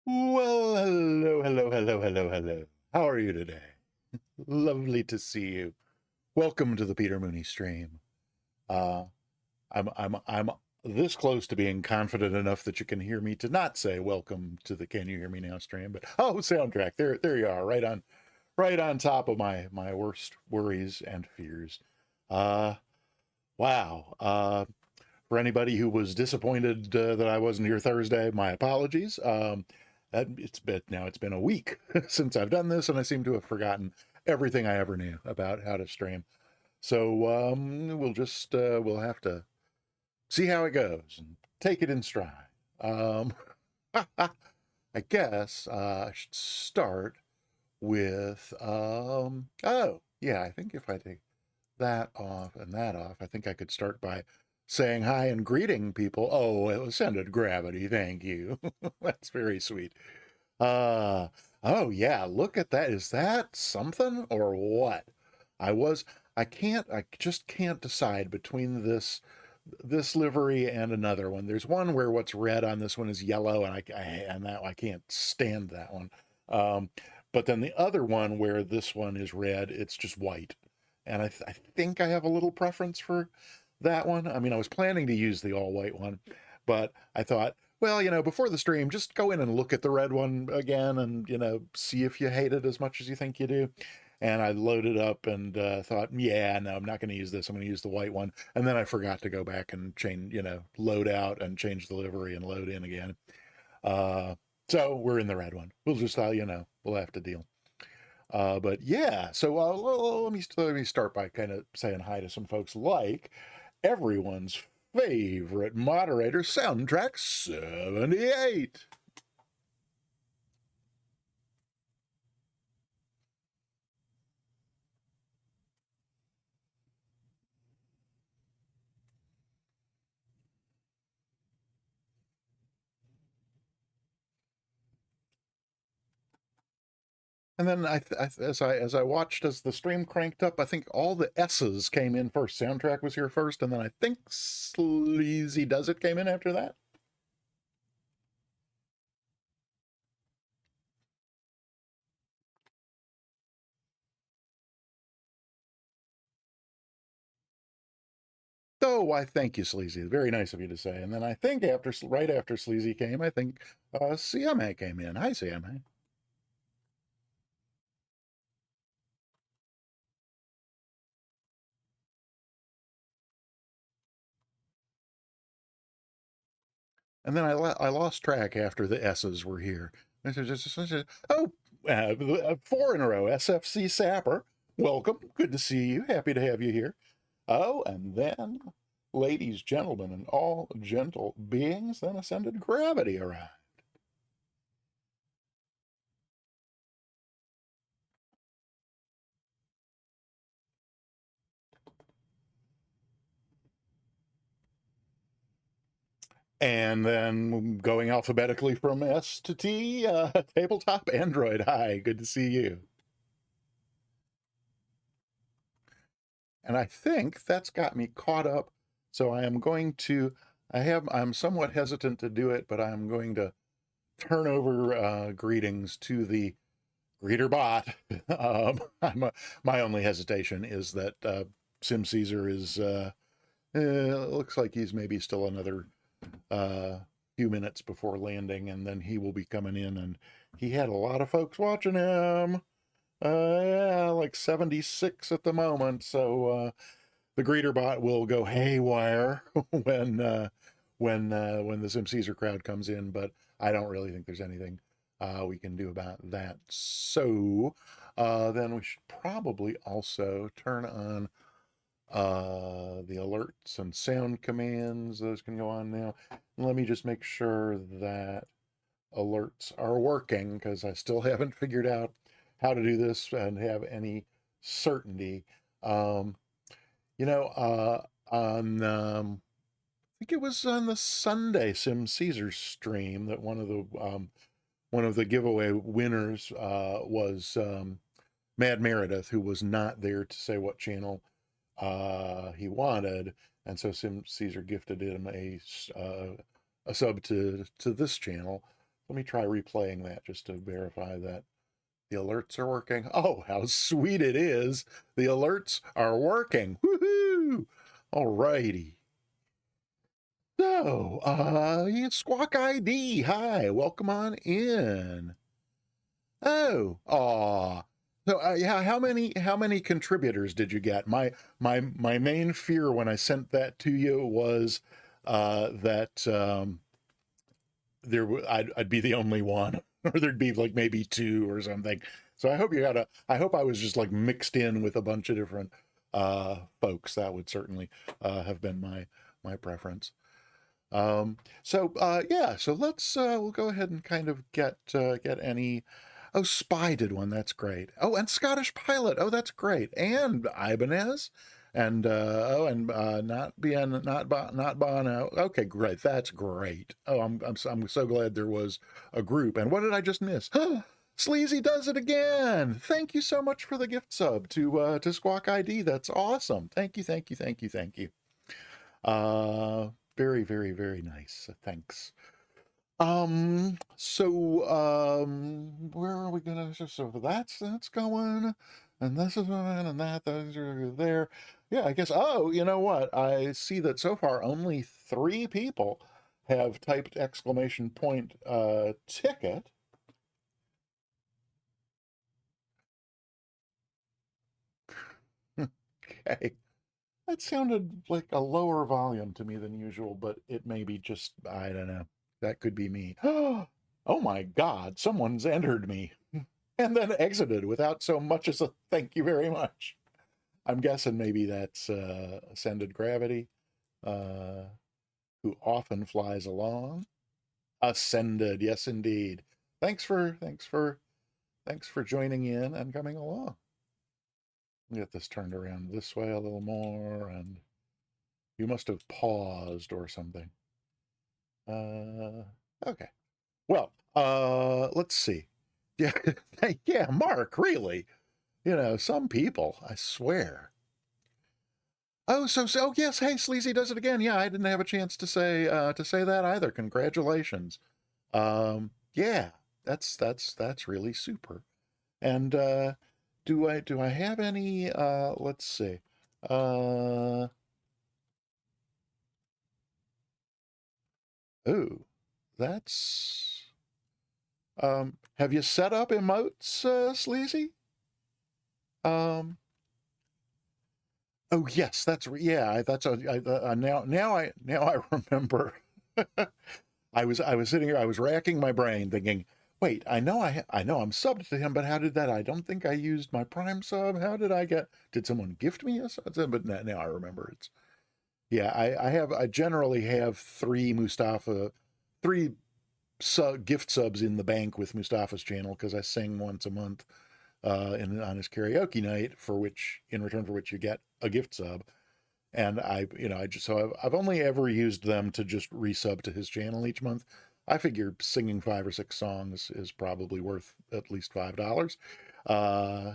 Well, hello. How are you today? Lovely to see you. Welcome to the Peter Mooney stream. Uh, I'm this close to being confident enough that you can hear me to not say welcome to the Can You Hear Me Now stream, but soundtrack. There you are, right on top of my worst worries and fears. Uh, wow. For anybody who was disappointed that I wasn't here Thursday, my apologies. It's been a week since I've done this, and I seem to have forgotten everything I ever knew about how to stream. So we'll have to see how it goes and take it in stride. Um, I guess I should start with oh yeah, I think if I take that off and that off, I think I could start by saying hi and greeting people. Oh, it was sended gravity. Thank you. That's very sweet. Uh, oh yeah, look at that. Is that something or what? I was, I just can't decide between this livery and another one. There's one where what's red on this one is yellow, and I can't stand that one. Um, but then the other one where this one is red, it's just white, and I think I have a little preference for that one. I mean, I was planning to use the all white one, but I thought, well, before the stream, just go in and look at the red one again, and see if you hate it as much as you think you do. And I loaded up and thought, yeah, no, I'm not going to use this. I'm going to use the white one. And then I forgot to go back and change, load out and change the livery and load in again. Uh, so we're in the red one. We'll just, we'll have to deal. But yeah, so let me start by kind of saying hi to some folks like everyone's favorite moderator, Soundtrack 78. And then as I watched as the stream cranked up, I think all the S's came in first. Soundtrack was here first, and then I think Sleazy Does It came in after that. Oh, why, thank you, Sleazy. Very nice of you to say. And then I think right after Sleazy came, I think CMA came in. Hi, CMA. And then I lost track after the S's were here. Oh, four in a row. SFC Sapper, welcome. Good to see you. Happy to have you here. Oh, and then, ladies, gentlemen, and all gentle beings, then ascended gravity arrived. And then going alphabetically from S to T, tabletop Android. Hi, good to see you. And I think that's got me caught up. So I am going to, I'm somewhat hesitant to do it, but I'm going to turn over greetings to the greeter bot. My only hesitation is that Sim Caesar is, looks like he's maybe still another few minutes before landing, and then he will be coming in. And he had a lot of folks watching him. Yeah, like 76 at the moment. So the greeter bot will go haywire when the Sim Caesar crowd comes in, but I don't really think there's anything we can do about that. So then we should probably also turn on the alerts and sound commands. Those can go on now. Let me just make sure that alerts are working, because I still haven't figured out how to do this and have any certainty. Um, on I think it was on the Sunday Sim Caesar stream that one of the giveaway winners was Mad Meredith, who was not there to say what channel he wanted, and so Sim Caesar gifted him a sub to this channel. Let me try replaying that just to verify that the alerts are working. Oh, how sweet it is. The alerts are working. Woohoo! All righty. So, Squawk ID. Hi, welcome on in. Oh, so yeah, how many contributors did you get? My main fear when I sent that to you was that I'd be the only one, or there'd be like maybe two or something. So I hope you got a. I hope I was just like mixed in with a bunch of different folks. That would certainly have been my preference. Yeah, so let's we'll go ahead and kind of get any. Oh, Spy did one. That's great. Oh, and Scottish Pilot. Oh, that's great. And Ibanez, and not Bono. Okay, great. That's great. Oh, I'm so glad there was a group. And what did I just miss? Sleazy does it again. Thank you so much for the gift sub to Squawk ID. That's awesome. Thank you, thank you, thank you, thank you. Very, very, very nice. Thanks. Where are we gonna, so that's going, and this is one, and those are there. Yeah, I guess, oh, you know what? I see that so far only 3 people have typed exclamation point ticket. Okay. That sounded like a lower volume to me than usual, but it may be just, I don't know. That could be me. Oh my God, someone's entered me and then exited without so much as a thank you very much. I'm guessing maybe that's Ascended Gravity, uh, who often flies along. Ascended, yes indeed. Thanks for joining in and coming along. Get this turned around this way a little more, and you must have paused or something. Okay. Well, let's see. Yeah, yeah, Mark, really. Some people, I swear. Oh, so yes, hey, Sleazy does it again. Yeah, I didn't have a chance to say that either. Congratulations. Yeah, that's really super. And do I have any let's see. Uh oh, that's have you set up emotes, Sleazy? Um Oh yes, yeah. That's now I remember. I was sitting here. I was racking my brain, thinking, wait, I know I'm subbed to him, but how did that? I don't think I used my Prime sub. How did I get? Did someone gift me a sub? But now I remember. Yeah. I generally have three gift subs in the bank with Mustafa's channel because I sing once a month on his karaoke night, in return for which you get a gift sub. And I've only ever used them to just resub to his channel each month. I figure singing 5 or 6 songs is probably worth at least $5.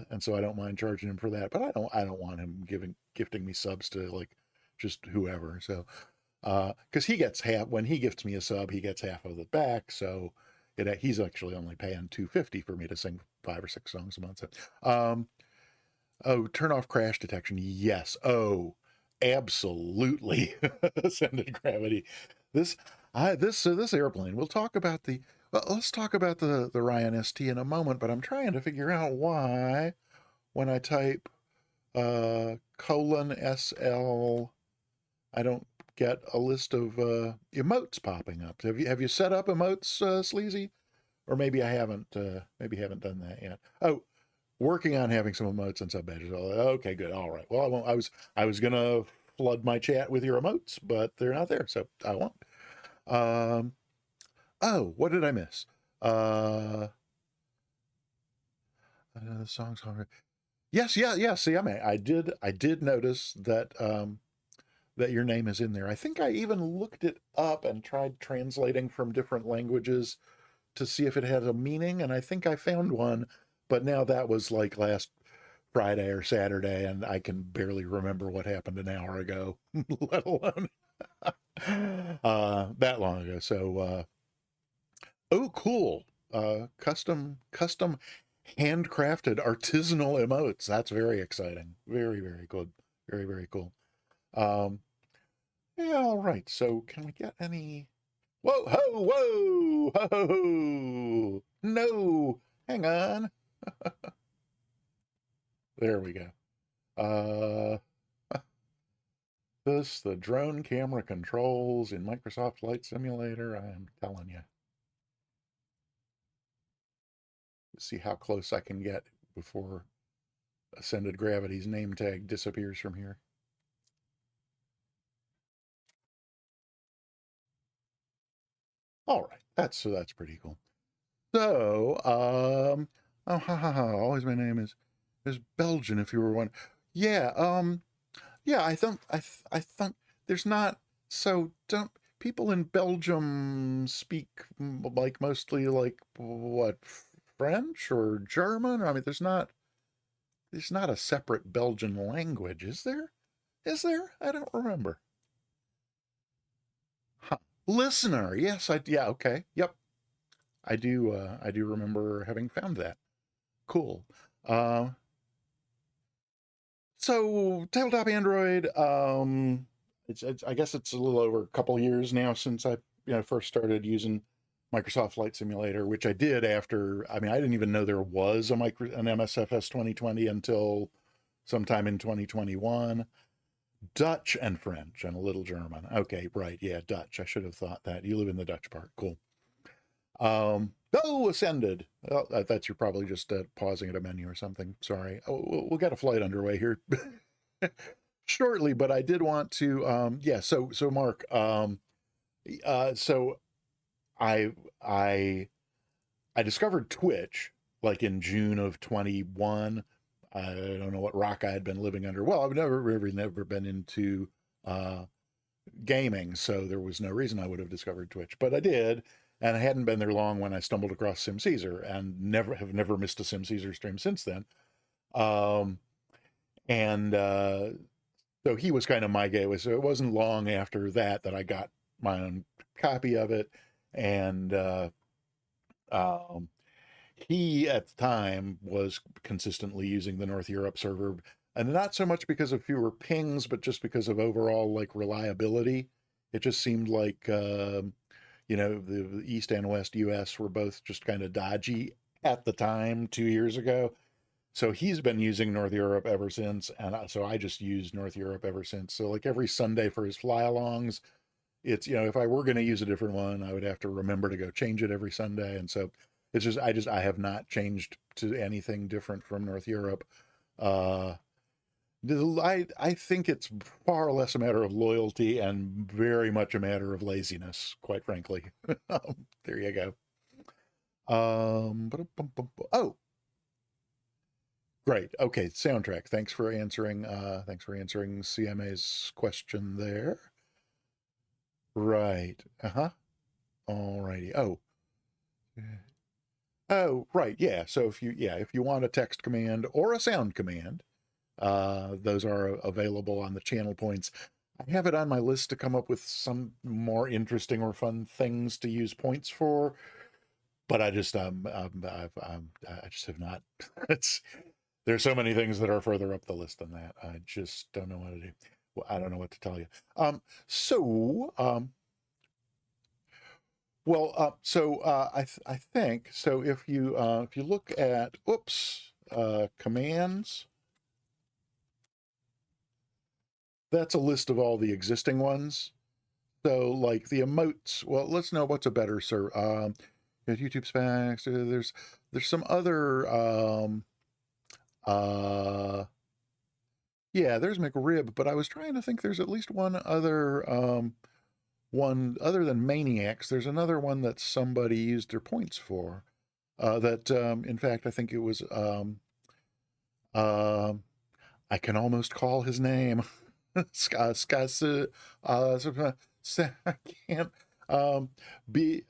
And so I don't mind charging him for that, but I don't want him gifting me subs to like just whoever. So because he gets half when he gifts me a sub, he gets half of it back. So he's actually only paying $2.50 for me to sing 5 or 6 songs a month. So, oh, turn off crash detection. Yes. Oh, absolutely. Ascended gravity. This this airplane. We'll talk about the. Well, let's talk about the Ryan ST in a moment. But I'm trying to figure out why when I type :SL, I don't get a list of emotes popping up. Have you set up emotes, Sleazy? Or maybe I haven't. Maybe haven't done that yet. Oh, working on having some emotes and sub badges. Okay, good. All right. Well, I won't. I was gonna flood my chat with your emotes, but they're not there, so I won't. Oh, what did I miss? The song's hungry. Yes, yeah. See, I did notice that that your name is in there. I think I even looked it up and tried translating from different languages to see if it had a meaning, and I think I found one. But now that was like last Friday or Saturday, and I can barely remember what happened an hour ago, let alone that long ago. So Oh, cool. Custom handcrafted artisanal emotes. That's very exciting. Very, very good. Very, very cool. Um, yeah, all right. So can we get any? Whoa, ho, whoa, ho, ho, ho. No, hang on. There we go. Uh, the drone camera controls in Microsoft Flight Simulator. I am telling you. Let's see how close I can get before Ascended Gravity's name tag disappears from here. All right, that's pretty cool. So, oh, ha, ha, ha, always my name is Belgian. If you were one, yeah, yeah. I think there's not. So don't people in Belgium speak like mostly like what, French or German? I mean, there's not a separate Belgian language, is there? Is there? I don't remember. Huh. Listener, yes, yeah, okay, yep, I do remember having found that. Cool. Uh, so tabletop Android, I guess it's a little over a couple years now since I first started using Microsoft Flight Simulator, which I did after. I mean, I didn't even know there was an MSFS 2020 until sometime in 2021. Dutch and French and a little German. Okay, right, yeah, Dutch. I should have thought that. You live in the Dutch part. Cool. Oh, ascended. Oh, that's you're probably just pausing at a menu or something. Sorry. Oh, we'll get a flight underway here shortly, but I did want to. Yeah. So Mark. So I I I discovered Twitch like in June of 21. I don't know what rock I had been living under. Well, I've never been into uh, gaming, so there was no reason I would have discovered Twitch, but I did, and I hadn't been there long when I stumbled across Sim Caesar, and never missed a Sim Caesar stream since then. Um, and So he was kind of my gateway. So it wasn't long after that I got my own copy of it, and um, he at the time was consistently using the North Europe server, and not so much because of fewer pings, but just because of overall like reliability. It just seemed like the East and West US were both just kind of dodgy at the time 2 years ago. So he's been using North Europe ever since, and so I just used North Europe ever since. So like every Sunday for his fly-alongs, it's if I were going to use a different one, I would have to remember to go change it every Sunday, and so it's just I have not changed to anything different from North Europe. Uh, I think it's far less a matter of loyalty and very much a matter of laziness, quite frankly. There you go. Oh, great. Okay, soundtrack. Thanks for answering CMA's question there. Right. Uh-huh. Alrighty. Oh, right. Yeah. So if you want a text command or a sound command, those are available on the channel points. I have it on my list to come up with some more interesting or fun things to use points for, but I just have not. It's There's so many things that are further up the list than that. I just don't know what to do. Well, I don't know what to tell you. So well, I think so. If you look at commands, that's a list of all the existing ones. So like the emotes. Well, let's know what's a better sir. YouTube specs. There's some other uh yeah. There's McRib, but I was trying to think. There's at least one other than Maniacs. There's another one that somebody used their points for. That in fact I think it was uh, I can almost call his name. I can't be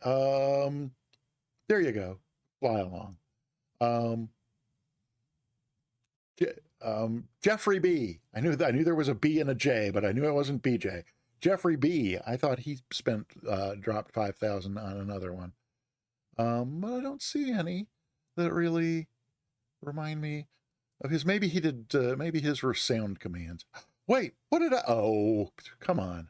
there you go. Fly along. Um, Jeffrey B. I knew there was a B and a J, but I knew it wasn't BJ. Jeffrey B. I thought he spent dropped 5,000 on another one. But I don't see any that really remind me of his. Maybe he did, maybe his were sound commands. Wait, what did I? Oh, come on.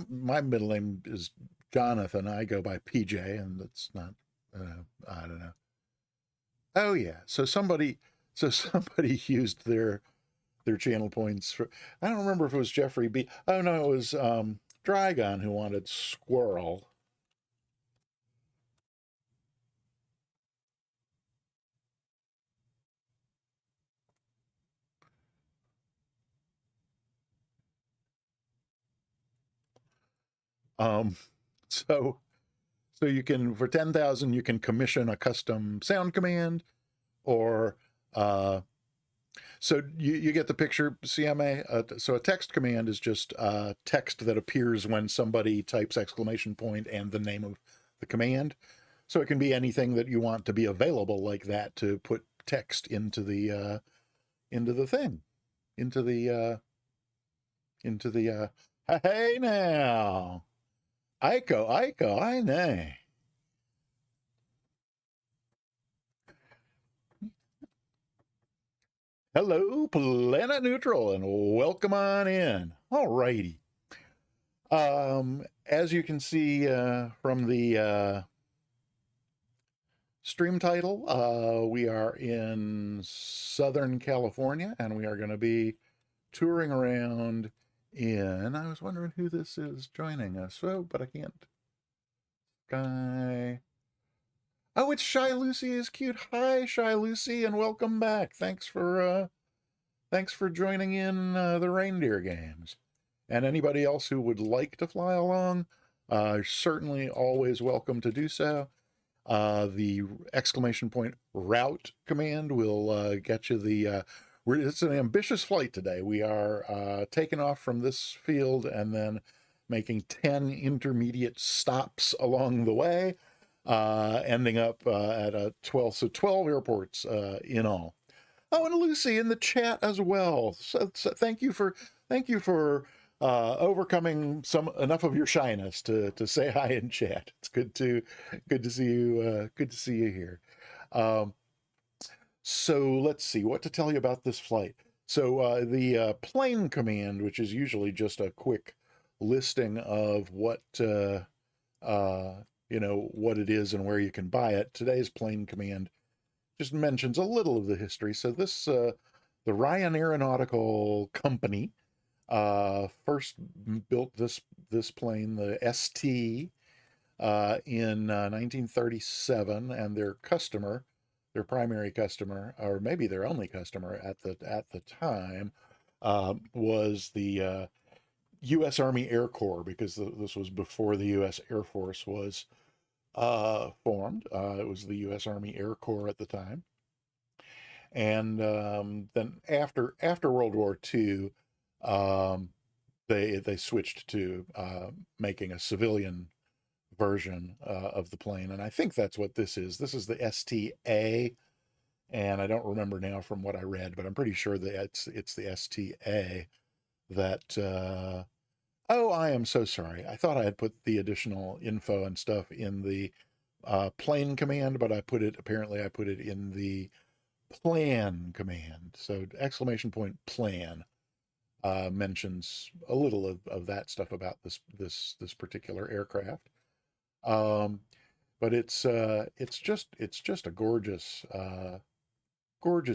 My middle name is Jonathan. I go by PJ, and it's not. I don't know. Oh yeah. So somebody used their channel points for. I don't remember if it was Jeffrey B. Oh no, it was Dragon who wanted squirrel. Um, so so you can for 10,000 you can commission a custom sound command, or so you get the picture, CMA. So a text command is just text that appears when somebody types exclamation point and the name of the command. So it can be anything that you want to be available like that to put text into the thing, into the hey now, Aiko, I know. Hello, Planet Neutral, and welcome on in. All righty. As you can see from the stream title, we are in Southern California, and we are going to be touring around in. I was wondering who this is joining us, but I can't. Guy. Oh, it's Shy Lucy is cute. Hi, Shy Lucy, and welcome back. Thanks for joining in the reindeer games. And anybody else who would like to fly along, certainly always welcome to do so. The exclamation point route command will get you the. It's an ambitious flight today. We are taking off from this field and then making 10 intermediate stops along the way, ending up at 12 airports in all. Oh, and Lucy in the chat as well. So thank you for overcoming some enough of your shyness to say hi in chat. It's good to see you. Good to see you here. Um, so let's see what to tell you about this flight. So the plane command, which is usually just a quick listing of what what it is and where you can buy it. Today's plane command just mentions a little of the history. So the Ryan Aeronautical Company first built this plane, the ST, in 1937, and their primary customer, or maybe their only customer at the time, was the U.S. Army Air Corps, because this was before the U.S. Air Force was formed. It was the U.S. Army Air Corps at the time. And then after World War II, um, they switched to making a civilian version of the plane, and I think that's what this is. This is the STA, and I don't remember now from what I read, but I'm pretty sure that it's the STA that. Oh, I am so sorry. I thought I had put the additional info and stuff in the plane command, but apparently I put it in the plan command. So exclamation point plan mentions a little of that stuff about this particular aircraft. Um, but it's just a gorgeous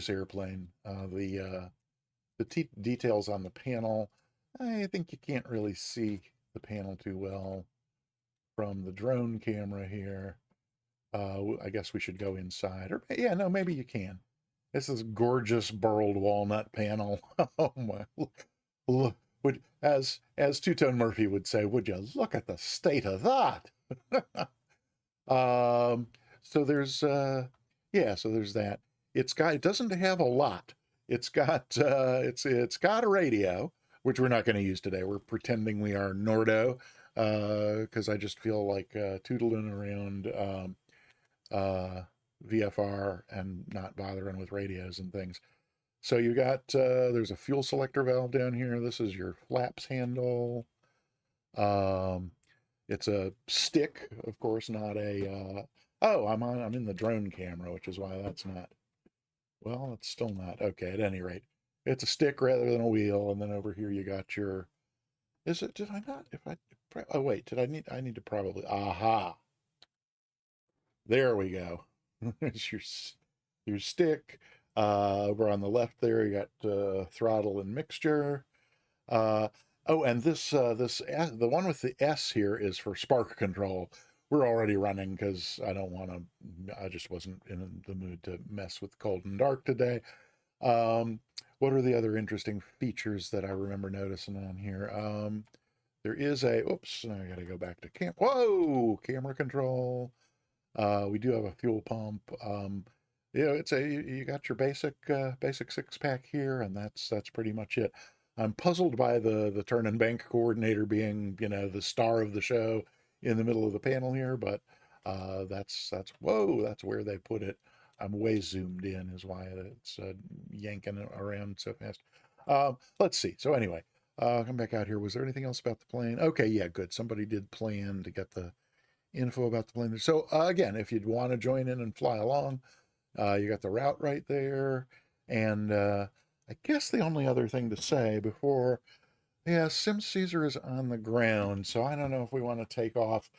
airplane. The details on the panel, I think you can't really see the panel too well from the drone camera here. I guess we should go inside, or yeah, no, maybe you can. This is gorgeous burled walnut panel. Oh my! Look, as Two Tone Murphy would say, would you look at the state of that? um, so there's yeah, so there's that. It doesn't have a lot. It's got a radio, which we're not going to use today. We're pretending we are Nordo, because I just feel like tootling around VFR and not bothering with radios and things. So you got there's a fuel selector valve down here. This is your flaps handle. Um, it's a stick, of course, not a Oh, I'm in the drone camera, which is why that's not, well, it's still not. Okay, at any rate, it's a stick rather than a wheel. And then over here you got your, is it, did I not, if I, oh wait, I need to probably, aha, there we go. There's your stick. Over on the left there, you got throttle and mixture. Uh, oh, and the one with the S here is for spark control. We're already running because I just wasn't in the mood to mess with cold and dark today. Um, what are the other interesting features that I remember noticing on here? There is oops, I gotta go back to whoa, camera control. We do have a fuel pump. It's you got your basic six pack here, and that's pretty much it. I'm puzzled by the turn and bank coordinator being, the star of the show in the middle of the panel here, but that's whoa, that's where they put it. I'm way zoomed in, is why it's yanking around so fast. Let's see. So anyway, come back out here. Was there anything else about the plane? Okay, yeah, good. Somebody did plan to get the info about the plane. So again, if you'd want to join in and fly along, you got the route right there. And I guess the only other thing to say before, yeah, Sim Caesar is on the ground, so I don't know if we want to take off.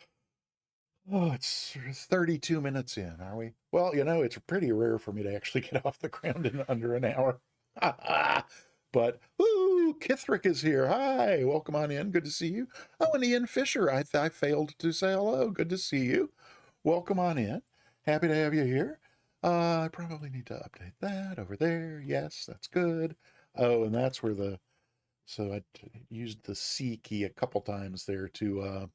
Oh, it's 32 minutes in, are we? Well, it's pretty rare for me to actually get off the ground in under an hour. But, ooh, Kithrick is here. Hi, welcome on in. Good to see you. Oh, and Ian Fisher. I failed to say hello. Good to see you. Welcome on in. Happy to have you here. I probably need to update that over there. Yes, that's good. Oh, and that's where so I used the C key a couple times there to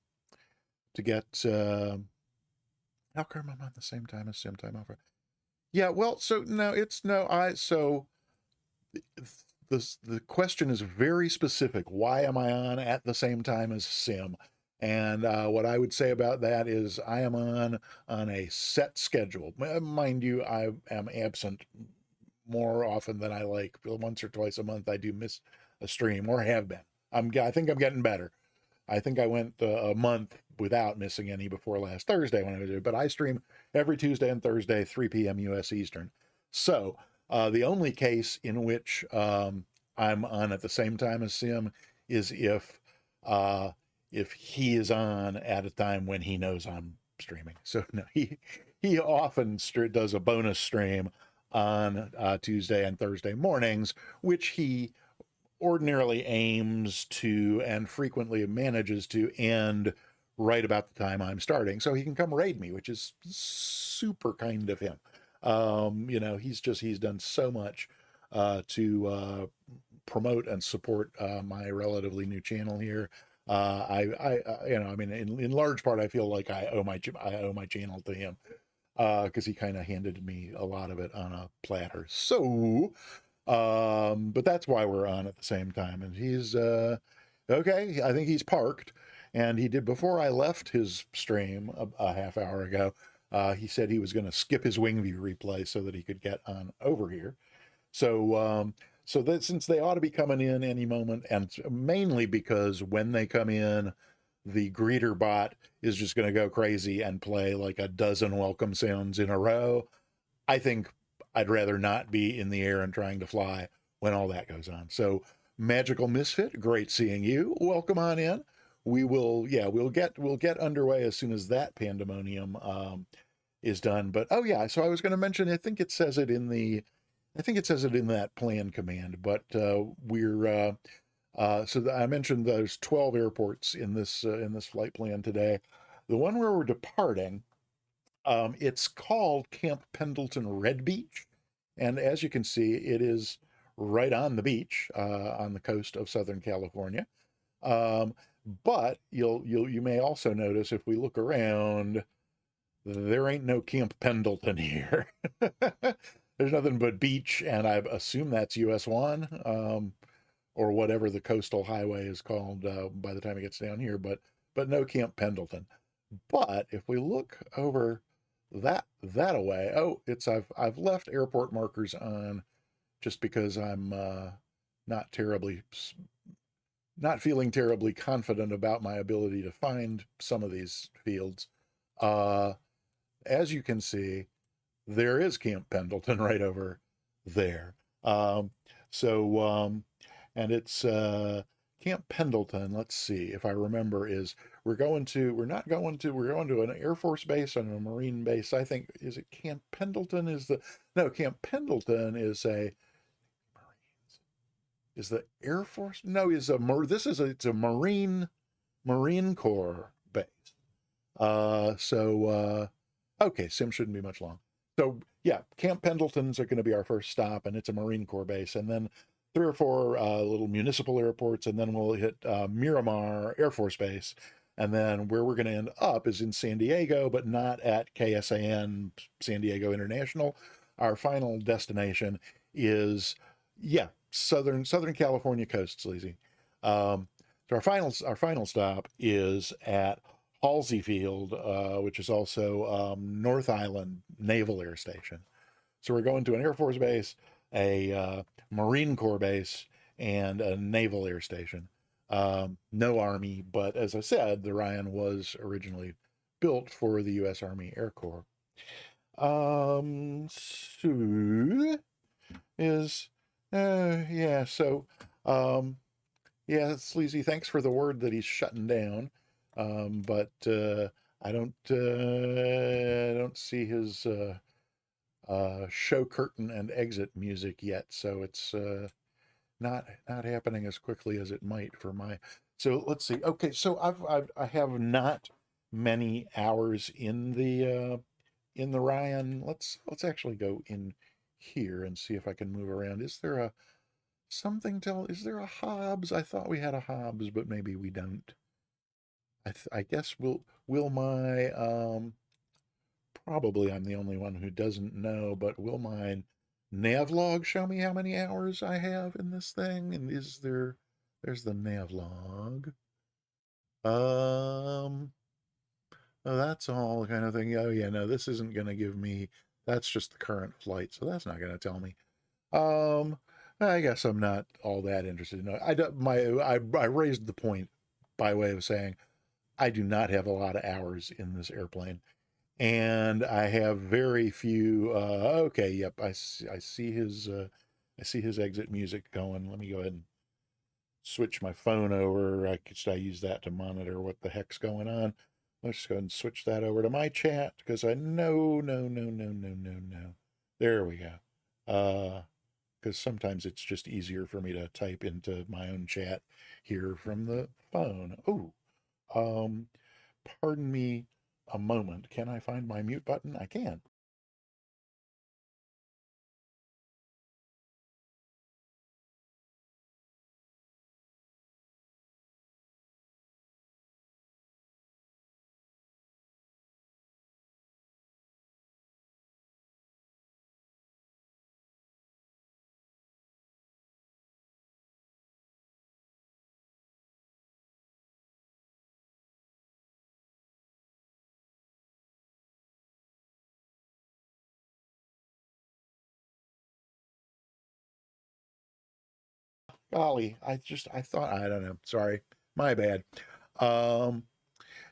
get, how come I'm on the same time as sim time offer? Yeah, well, so no, it's no, so the question is very specific. Why am I on at the same time as sim? And what I would say about that is I am on a set schedule. Mind you, I am absent more often than I like. Once or twice a month, I do miss a stream, or have been. I think I'm getting better. I think I went a month without missing any before last Thursday when I was there, but I stream every Tuesday and Thursday, 3 p.m. US Eastern. So the only case in which I'm on at the same time as Sim is if he is on at a time when he knows I'm streaming. So no, he often does a bonus stream on Tuesday and Thursday mornings, which he ordinarily aims to and frequently manages to end right about the time I'm starting, so he can come raid me, which is super kind of him. He's done so much to promote and support my relatively new channel here. I mean, in large part, I feel like I owe my channel to him because he kind of handed me a lot of it on a platter. So but that's why we're on at the same time. And he's okay. I think he's parked, and he did before I left his stream a half hour ago. He said he was going to skip his wing view replay so that he could get on over here. So that since they ought to be coming in any moment, and mainly because when they come in, the greeter bot is just going to go crazy and play like a dozen welcome sounds in a row. I think I'd rather not be in the air and trying to fly when all that goes on. So, Magical Misfit, great seeing you. Welcome on in. We'll get underway as soon as that pandemonium is done. But oh yeah, so I was going to mention. I think it says it in that plan command. But I mentioned there's 12 airports in this flight plan today. The one where we're departing, it's called Camp Pendleton Red Beach, and as you can see, it is right on the beach on the coast of Southern California. Um, but you may also notice if we look around, there ain't no Camp Pendleton here. There's nothing but beach, and I assume that's US 1, or whatever the coastal highway is called by the time it gets down here, but no Camp Pendleton. But if we look over that away, oh, I've left airport markers on just because I'm not terribly not feeling terribly confident about my ability to find some of these fields. Uh, as you can see, there is Camp Pendleton right over there. Um, so, and it's Camp Pendleton. Let's see if I remember. We're going to we're going to an Air Force base and a Marine base. I think is it Camp Pendleton is the no Camp Pendleton is a is the Air Force no is a this is a it's a Marine Corps base. Okay, Sim shouldn't be much long. So yeah, Camp Pendleton's are going to be our first stop, and it's a Marine Corps base, and then 3 or 4 little municipal airports, and then we'll hit Miramar Air Force Base, and then where we're going to end up is in San Diego, but not at KSAN San Diego International. Our final destination is Southern California coast, Sleazy. So our final stop is at Halsey Field, which is also North Island Naval Air Station. So we're going to an Air Force base, a Marine Corps base, and a Naval Air Station. No Army, but as I said, the Ryan was originally built for the U.S. Army Air Corps. So is, yeah, so, yeah, Sleazy, thanks for the word that he's shutting down. But I don't see his show curtain and exit music yet, so it's not happening as quickly as it might for my. So let's see. Okay, so I have not many hours in the Ryan. Let's actually go in here and see if I can move around. Is there a is there a Hobbs? I thought we had a Hobbs, but maybe we don't. I guess will my probably I'm the only one who doesn't know, but will my navlog show me how many hours I have in this thing? And there's the navlog. Um oh, that's all kind of thing. Oh yeah, no, this isn't gonna give me that's just the current flight, so that's not gonna tell me. Um I guess I'm not all that interested. No, I don't I raised the point by way of saying I do not have a lot of hours in this airplane, and I have very few. Okay, yep, I see his exit music going. Let me go ahead and switch my phone over. Should I use that to monitor what the heck's going on? Let's just go ahead and switch that over to my chat because I no no no no no no no. There we go. Because sometimes it's just easier for me to type into my own chat here from the phone. Oh, um, pardon me a moment. Can I find my mute button? I can. Golly, I thought, I don't know. Sorry. My bad. Um,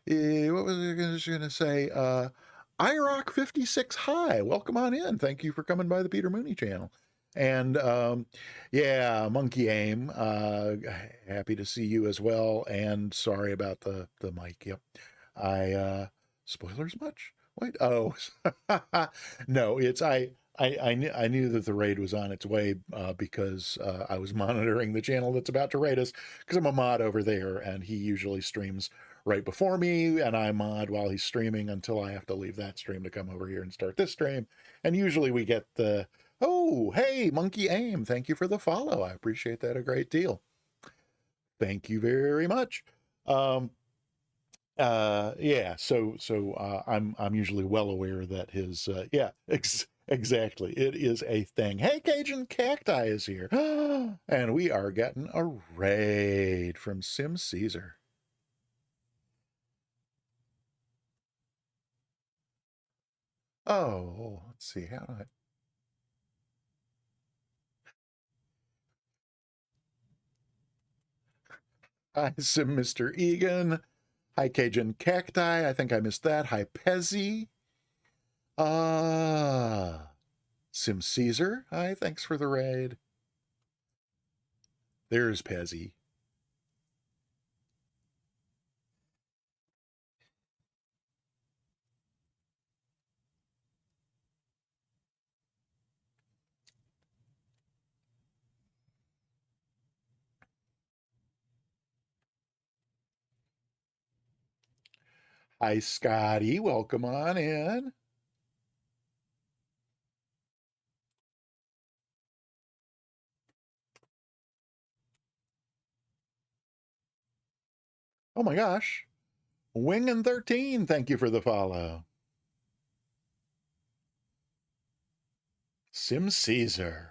what was I just going to say? IROC 56 Hi, welcome on in. Thank you for coming by the Peter Mooney channel. And yeah, Monkey Aim, happy to see you as well. And sorry about the mic. Yep. Spoilers much? Wait, oh, no, I knew that the raid was on its way because I was monitoring the channel that's about to raid us because I'm a mod over there and he usually streams right before me and I mod while he's streaming until I have to leave that stream to come over here and start this stream. And usually we get the, oh, hey, Monkey Aim, thank you for the follow. I appreciate that a great deal. Thank you very much. Yeah, I'm usually well aware that his exactly, it is a thing. Hey, Cajun Cacti is here. And we are getting a raid from Sim Caesar. Oh, let's see how do hi, Sim Mr. Egan. Hi, Cajun Cacti. I think I missed that. Hi, Pezzy. Sim Caesar, hi, thanks for the raid. There's Pezzy. Hi, Scotty. Welcome on in. Oh my gosh. Wing and 13, thank you for the follow. Sim Caesar.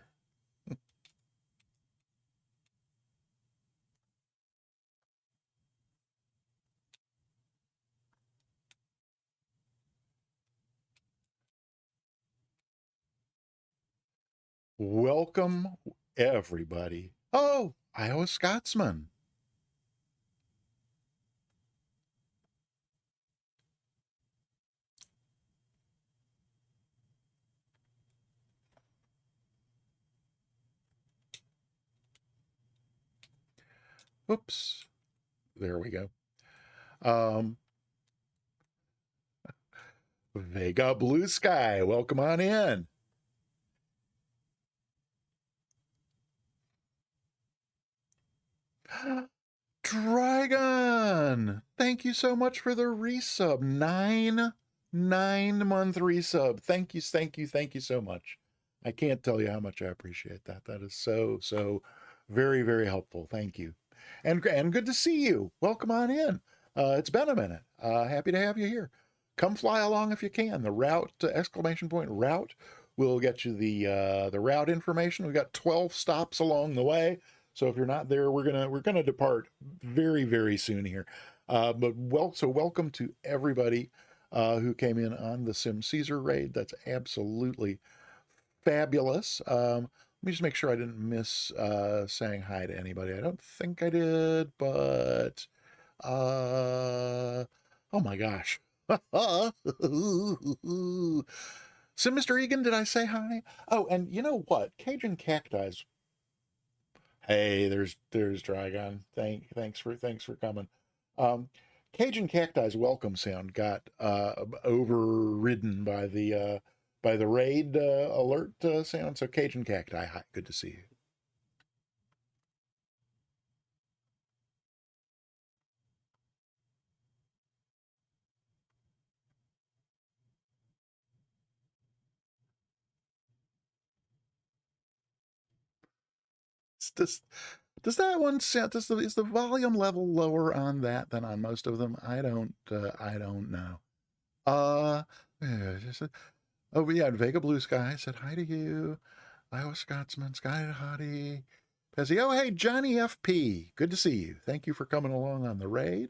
Welcome, everybody. Oh, Iowa Scotsman. Oops. There we go. Um, Vega Blue Sky. Welcome on in. Dragon, thank you so much for the resub. 9 month resub. Thank you, thank you, thank you so much. I can't tell you how much I appreciate that. That is so very, very helpful. Thank you. And good to see you. Welcome on in. It's been a minute. Happy to have you here. Come fly along if you can. The route, exclamation point route, will get you the route information. We've got 12 stops along the way. So if you're not there, we're gonna depart very, very soon here. So welcome to everybody who came in on the Sim Caesar raid. That's absolutely fabulous. Let me just make sure I didn't miss saying hi to anybody. I don't think I did, but oh my gosh. So, Mr. Egan, did I say hi? Oh, and you know what? Cajun Cacti's. Hey, there's Dragon. Thanks for coming. Um, Cajun Cacti's welcome sound got overridden by the raid alert sound. So Cajun Cacti, hi, good to see you. Does does that one sound? Is the volume level lower on that than on most of them? I don't know. Yeah, oh yeah, Vega Blue Sky said hi to you. Iowa Scotsman, Sky Hottie. Pezzy, oh hey, Johnny FP. Good to see you. Thank you for coming along on the raid.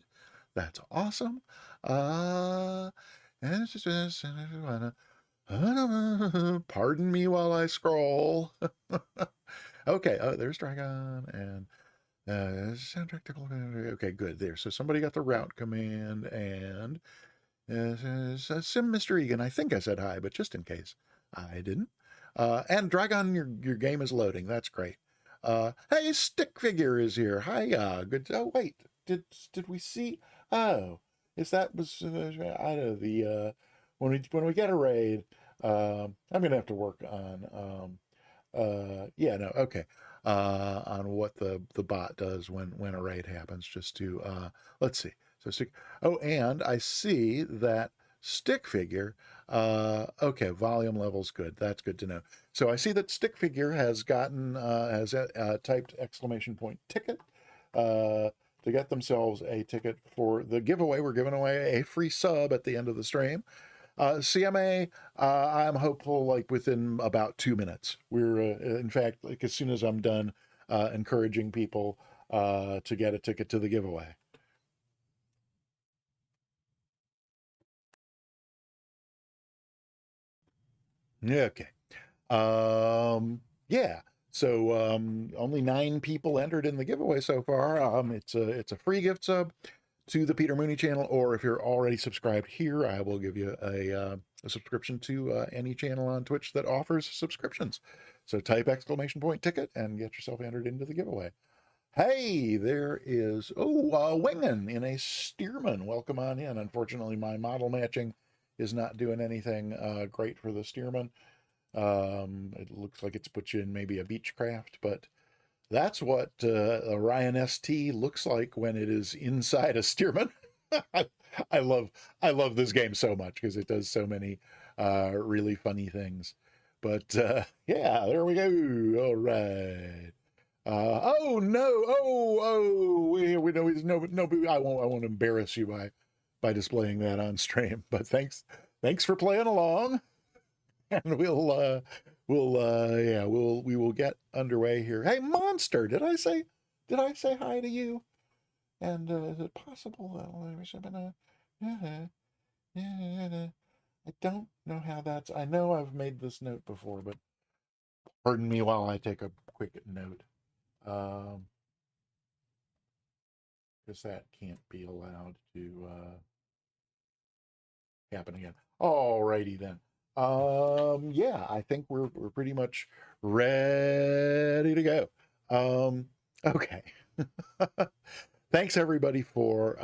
That's awesome. And it's just pardon me while I scroll. Okay, there's Dragon and soundtrack. Okay, good. There. So somebody got the route command and Sim Mr. Egan. I think I said hi, but just in case I didn't. And Dragon, your game is loading. That's great. Hey, Stick Figure is here. Hiya. Good. Oh wait, did we see? Oh, is that was I know the when we get a raid. I'm gonna have to work on yeah, no, okay, on what the bot does when a raid happens, just to let's see. So stick. Oh, and I see that Stick Figure. Okay, volume level's good. That's good to know. So I see that Stick Figure has gotten has typed exclamation point ticket to get themselves a ticket for the giveaway. We're giving away a free sub at the end of the stream. CMA, I'm hopeful like within about 2 minutes. We're, in fact, like as soon as I'm done encouraging people to get a ticket to the giveaway. Okay. Yeah. So only 9 people entered in the giveaway so far. It's a free gift sub to the Peter Mooney channel, or if you're already subscribed here, I will give you a subscription to any channel on Twitch that offers subscriptions. So type !ticket and get yourself entered into the giveaway. Hey, there is, Wingen in a Stearman. Welcome on in. Unfortunately, my model matching is not doing anything great for the Stearman. It looks like it's put you in maybe a Beechcraft, but that's what a Ryan ST looks like when it is inside a Stearman. I love this game so much because it does so many really funny things. But yeah, there we go. All right. Oh no! We know he's no. I won't embarrass you by displaying that on stream. But thanks for playing along, and we will get underway here. Hey, Monster, did I say hi to you? And is it possible? I don't know how that's. I know I've made this note before, but pardon me while I take a quick note. Because that can't be allowed to happen again. Alrighty then. Yeah, I think we're pretty much ready to go. Okay. Thanks everybody for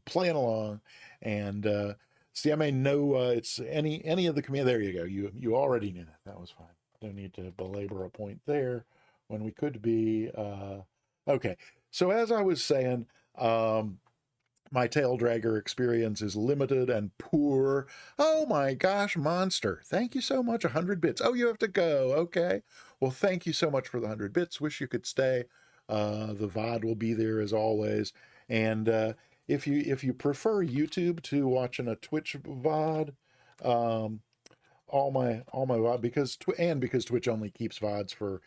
playing along, and see, I may know it's any of the command. There you go. You already knew that. That was fine. No need to belabor a point there when we could be. Okay. So as I was saying, my tail dragger experience is limited and poor. Oh my gosh, Monster. Thank you so much. 100 bits. Oh, you have to go. Okay. Well, thank you so much for the 100 bits. Wish you could stay. The VOD will be there as always. And if you prefer YouTube to watching a Twitch VOD, all my VOD, because Twitch only keeps VODs for,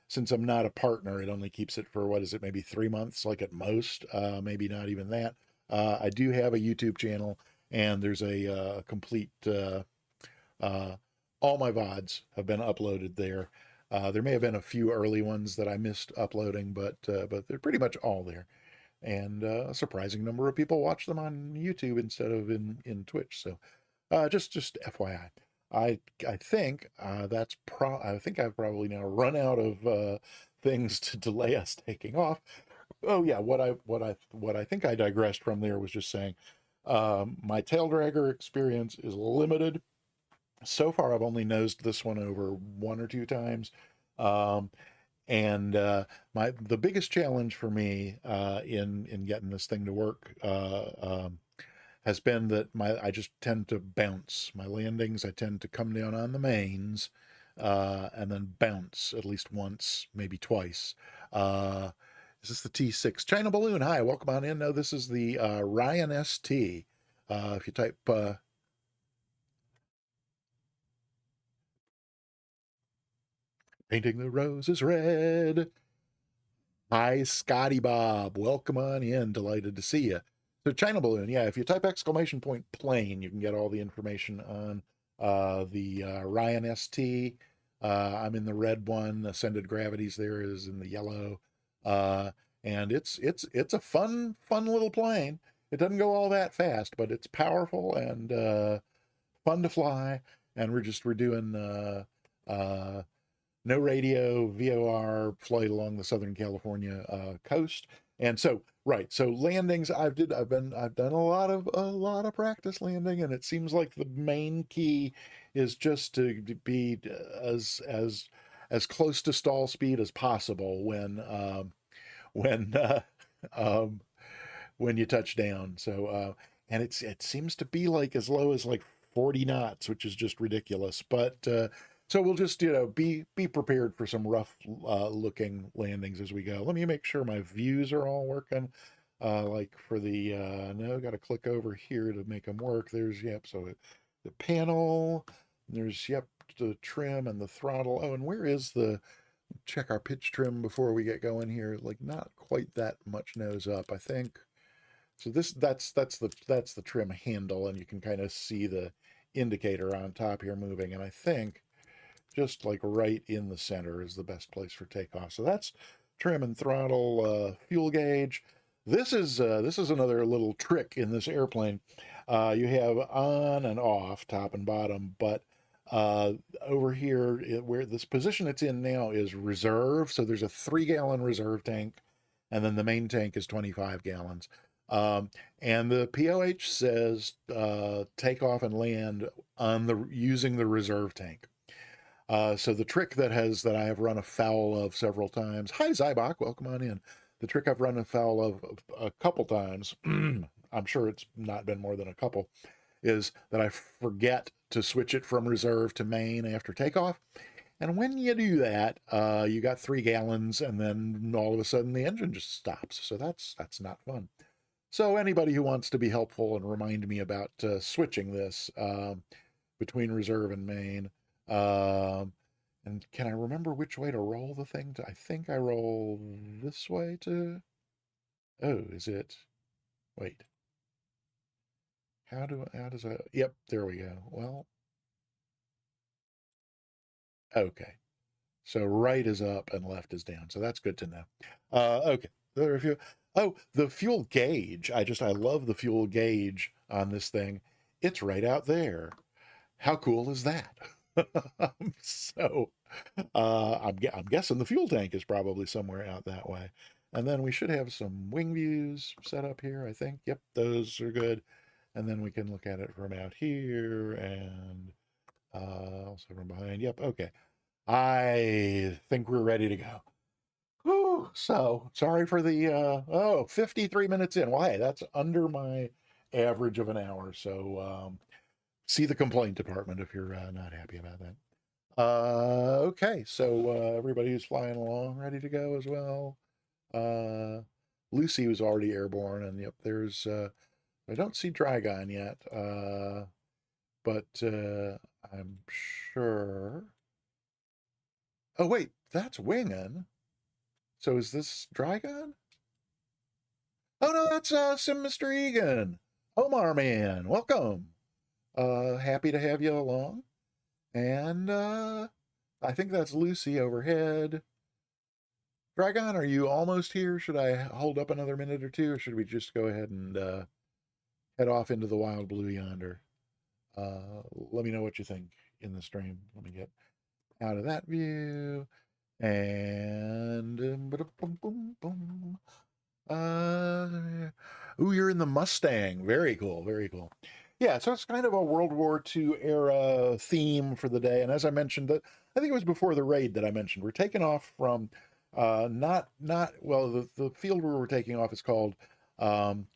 since I'm not a partner, it only keeps it for, what is it, maybe 3 months, like at most, maybe not even that. I do have a YouTube channel, and there's a complete, all my VODs have been uploaded there. There may have been a few early ones that I missed uploading, but they're pretty much all there. And a surprising number of people watch them on YouTube instead of in Twitch. So just FYI. I think I think I've probably now run out of things to delay us taking off. Oh yeah, what I think I digressed from there was just saying my tail dragger experience is limited. So far, I've only nosed this one over 1 or 2 times. And the biggest challenge for me in getting this thing to work has been that I just tend to bounce my landings. I tend to come down on the mains and then bounce at least once, maybe twice. Is this the T6 China Balloon? Hi, welcome on in. No, this is the Ryan ST. If you type painting the roses red. Hi, Scotty Bob. Welcome on in. Delighted to see you. So China Balloon, yeah, if you type !plane, you can get all the information on the Ryan ST. I'm in the red one. Ascended Gravities there is in the yellow. And it's a fun little plane. It doesn't go all that fast, but it's powerful and fun to fly. And we're doing no radio, VOR, flight along the Southern California coast. And so, right, so landings, I've done a lot of practice landing, and it seems like the main key is just to be as close to stall speed as possible when when you touch down. So and it seems to be like as low as like 40 knots, which is just ridiculous. But so we'll just be prepared for some rough looking landings as we go. Let me make sure my views are all working. Like for the no, got to click over here to make them work. There's so the panel. There's the trim and the throttle. Oh, and where is the check our pitch trim before we get going here? Like not quite that much nose up, I think. So that's the trim handle, and you can kind of see the indicator on top here moving, and I think just like right in the center is the best place for takeoff. So that's trim and throttle, fuel gauge. This is another little trick in this airplane. You have on and off, top and bottom, but uh, over here, where this position it's in now is reserve. So there's a 3 gallon reserve tank, and then the main tank is 25 gallons. Um, and the POH says take off and land on the using the reserve tank. So the trick that I have run afoul of several times. Hi, Zybok, welcome on in. The trick I've run afoul of a couple times, I'm sure it's not been more than a couple, is that I forget to switch it from reserve to main after takeoff. And when you do that, you got 3 gallons, and then all of a sudden the engine just stops. So that's not fun. So anybody who wants to be helpful and remind me about switching this between reserve and main. Um, and can I remember which way to roll the thing? I think I roll this way to. Oh, is it? Wait. How does I? Yep, there we go. Well, okay. So right is up and left is down. So that's good to know. Okay. There are a few. Oh, the fuel gauge. I love the fuel gauge on this thing. It's right out there. How cool is that? So I'm guessing the fuel tank is probably somewhere out that way. And then we should have some wing views set up here, I think. Yep, those are good. And then we can look at it from out here and also from behind. Yep, okay. I think we're ready to go. Whew, so sorry for the 53 minutes in. Why? That's under my average of an hour. So see the complaint department if you're not happy about that. Okay, so everybody who's flying along ready to go as well. Lucy was already airborne, and yep, there's I don't see Dragon yet, but I'm sure. Oh wait, that's Wingen. So is this Dragon? Oh no, that's Sim Mr. Egan. Omar man, welcome. Happy to have you along. And I think that's Lucy overhead. Dragon, are you almost here? Should I hold up another minute or two, or should we just go ahead and head off into the wild blue yonder? Let me know what you think in the stream. Let me get out of that view. And boom, boom, boom. Ooh, you're in the Mustang. Very cool. Very cool. Yeah, so it's kind of a World War II era theme for the day. And as I mentioned, that I think it was before the raid that I mentioned, we're taking off from not well, the field where we're taking off is called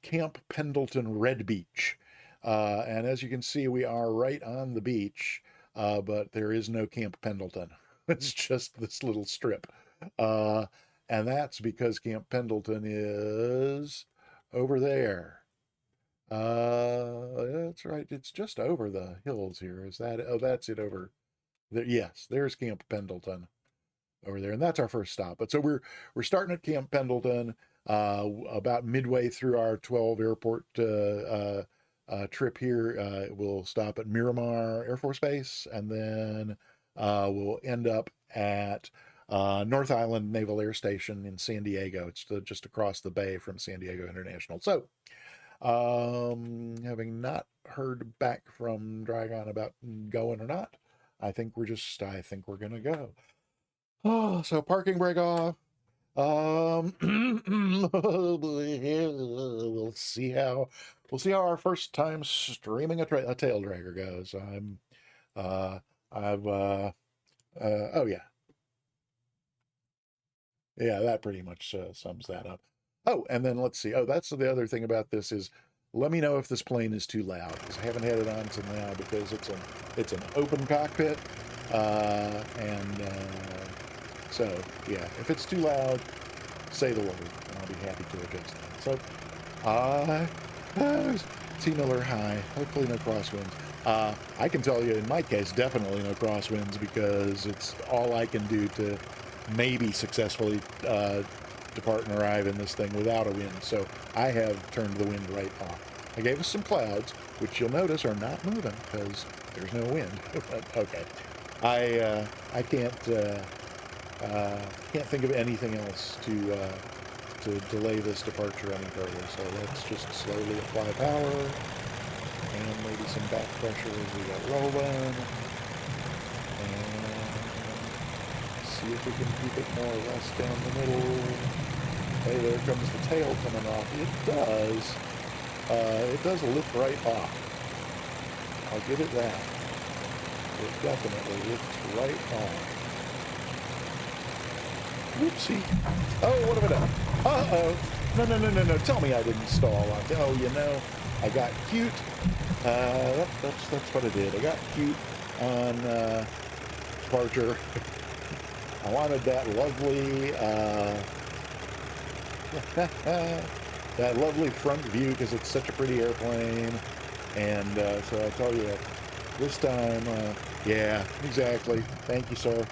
Camp Pendleton Red Beach. And as you can see, we are right on the beach, but there is no Camp Pendleton. It's just this little strip. Uh, and that's because Camp Pendleton is over there. That's right. It's just over the hills here. Is that? Oh, that's it over there. Yes, there's Camp Pendleton over there, and that's our first stop. But so we're starting at Camp Pendleton, about midway through our 12 airport trip here. We'll stop at Miramar Air Force Base, and then we'll end up at North Island Naval Air Station in San Diego. It's just across the bay from San Diego International. So, having not heard back from Dragon about going or not, I think we're gonna go. Oh, so parking brake off. We'll see how our first time streaming a tail dragger goes. Uh, I've oh yeah, that pretty much sums that up. Oh, and then let's see. Oh, that's the other thing about this is, let me know if this plane is too loud, because I haven't had it on to now because it's an open cockpit, and so yeah, if it's too loud, say the word, and I'll be happy to adjust that. So, T Miller, hi. Hopefully no crosswinds. I can tell you, in my case, definitely no crosswinds, because it's all I can do to maybe successfully depart and arrive in this thing without a wind. So I have turned the wind right off. I gave us some clouds, which you'll notice are not moving because there's no wind. But, okay, I can't think of anything else to delay this departure any further. So let's just slowly apply power and maybe some back pressure as we get rolling. And see if we can keep it more or less down the middle. Hey, there comes the tail coming off. It does lift right off. I'll give it that. It definitely lifts right off. Whoopsie. Oh, what have I done? Uh-oh. No. Tell me I didn't stall on. Oh, you know, I got cute. That's what I did. I got cute on departure. I wanted that lovely, that lovely front view because it's such a pretty airplane. And so I tell you, this time, yeah, exactly. Thank you, sir.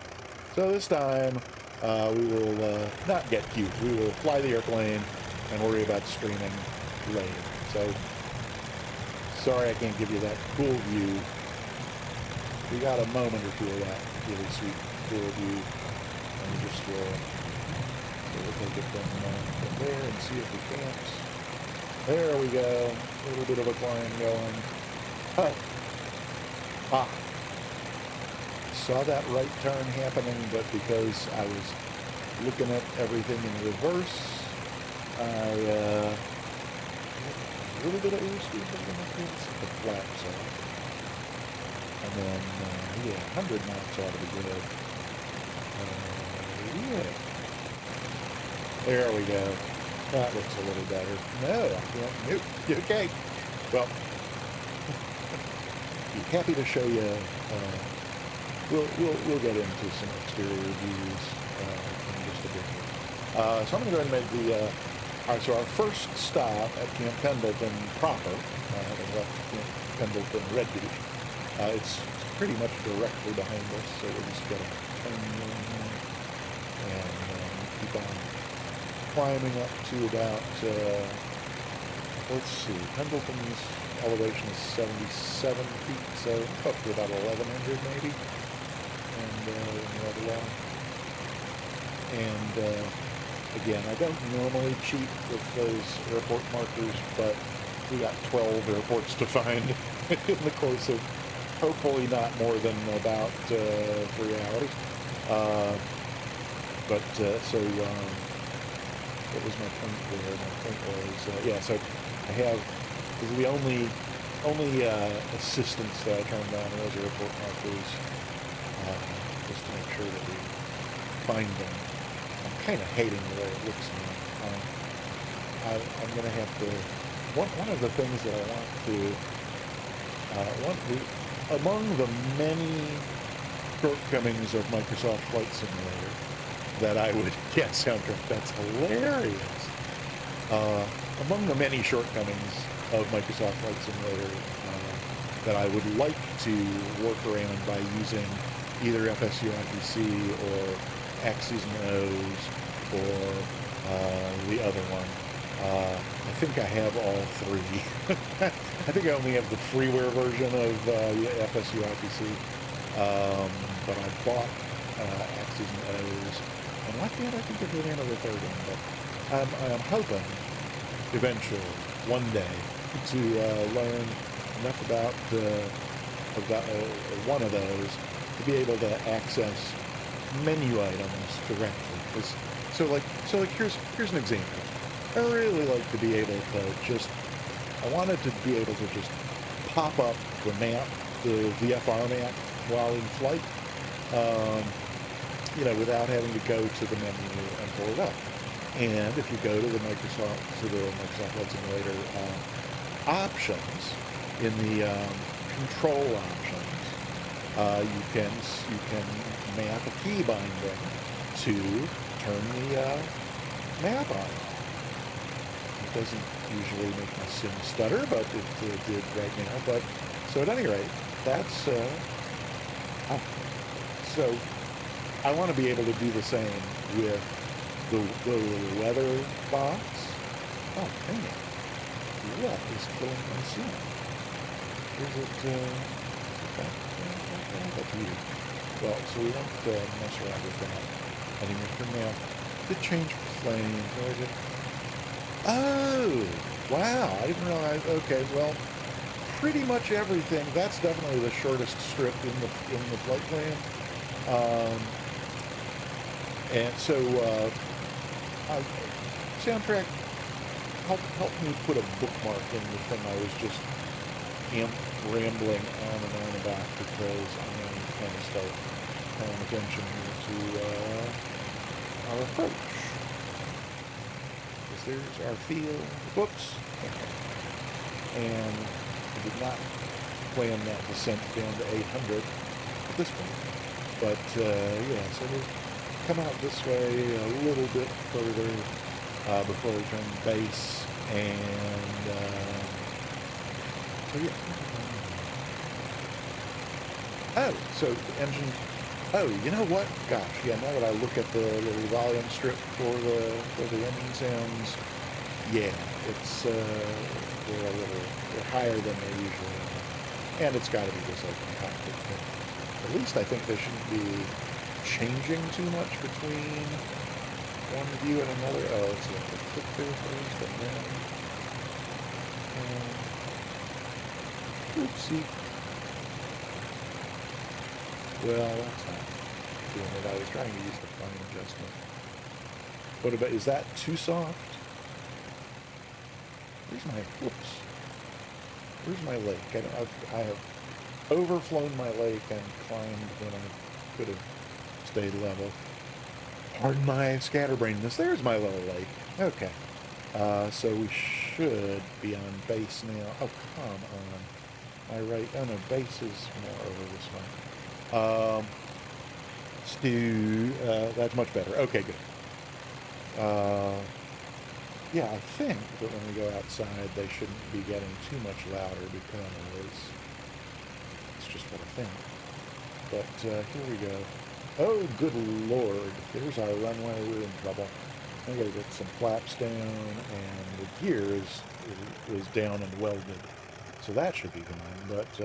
So this time, we will not get cute. We will fly the airplane and worry about streaming later. So, sorry I can't give you that cool view. We got a moment or two of that really sweet, cool view. And we just we'll take it from there and see if we can't. There we go. A little bit of a climb going. Saw that right turn happening, but because I was looking at everything in reverse, a little bit of airspeed, the flaps off. And then, yeah, 100 knots ought to be good. Yeah. There we go. That looks a little better. No, I can't. Nope. Okay. Well, be happy to show you. We'll get into some exterior views in just a bit. So I'm going to go ahead and make the. All right. So our first stop at Camp Pendleton proper, Camp Pendleton Red Beach. It's pretty much directly behind us, so we're just going to turn and keep on climbing up to about, let's see, Pendleton's elevation is 77 feet, so up to about 1,100 maybe, and level off. And again, I don't normally cheat with those airport markers, but we got 12 airports to find in the course of hopefully not more than about 3 hours. So what was my point there? My point was, yeah, so I have, this is the only assistance that I turned on was airport markers, just to make sure that we find them. I'm kind of hating the way it looks now. I'm going to have to, one of the things that I want to, among the many shortcomings of Microsoft Flight Simulator, that I would, yeah, soundtrack, that's hilarious. Among the many shortcomings of Microsoft Flight Simulator that I would like to work around by using either FSU IPC or X's and O's or the other one. I think I have all three. I think I only have the freeware version of FSU IPC, but I bought X's and O's. And like that, I think they're doing another third one, but I'm hoping eventually, one day, to learn enough about one of those to be able to access menu items directly. So here's an example. I really like to be able to I wanted to be able to just pop up the map, the VFR map, while in flight. Without having to go to the menu and pull it up. And if you go to the Microsoft Flight Simulator options, in the control options, you can map a key binding to turn the map on. It doesn't usually make my sim stutter, but it did right now. But so at any rate, that's so. I want to be able to do the same with the weather box. Oh, dang it. What is killing my sim? Is it, that's weird. Well, so we won't mess around with that anymore for now. Did change plane, where is it? Oh, wow, I didn't realize. Okay, well, pretty much everything. That's definitely the shortest strip in the flight plan. Um, and so, uh, soundtrack, help me put a bookmark in the thing I was just rambling on and on about, because I'm going to kind of start paying attention here to our approach. Because there's our field. Whoops. And I did not plan that descent down to 800 at this point. But yeah, so we'll come out this way a little bit further before we turn base, and so yeah. Oh, so the engine. Oh, you know what? Gosh, yeah. Now that I look at the little volume strip for the engine sounds, yeah, it's they're higher than they usually are, and it's got to be this open cockpit. But at least I think they shouldn't be changing too much between one view and another. Oh, let's see. Click there first, and then oopsie. Well, that's not doing it. I was trying to use the fine adjustment. What about, is that too soft? Where's my lake? I have overflown my lake and climbed when I could have stayed level. Pardon my scatterbrainness. There's my little lake. Okay. So we should be on base now. Oh, come on. My right. Oh, no, base is more over this way. Let's do, that's much better. Okay, good. Yeah, I think that when we go outside, they shouldn't be getting too much louder, because it's just what I think. But here we go. Oh, good Lord. There's our runway. We're in trouble. I gotta get some flaps down, and the gear is down and welded. So that should be fine. But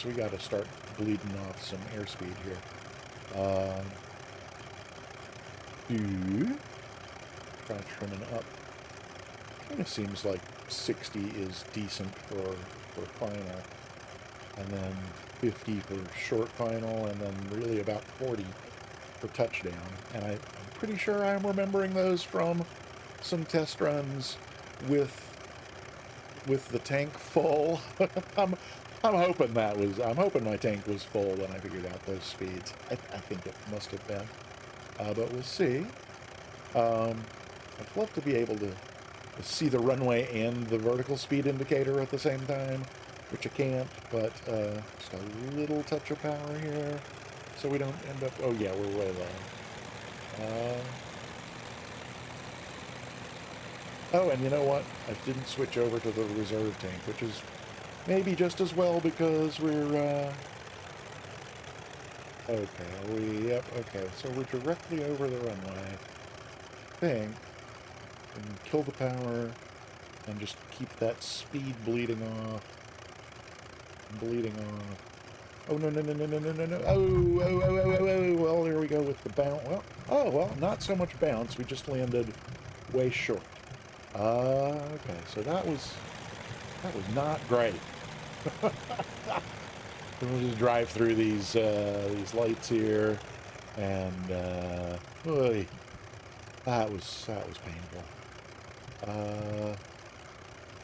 we gotta start bleeding off some airspeed here. Try trimming up. Kind of seems like 60 is decent for final, and then 50 for short final, and then really about 40 for touchdown. And I'm pretty sure I'm remembering those from some test runs with the tank full. I'm hoping I'm hoping my tank was full when I figured out those speeds. I think it must have been, but we'll see. I'd love to be able to see the runway and the vertical speed indicator at the same time, which I can't, but just a little touch of power here so we don't end up, oh yeah, we're way low. Oh, and you know what? I didn't switch over to the reserve tank, which is maybe just as well, because we're, okay, yep, okay, so we're directly over the runway, I think. And kill the power and just keep that speed bleeding off. Oh, no, no, no, no, no, no, no, no. Oh. Well, there we go with the bounce. Well, not so much bounce. We just landed way short. Okay, so that was not great. We'll just drive through these lights here, and oy, that was painful.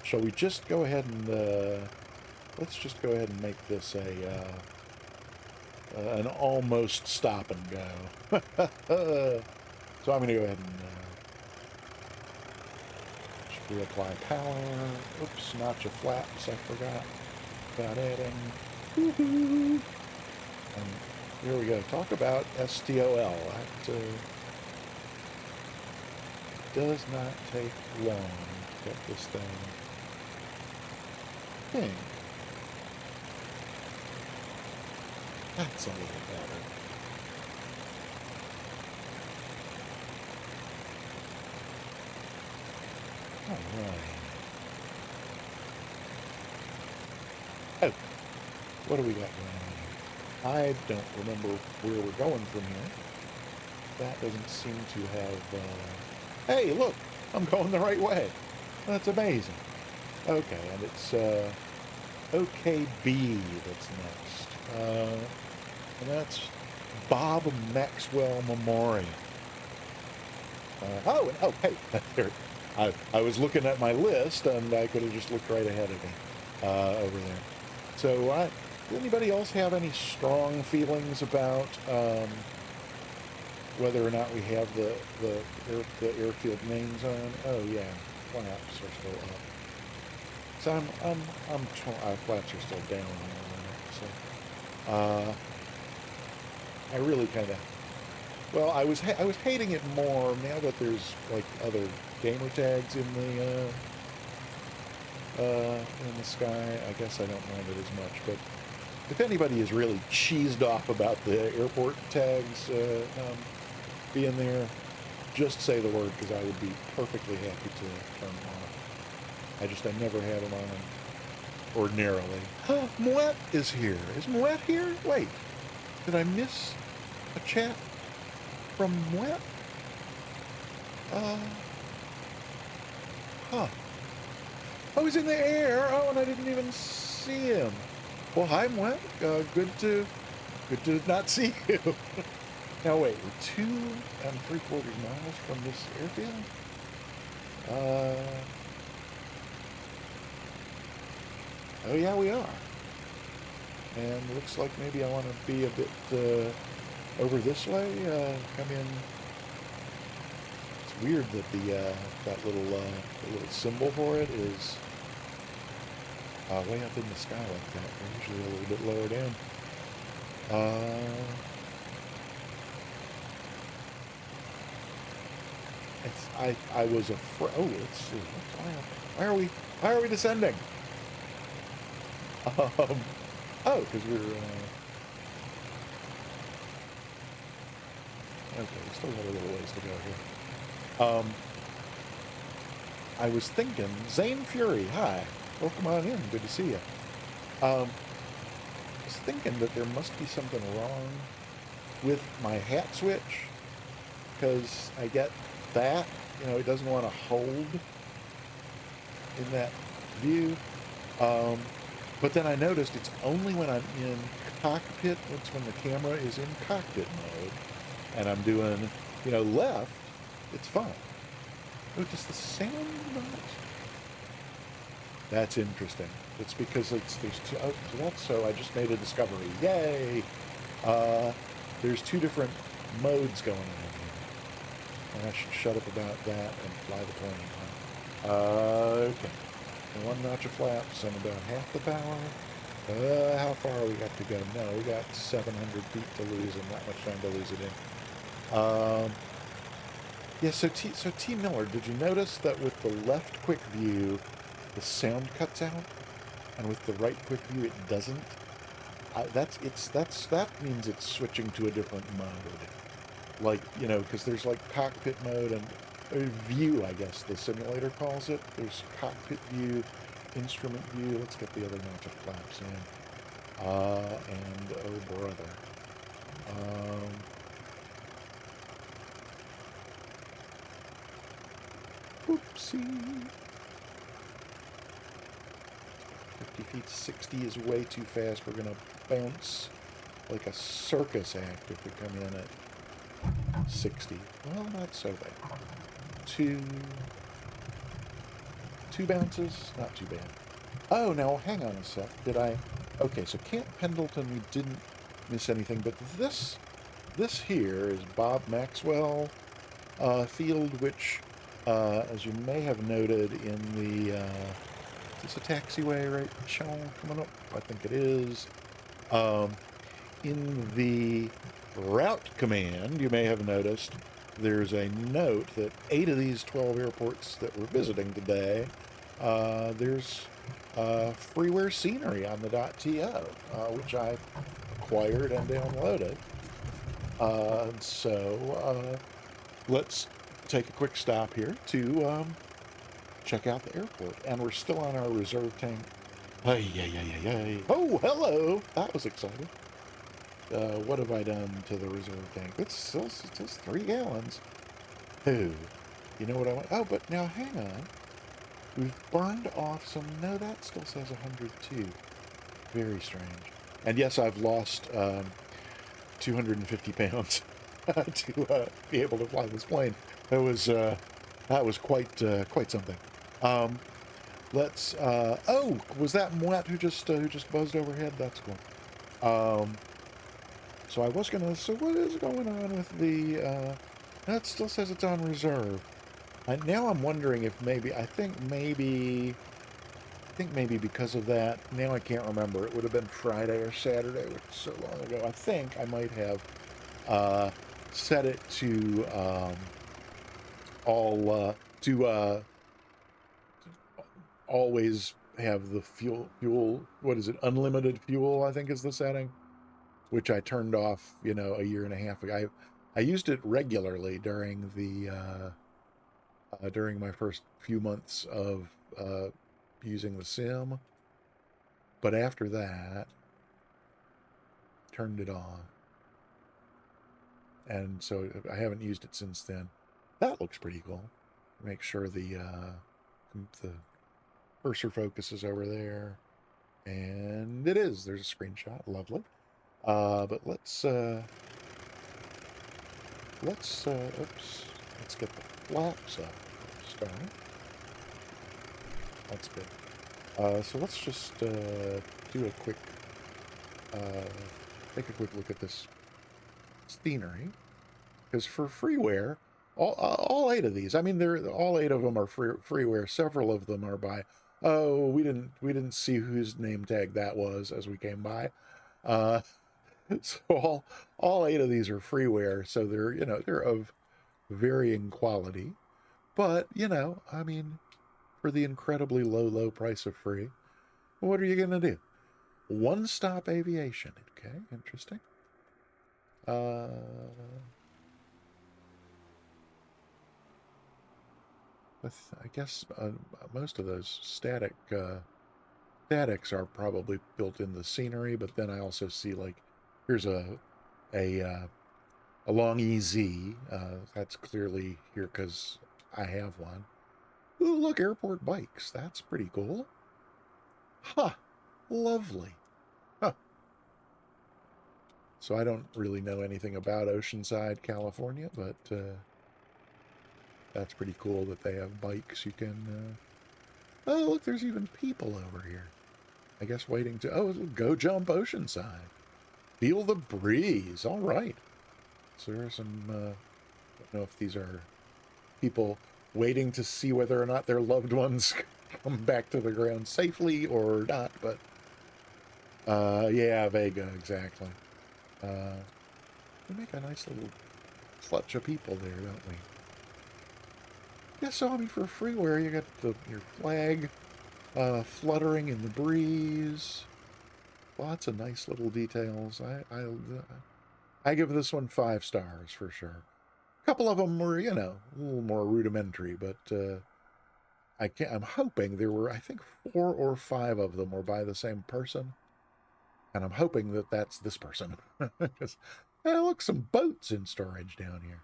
Shall we just go ahead and let's just go ahead and make this an almost stop and go. So I'm going to go ahead and just reapply power. Oops, notch of flaps, I forgot about adding. Woohoo! And here we go. Talk about STOL. That does not take long to get this thing. That's a little better. All right. Oh, what do we got going on here? I don't remember where we're going from here. That doesn't seem to have... Hey, look! I'm going the right way. That's amazing. Okay, and it's OKB that's next. And that's Bob Maxwell Memorial. Hey, there. I was looking at my list, and I could have just looked right ahead of me over there. So, does anybody else have any strong feelings about whether or not we have the airfield main zone? Oh yeah, flaps are still up. So flaps are still down. So, I really kind of. Well, I was hating it more now that there's like other gamer tags in the sky. I guess I don't mind it as much, but if anybody is really cheesed off about the airport tags being there, just say the word, because I would be perfectly happy to turn them off. I never have them on ordinarily. Moet is here. Is Moet here? Wait, did I miss a chat from Moet? Oh, he's in the air. Oh, and I didn't even see him. Well, hi, Moet. Good to not see you. Now wait, we're 2 3/4 miles from this airfield. Oh yeah, we are. And looks like maybe I want to be a bit over this way. Come in. It's weird that that little symbol for it is way up in the sky like that. They're usually a little bit lower down. I was afraid. Oh, let's see. Why are we descending? Oh, because we're okay. We still got a little ways to go here. I was thinking, Zane Fury, hi, welcome on in. Good to see you. I was thinking that there must be something wrong with my hat switch, because I get that, it doesn't want to hold in that view. But then I noticed it's only when I'm in cockpit, it's when the camera is in cockpit mode, and I'm doing, left, it's fine. Oh, does the sound not? That's interesting. It's because there's two, so I just made a discovery. Yay! There's 2 different modes going on here. And I should shut up about that and fly the plane. Okay. And 1 notch of flaps and about half the power. How far we got to go? No, we got 700 feet to lose and not much time to lose it in. Yeah, so T. Miller, did you notice that with the left quick view, the sound cuts out, and with the right quick view, it doesn't? That means it's switching to a different mode. Like, because there's like cockpit mode and view, I guess the simulator calls it. There's cockpit view, instrument view. Let's get the other notch of flaps in. And oh brother. Oopsie. 50 feet, 60 is way too fast. We're gonna bounce like a circus act if we come in at 60. Well, not so bad. Two bounces, not too bad. Oh, now hang on a sec. Okay, so Camp Pendleton, we didn't miss anything, but this here is Bob Maxwell Field, which, as you may have noted in the, is this a taxiway right, Sean, coming up? I think it is. In the route command, you may have noticed there's a note that 8 of these 12 airports that we're visiting today, there's freeware scenery on the .to, which I acquired and downloaded. So let's take a quick stop here to check out the airport. And we're still on our reserve tank. Oh, hello! That was exciting. What have I done to the reserve tank? It's still 3 gallons. Oh, You know what I want? Oh, but now hang on. We've burned off some... No, that still says 102. Very strange. And yes, I've lost 250 pounds to be able to fly this plane. That was quite something. Oh, was that Moet who just buzzed overhead? That's cool. So I was gonna. So what is going on with the? That still says it's on reserve. And now I'm wondering if maybe I think maybe because of that. Now I can't remember. It would have been Friday or Saturday, which is so long ago. I think I might have set it to all to always have the fuel. What is it? Unlimited fuel, I think is the setting, which I turned off, a year and a half ago. I used it regularly during during my first few months of using the sim, but after that, turned it on, and so I haven't used it since then. That looks pretty cool. Make sure the cursor focuses over there, and it is. There's a screenshot. Lovely. But let's oops, let's get the flaps up. Start. That's good. So let's just do a quick, take a quick look at this scenery, because for freeware, all 8 of these, I mean, all 8 of them are freeware. Several of them are by. Oh, we didn't see whose name tag that was as we came by. So all 8 of these are freeware, so they're of varying quality, but I mean, for the incredibly low price of free, what are you gonna do? One Stop Aviation. Okay, interesting. I guess most of those statics are probably built in the scenery, but then I also see, like, here's a long EZ. That's clearly here because I have one. Ooh, look, airport bikes. That's pretty cool. Huh. Lovely. Huh. So I don't really know anything about Oceanside, California, but that's pretty cool that they have bikes. You can... Oh, look, there's even people over here. I guess waiting to... Oh, go jump Oceanside. Feel the breeze. All right. So there are some... I don't know if these are people waiting to see whether or not their loved ones come back to the ground safely or not, but yeah, Vega, exactly. We make a nice little clutch of people there, don't we? Yeah, so I mean, for freeware, you got your flag fluttering in the breeze. Lots of nice little details. I give this one 5 stars for sure. A couple of them were, a little more rudimentary, but I'm hoping there were, I think 4 or 5 of them were by the same person, and I'm hoping that that's this person. Because, look, some boats in storage down here.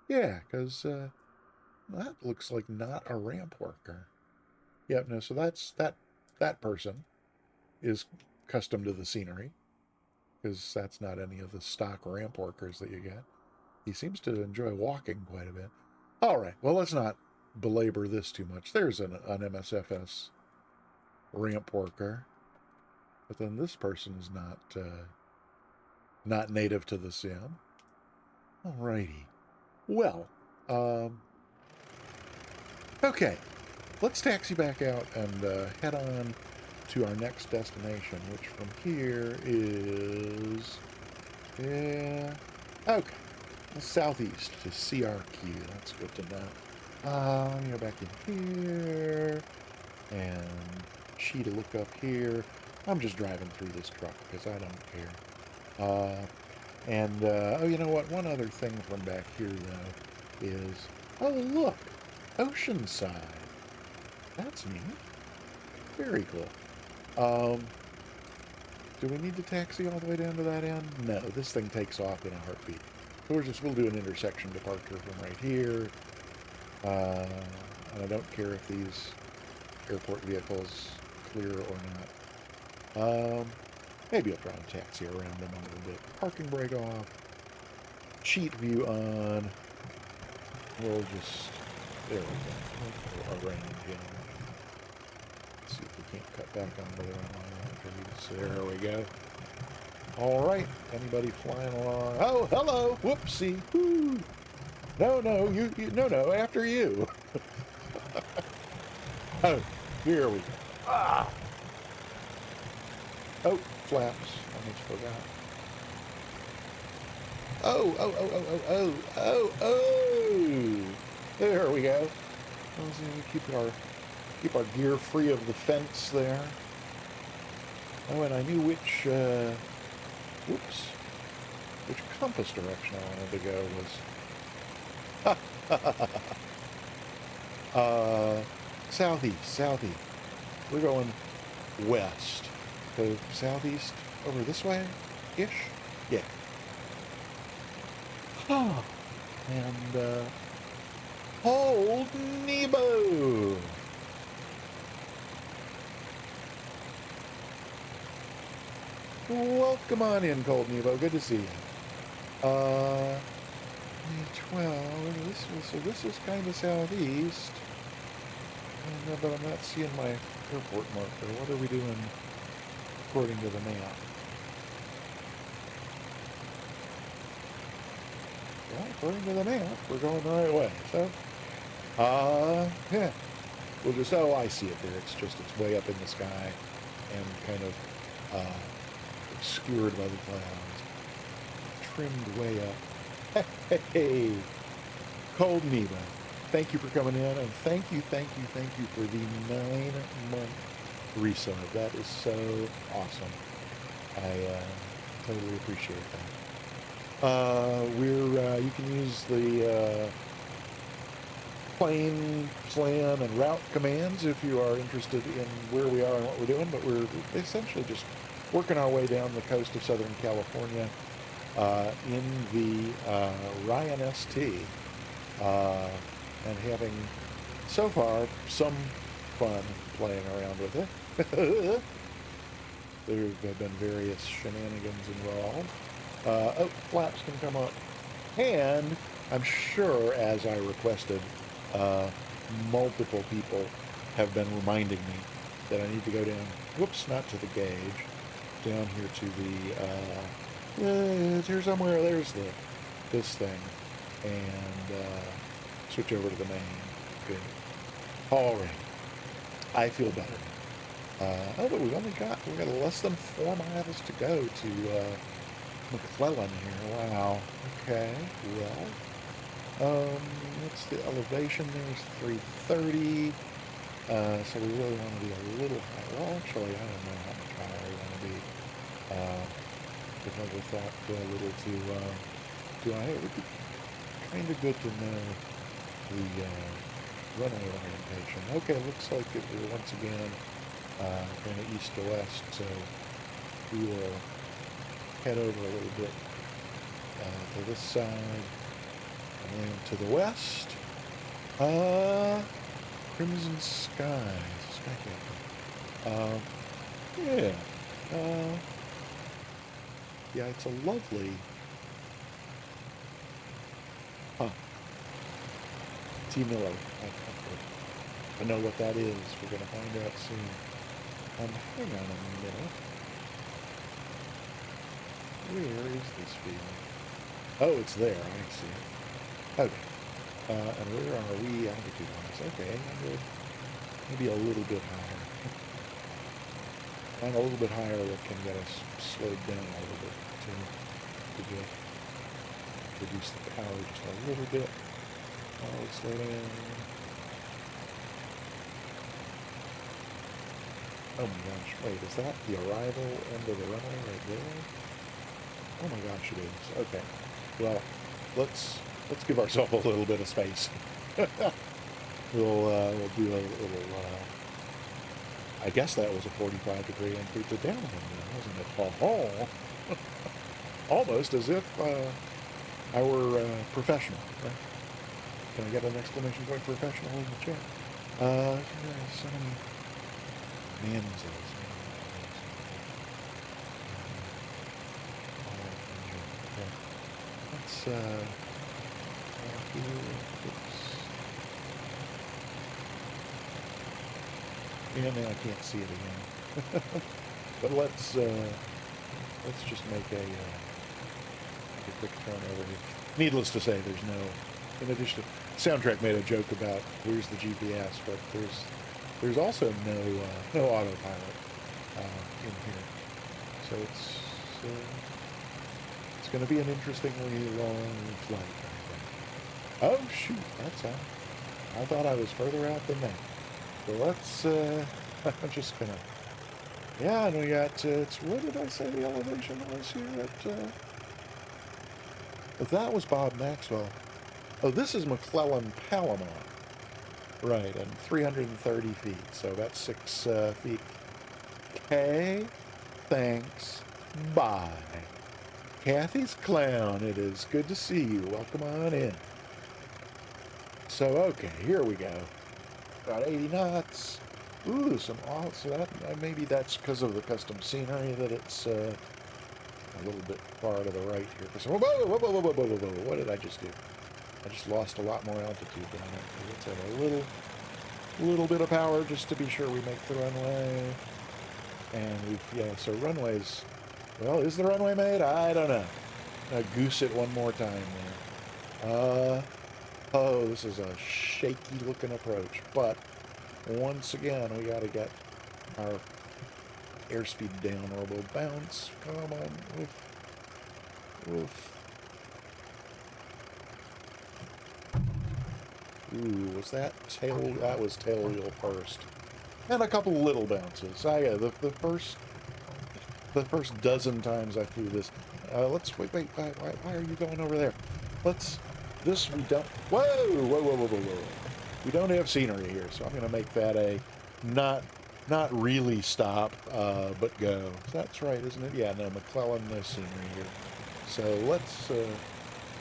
Yeah, because that looks like not a ramp worker. Yeah, no, so that person is custom to the scenery, because that's not any of the stock ramp workers that you get. He seems to enjoy walking quite a bit. All right, well, let's not belabor this too much. There's an MSFS ramp worker, but then this person is not native to the sim. Alrighty. Well, okay. Let's taxi back out and head on to our next destination, which from here is... Yeah... Okay. Southeast to CRQ. That's good to know. Let me go back in here and Cheetah look up here. I'm just driving through this truck because I don't care. Oh, you know what? One other thing from back here, though, is... Oh, look! Oceanside. That's neat. Very cool. Do we need to taxi all the way down to that end? No, this thing takes off in a heartbeat. So we'll do an intersection departure from right here. And I don't care if these airport vehicles clear or not. Maybe I'll try and taxi around them a little bit. Parking brake off. Cheat view on. We'll just, there we go. We'll arrange in. Let's see if we can't cut back onto the runway. There we go. All right. Anybody flying along? Oh, hello. Whoopsie. Woo. No, no, after you. Oh, here we go. Ah. Oh, flaps. I almost forgot. Oh. There we go. Keep our gear free of the fence there. Oh, and I knew which compass direction I wanted to go was. Southeast. We're going west. So southeast over this way-ish? Yeah. Oh, and hold Nebo. Welcome on in, Cold Nebo. Good to see you. 12. So this is kind of southeast. But I'm not seeing my airport marker. What are we doing according to the map? Well, according to the map, we're going the right way. So, yeah. We'll just, oh, I see it there. It's way up in the sky and kind of obscured by the clouds. Trimmed way up. Hey, Cold Nebo. Thank you for coming in, and thank you for the 9-month resub. That is so awesome. I totally appreciate that. You can use the plane, plan, and route commands if you are interested in where we are and what we're doing, but we're essentially just working our way down the coast of Southern California in the Ryan ST. And having, so far, some fun playing around with it. There have been various shenanigans involved. Oh, flaps can come up. And I'm sure, as I requested, multiple people have been reminding me that I need to go down, whoops, not to the gauge, down here to the, here somewhere, there's this thing, and switch over to the main. Good. All right. I feel better. Oh, but we've got less than 4 miles to go to McClellan here. Wow. Okay. Well, what's the elevation? There's 330. So we really want to be a little higher. Well, actually, I don't know how much higher we want to be. Because I thought a little too high. It would be kind of good to know the runway orientation. Okay, looks like we're once again kind of east to west, so we will head over a little bit to this side and then to the west. Crimson Skies. Skycapper. Yeah. Yeah, it's a lovely... T. Miller. I know what that is. We're going to find out soon. Hang on a minute. Where is this field? Oh, it's there. I see it. Okay. And where are we altitude-wise? Okay, maybe a little bit higher. And a little bit higher that can get us slowed down a little bit to just reduce the power just a little bit. Oh, slow down. Oh my gosh, wait, is that the arrival end of the runway right there? Oh my gosh, it is. Okay. Well, let's give ourselves a little bit of space. We'll do a little, I guess that was a 45-degree entry to downwind, wasn't it? Oh, almost as if our professional, right? Can I get an exclamation point professional in the chat? So many Manzos. Okay. Let's, yeah, now I can't see it again. But let's just make a quick turn over here. Needless to say, there's no, in addition, Soundtrack made a joke about where's the GPS, but there's also no autopilot in here, so it's going to be an interestingly long flight, I think. Oh shoot, that's out. I thought I was further out than that. So let's I'm just gonna, yeah, and we got it's, what did I say the elevation was here at that was Bob Maxwell. Oh, this is McClellan Palomar. Right, and 330 feet, so about 6 feet. Okay, thanks, bye. Kathy's Clown, it is good to see you. Welcome on in. So, okay, here we go. About 80 knots. Ooh, some odd, so that, maybe that's because of the custom scenery that it's a little bit far to the right here. Whoa, whoa, whoa, whoa, whoa, whoa, whoa, whoa, what did I just do? I just lost a lot more altitude than I meant. Let's have a little bit of power just to be sure we make the runway. And yeah, so runways, well, is the runway made? I don't know. I'll goose it one more time there. Oh, this is a shaky looking approach, but once again, we got to get our airspeed down or we'll bounce. Come on. Oof. Oof. Ooh, was that tail? That was tail wheel first. And a couple little bounces. Yeah, the first dozen times I flew this. Let's wait. Why are you going over there? We don't. Whoa. We don't have scenery here, so I'm going to make that a not really stop, but go. That's right, isn't it? Yeah, no, McClellan, no scenery here. So let's.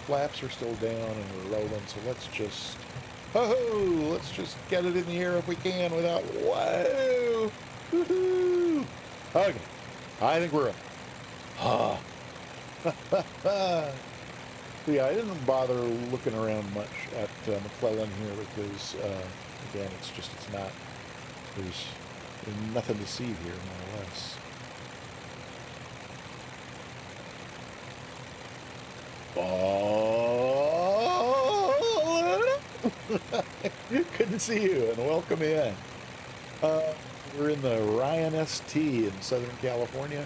Flaps are still down and we're rolling, so let's just. Let's just get it in the air if we can without. Whoa! Woohoo! Okay, I think we're up. Yeah, I didn't bother looking around much at McClellan here because, again, it's not, there's nothing to see here, more or less. Good to see you and welcome in. We're in the Ryan ST in Southern California,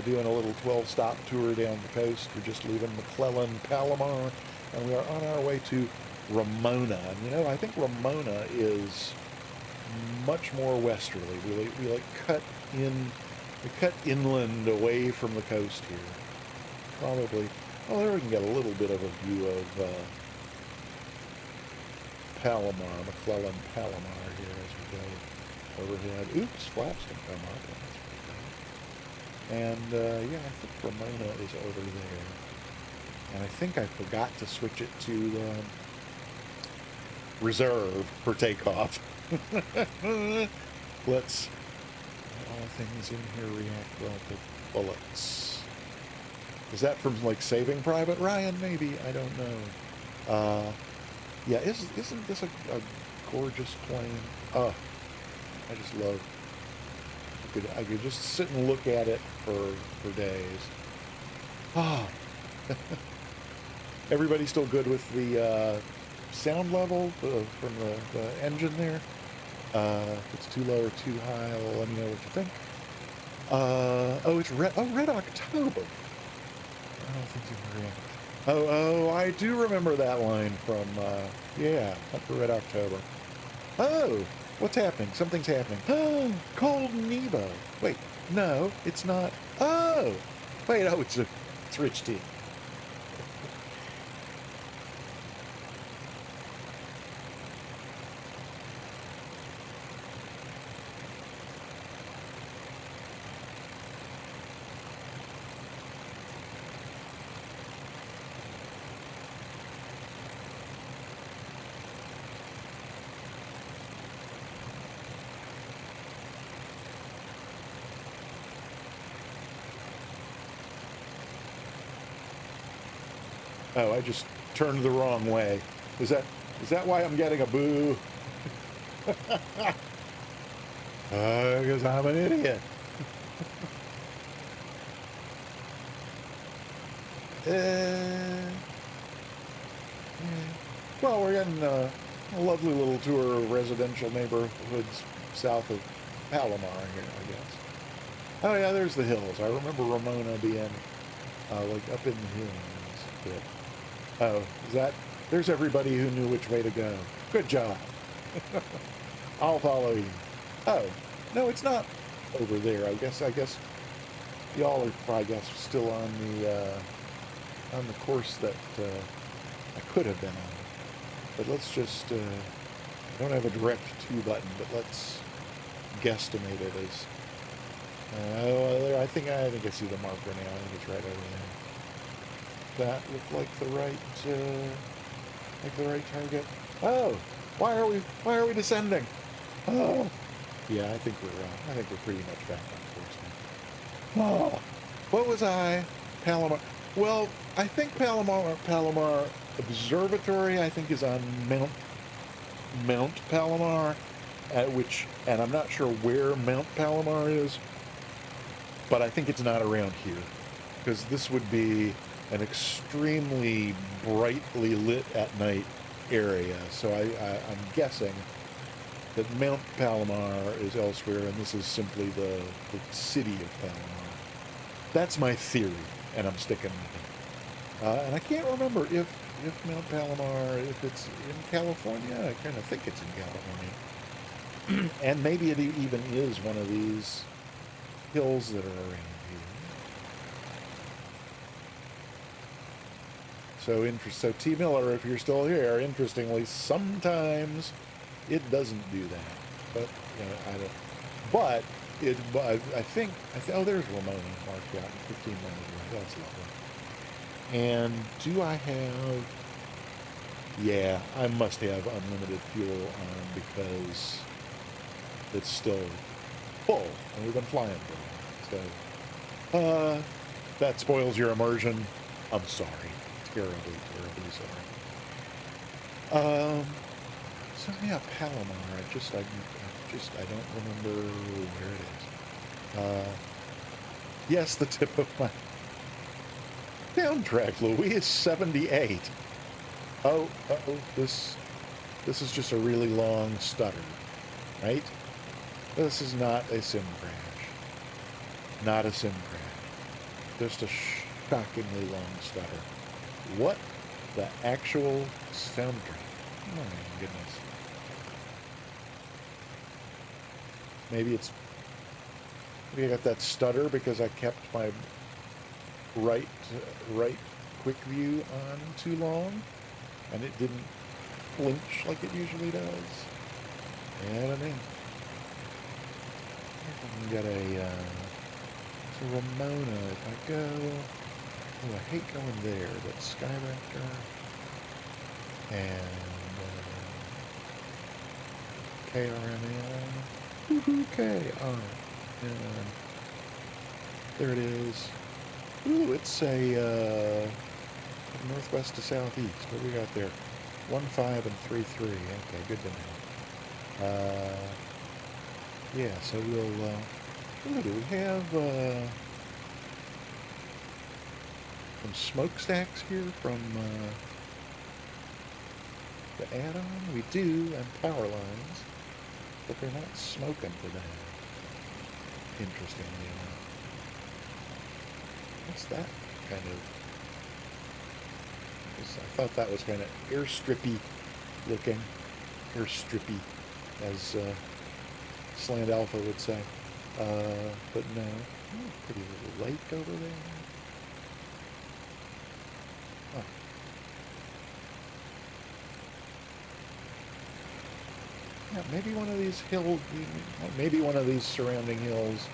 doing a little 12-stop tour down the coast. We're just leaving McClellan Palomar, and we are on our way to Ramona. And you know, I think Ramona is much more westerly. We cut inland away from the coast here. Probably. Oh, there we can get a little bit of a view of Palomar, McClellan Palomar here as we go overhead. Oops, flaps can come up. And yeah, I think Ramona is over there. And I think I forgot to switch it to reserve for takeoff. Let's, all things in here react well to bullets. Is that from like Saving Private Ryan? Maybe, I don't know. Yeah, isn't this a gorgeous plane? Oh, I just love. I could just sit and look at it for days. Ah, everybody still good with the sound level from the engine there? If it's too low or too high, let me know what you think. Oh, it's Red. Oh, Red October. I don't think you can react. Oh, I do remember that line from, yeah, after Red October. Oh, what's happening? Something's happening. Oh, Cold Nebo. Wait, no, it's not. Oh, wait, oh, it's Rich T. Oh, I just turned the wrong way. Is that why I'm getting a boo? Because I'm an idiot. Well, we're getting a lovely little tour of residential neighborhoods south of Palomar here, I guess. Oh yeah, there's the hills. I remember Ramona being like up in the hills. Yeah. Oh, is that? There's everybody who knew which way to go. Good job. I'll follow you. Oh, no, it's not over there. I guess y'all are, I guess, still on the course that I could have been on. But let's just, I don't have a direct to button, but let's guesstimate it as, well, I think I see the marker now. I think it's right over there. That looked like the right target. Oh, why are we descending? Oh, yeah, I think we're pretty much back on course now. Oh, what was I? Palomar. Well, I think Palomar Observatory, I think, is on Mount Palomar, and I'm not sure where Mount Palomar is, but I think it's not around here, because this would be an extremely brightly lit at night area. So I'm guessing that Mount Palomar is elsewhere, and this is simply the city of Palomar. That's my theory, and I'm sticking with it. And I can't remember if Mount Palomar, if it's in California. I kind of think it's in California. And maybe it even is one of these hills that are around here. So T. Miller, if you're still here, interestingly, sometimes it doesn't do that. But, you know, I don't. But I think, oh, there's Ramona marked out, 15 minutes away. That's lovely. And do I have, yeah, I must have unlimited fuel on because it's still full, and we've been flying for a while. So, that spoils your immersion. I'm sorry. Terribly sorry. So yeah, Palomar, I don't remember where it is. Yes, the tip of my soundtrack, Louis, is 78. Oh, this is just a really long stutter, right? This is not a sim crash. Not a sim crash. Just a shockingly long stutter. What the actual soundtrack? Oh my goodness. Maybe I got that stutter because I kept my right quick view on too long and it didn't flinch like it usually does. I don't know. I can get to Ramona if I go. Oh, I hate going there, but Skyraptor and KRML. Woohoo, KR. And there it is. Ooh, it's a northwest to southeast. What do we got there? 1.5 and 3.3. Okay, good to know. Yeah, so we'll. Do we have some smokestacks here from the add-on? We do, and power lines, but they're not smoking today. Interestingly enough. What's that kind of? I thought that was kind of airstrippy looking. Airstrippy, as Slant Alpha would say. But no. Oh, pretty little lake over there. Oh. Yeah, maybe one of these maybe one of these surrounding hills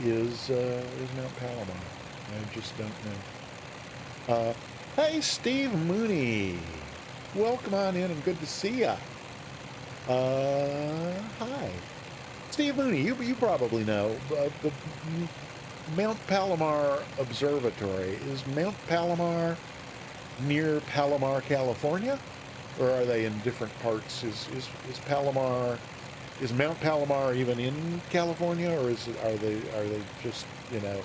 is Mount Palomar. I just don't know. Hey, Steve Mooney. Welcome on in and good to see ya. Hi. Steve Mooney, you probably know. The Mount Palomar Observatory. Is Mount Palomar near Palomar, California? Or are they in different parts? Is Palomar, is Mount Palomar even in California, or are they just, you know,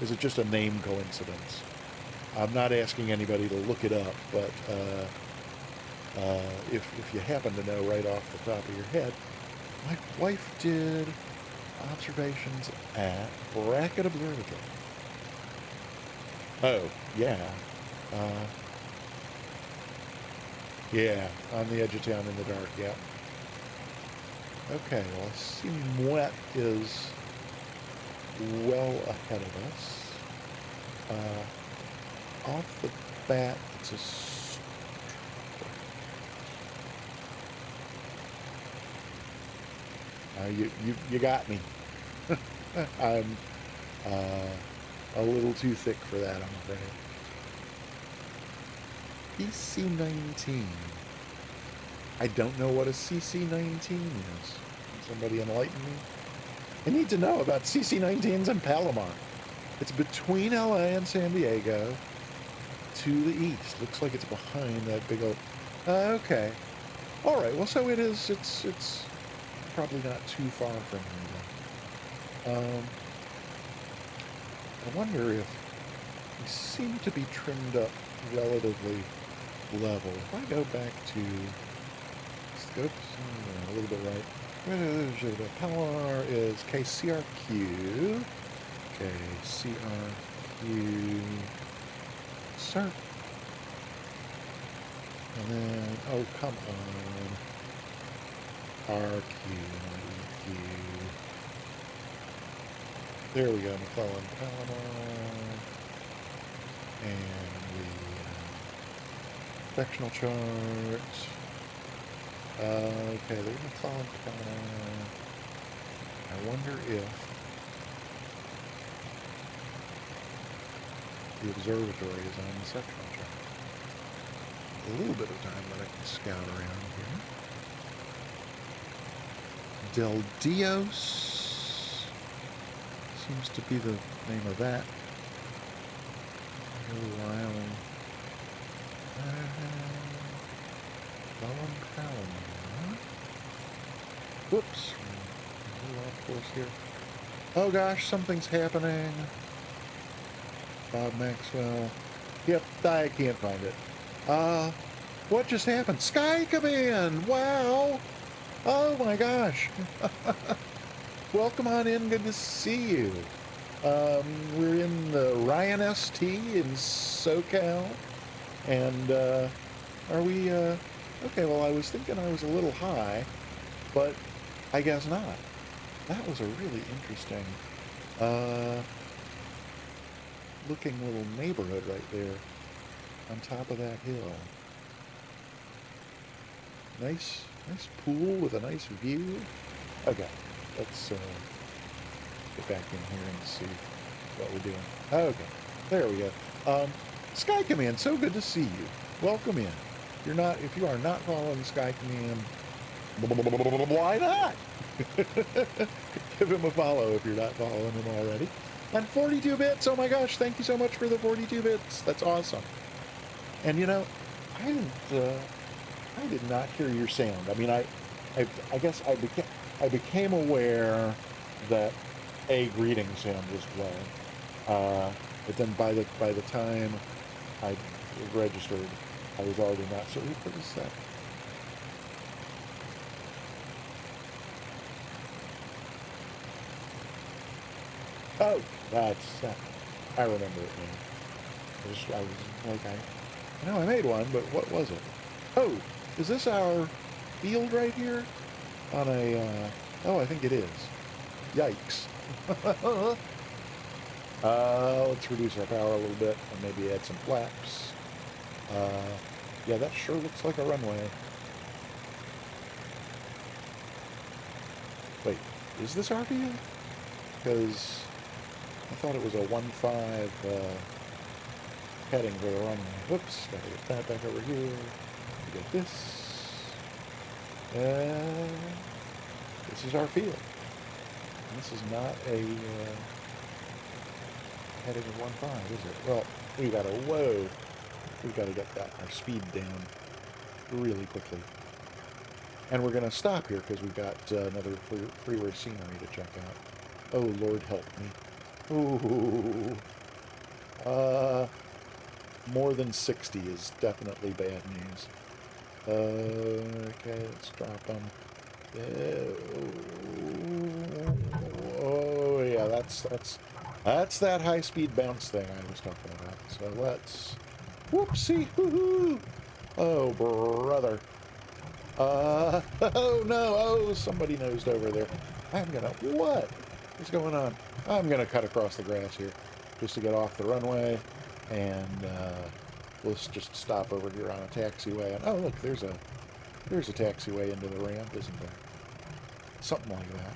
is it just a name coincidence? I'm not asking anybody to look it up, but if you happen to know right off the top of your head, my wife did observations at Brackett Observatory. Oh, yeah. Yeah, on the edge of town in the dark, yeah. Okay, well, I see Moet is well ahead of us. Off the bat, it's a... you got me. I'm a little too thick for that, I'm afraid. CC19. I don't know what a CC19 is. Can somebody enlighten me? I need to know about CC19s in Palomar. It's between LA and San Diego to the east. Looks like it's behind that big old... okay. All right, well, so it's probably not too far from here. I wonder if we seem to be trimmed up relatively level. If I go back to scopes, a little bit right. Palomar is KCRQ. KCRQ. Sir. And then, oh, come on. RQ, not EQ. There we go, McClellan, Palomar. And the sectional chart. Okay, there's McClellan, Palomar. I wonder if the observatory is on the sectional chart. A little bit of time that I can scout around here. Del Dios seems to be the name of that. Whoops. A little off course here. Oh gosh, something's happening. Bob Maxwell. Yep, I can't find it. What just happened? Sky Command! Wow! Oh my gosh! Welcome on in, good to see you. We're in the Ryan ST in SoCal. And, are we, okay, well, I was thinking I was a little high, but I guess not. That was a really interesting, looking little neighborhood right there on top of that hill. Nice pool with a nice view. Okay, let's get back in here and see what we're doing. Okay, there we go. Sky Command, so good to see you. Welcome in. If you are not following Sky Command, why not? Give him a follow if you're not following him already. And 42 bits, oh my gosh, thank you so much for the 42 bits. That's awesome. And you know, I did not hear your sound. I mean, I guess I became aware that a greeting sound was playing. But then by the time I registered, I was already not. So what is that? Oh, that's that. I remember it now. I was like, I know I made one, but what was it? Oh, is this our field right here? On a, oh, I think it is. Yikes. Let's reduce our power a little bit and maybe add some flaps. Yeah, that sure looks like a runway. Wait, is this our field? Because I thought it was a 1-5 heading for the runway. Whoops, gotta get that back over here. We get this. This is our field. This is not a heading of 1-5, is it? Well, we got a whoa. we've got to get our speed down really quickly. And we're going to stop here because we've got another freeway scenery to check out. Oh, Lord help me. Ooh. More than 60 is definitely bad news. Okay, let's drop them. Oh, yeah, that's that high-speed bounce thing I was talking about. So let's... Whoopsie! Hoo-hoo! Oh, brother. Oh, no! Oh, somebody nosed over there. I'm gonna... What is going on? I'm gonna cut across the grass here just to get off the runway, and let's just stop over here on a taxiway. And, oh, look, there's a taxiway into the ramp, isn't there? Something like that.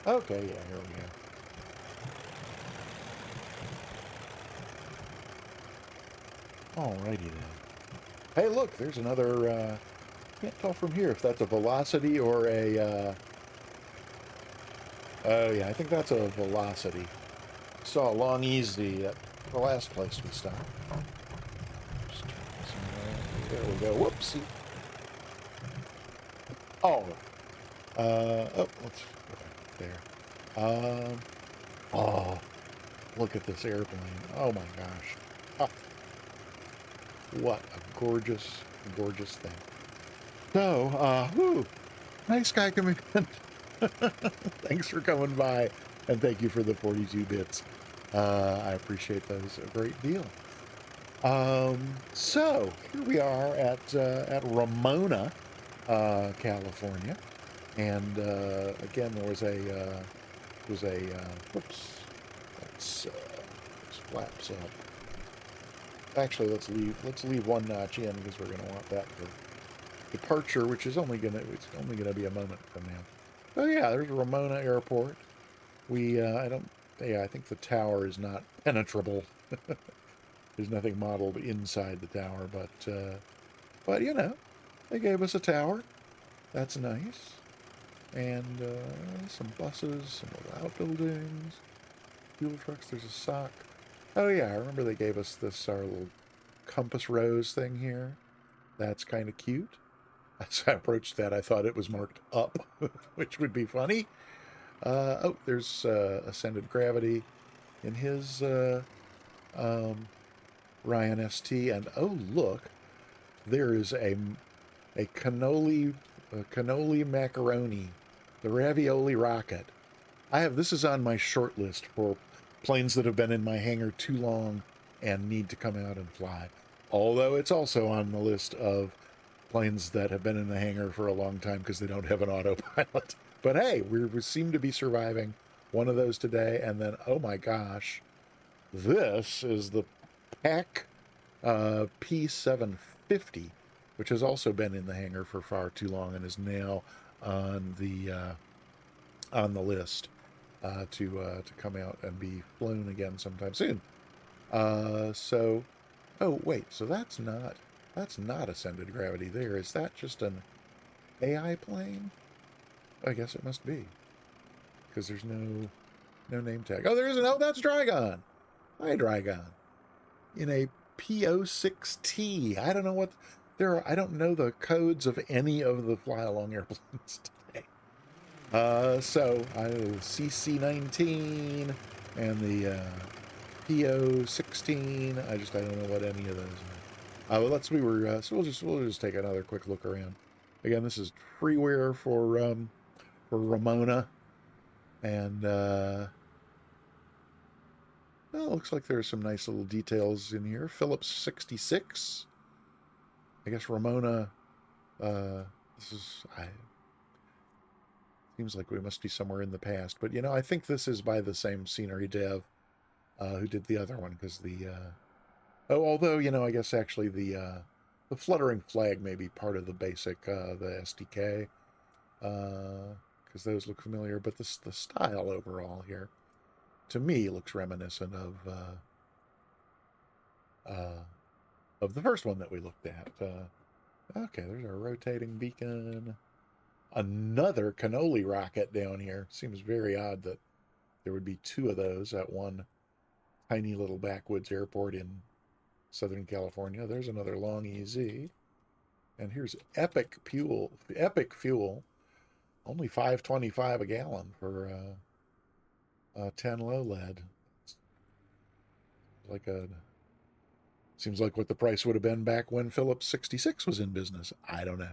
Okay, yeah, here we go. Alrighty then. Hey, look, there's another, can't tell from here if that's a velocity or a, oh yeah, I think that's a velocity. Saw a long easy at the last place we stopped. There we go. Whoopsie. Oh. Oh, let's go back there. Oh, look at this airplane. Oh my gosh. Oh, what a gorgeous, gorgeous thing. So, whoo, nice guy coming in. Thanks for coming by, and thank you for the 42 bits. I appreciate those a great deal. So here we are at Ramona, California, and again there was a whoops, let's flaps up. Actually, let's leave one notch in because we're gonna want that for departure, which is only gonna be a moment from now. Oh yeah, there's Ramona Airport. We I think the tower is not penetrable. There's nothing modeled inside the tower, but you know, they gave us a tower. That's nice. And some buses, some outbuildings, fuel trucks. There's a sock. Oh yeah, I remember they gave us this our little compass rose thing here. That's kind of cute. As I approached that, I thought it was marked up, which would be funny. Oh, there's Ascended Gravity in his Ryan ST, and oh look, there is a cannoli macaroni, the ravioli rocket. This is on my short list for planes that have been in my hangar too long and need to come out and fly. Although it's also on the list of planes that have been in the hangar for a long time because they don't have an autopilot. But hey, we seem to be surviving one of those today. And then, oh my gosh, this is the PAC P750, which has also been in the hangar for far too long and is now on the list to come out and be flown again sometime soon. So, oh wait, so that's not Ascended Gravity there. Is that just an AI plane? I guess it must be, because there's no name tag. Oh, there isn't. Oh, that's Drygon. Hi, Drygon. In a PO6T. I don't know what I don't know the codes of any of the fly-along airplanes today. So CC19 and the PO16. I don't know what any of those are. Well, so we'll just take another quick look around. Again, this is freeware for Ramona, and well, looks like there's some nice little details in here. Phillips 66. I guess Ramona. Seems like we must be somewhere in the past, but I think this is by the same scenery dev who did the other one, because although I guess actually the fluttering flag may be part of the basic the SDK, because those look familiar, but the style overall here to me looks reminiscent of the first one that we looked at. Okay, there's our rotating beacon. another cannoli rocket down here. Seems very odd that there would be two of those at one tiny little backwoods airport in Southern California. There's another long EZ. And here's Epic Fuel. Epic Fuel. Only $5.25 a gallon for 10 low lead. Like a seems like what the price would have been back when Phillips 66 was in business. I don't know.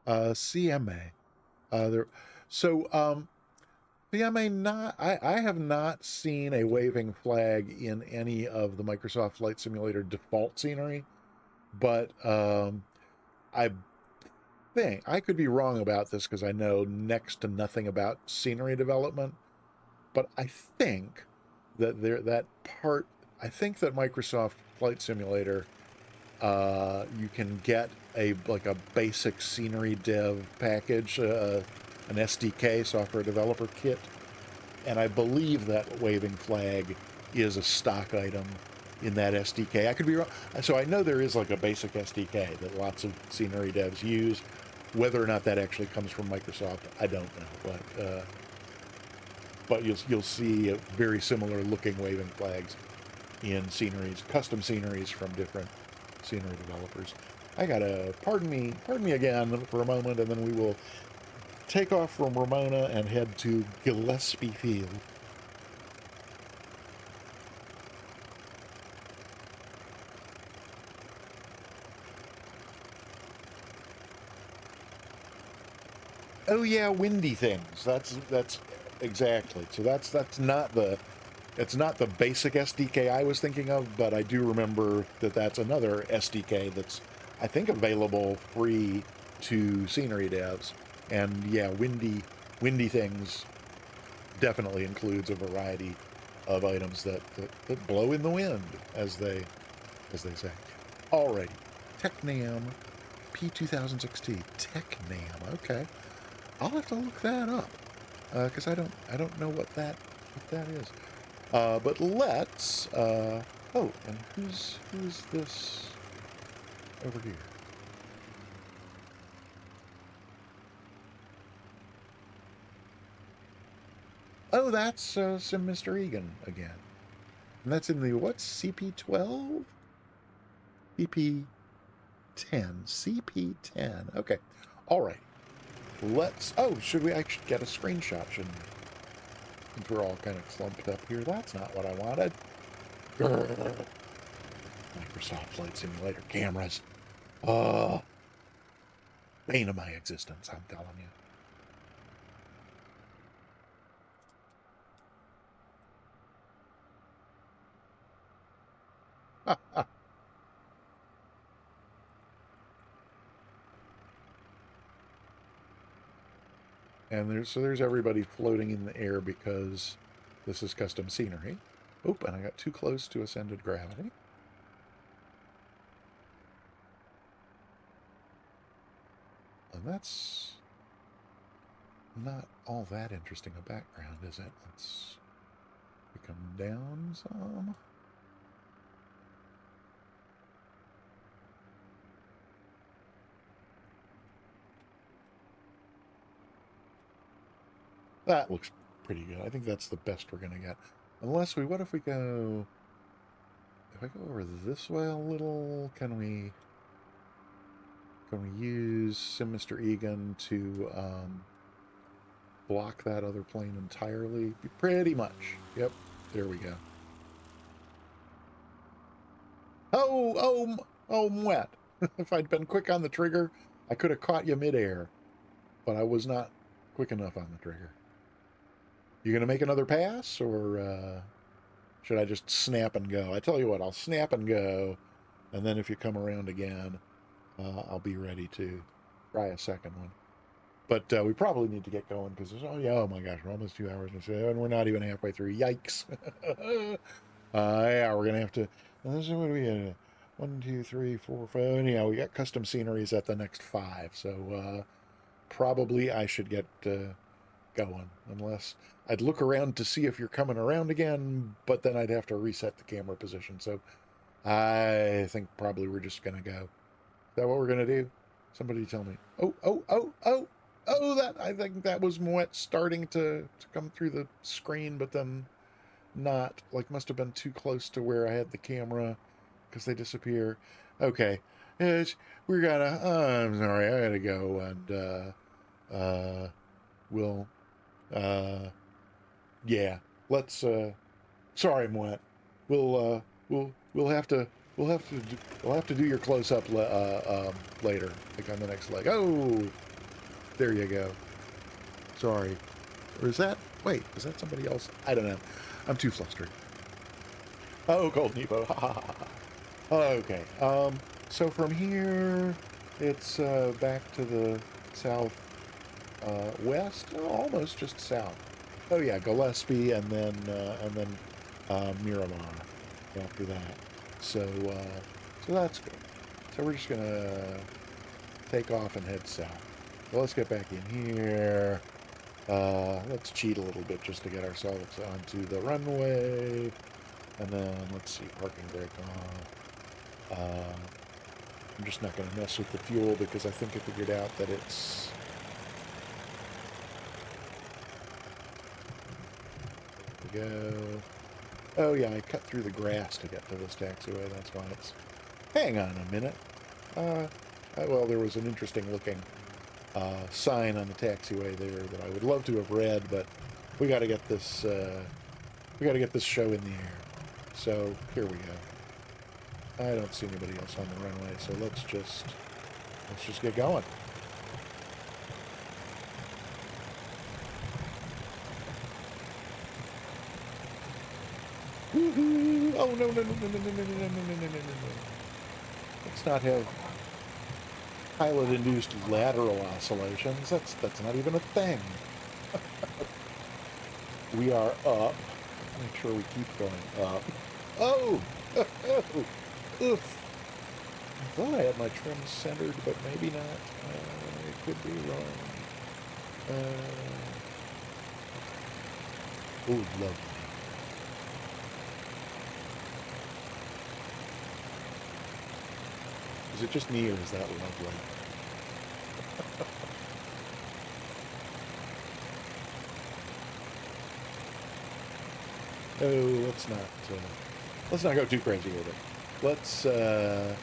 CMA. There. So CMA not. I have not seen a waving flag in any of the Microsoft Flight Simulator default scenery, but I think I could be wrong about this because I know next to nothing about scenery development, but I think that that part. I think that Microsoft Flight Simulator, you can get a basic scenery dev package, an SDK, software developer kit, and I believe that waving flag is a stock item in that SDK. I could be wrong. So I know there is like a basic SDK that lots of scenery devs use. Whether or not that actually comes from Microsoft, I don't know. But you'll see very similar looking waving flags in sceneries, custom sceneries from different scenery developers. I gotta pardon me again for a moment, and then we will take off from Ramona and head to Gillespie Field. Oh yeah, windy things. That's exactly. So that's not the it's not the basic SDK I was thinking of, but I do remember that that's another SDK that's, I think, available free to scenery devs. And yeah, windy things definitely includes a variety of items that blow in the wind, as they say. Alrighty, TechNam P2016 TechNam. Okay, I'll have to look that up because I don't know what that is. But let's. Oh, and who's this over here? Oh, that's Sim Mr. Egan again. And that's in the what's CP12? CP10. CP10. Okay. All right. Let's. Oh, should we actually get a screenshot? Shouldn't we? Since we're all kind of clumped up here. That's not what I wanted. Grr. Microsoft Flight Simulator cameras. Bane of my existence, I'm telling you. And there's everybody floating in the air because this is custom scenery. Oop, and I got too close to ascended gravity. And that's not all that interesting a background, is it? Let's come down some. That looks pretty good. I think that's the best we're going to get. Unless what if we go... If I go over this way a little, can we use Sim Mr. Egan to block that other plane entirely? Pretty much. Yep, there we go. I'm wet. If I'd been quick on the trigger, I could have caught you midair. But I was not quick enough on the trigger. You going to make another pass, or should I just snap and go? I tell you what, I'll snap and go, and then if you come around again, I'll be ready to try a second one. But we probably need to get going because oh my gosh, we're almost 2 hours and we're not even halfway through. Yikes! Yeah, we're gonna have to. This is what we 1, 2, 3, 4, 5. Anyhow, we got custom sceneries at the next 5, so probably I should get going. Unless I'd look around to see if you're coming around again, but then I'd have to reset the camera position. So I think probably we're just gonna go. Is that what we're gonna do? Somebody tell me. Oh, Oh, that I think that was what starting to come through the screen, but then not. Like, must have been too close to where I had the camera because they disappear. Okay, it's, we gotta. I'm sorry, I gotta go, and we'll. Yeah, let's. Sorry, Moet. We'll. We'll have to. We'll have to do your close up later, like on the next leg. Oh, there you go. Sorry. Or is that... Wait, is that somebody else? I don't know. I'm too flustered. Oh, Cold Nepo. Ha ha ha ha. Okay. So from here, it's back to the south west, almost just south. Oh yeah, Gillespie, and then Miramar after that. So that's good. So we're just gonna take off and head south. Well, let's get back in here. Let's cheat a little bit just to get ourselves onto the runway. And then, let's see, parking brake on. I'm just not going to mess with the fuel because I think I figured out that it's... There we go. Oh yeah, I cut through the grass to get to this taxiway. That's why it's... Hang on a minute. Well, there was an interesting looking sign on the taxiway there that I would love to have read, but we got to get this show in the air. So here we go. I don't see anybody else on the runway, so let's just get going. Woohoo! Oh no no no no no no no no no no no no no no! Let's not have pilot-induced lateral oscillations. That's not even a thing. We are up. Make sure we keep going up. Oh! Oof! I thought I had my trim centered, but maybe not. It could be wrong. Oh, lovely. Is it just me, or is that lovely? Oh, let's not go too crazy with it. Let's, it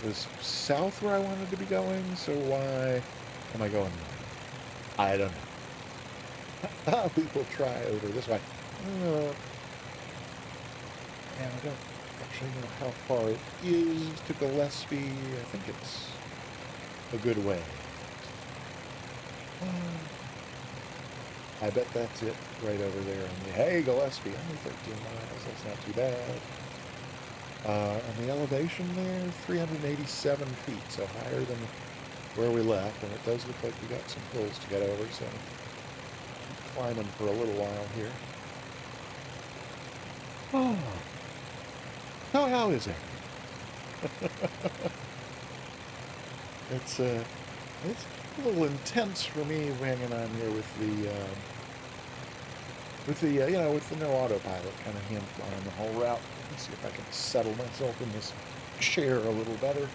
was south where I wanted to be going, so why am I going north? I don't know. We will try over this way. And I don't actually know how far it is to Gillespie. I think it's a good way. I bet that's it right over there. Hey, Gillespie, only 13 miles. That's not too bad. And the elevation there, 387 feet, so higher than where we left. And it does look like we got some hills to get over, so keep climbing for a little while here. Oh, so how is it? It's a little intense for me hanging on here with the no autopilot, kind of hand flying the whole route. Let me see if I can settle myself in this chair a little better. I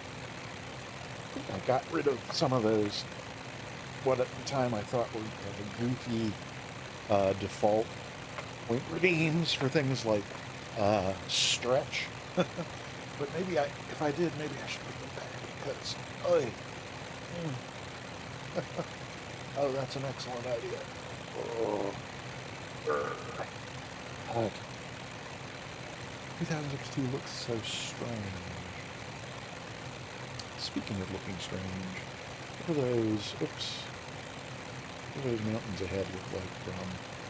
think I got rid of some of those, what at the time I thought were goofy default point redeems for things like stretch. But maybe if I did, maybe I should put them back because, oh, that's an excellent idea. Oh. 2016 looks so strange. Speaking of looking strange, what are those, what do those mountains ahead look like from?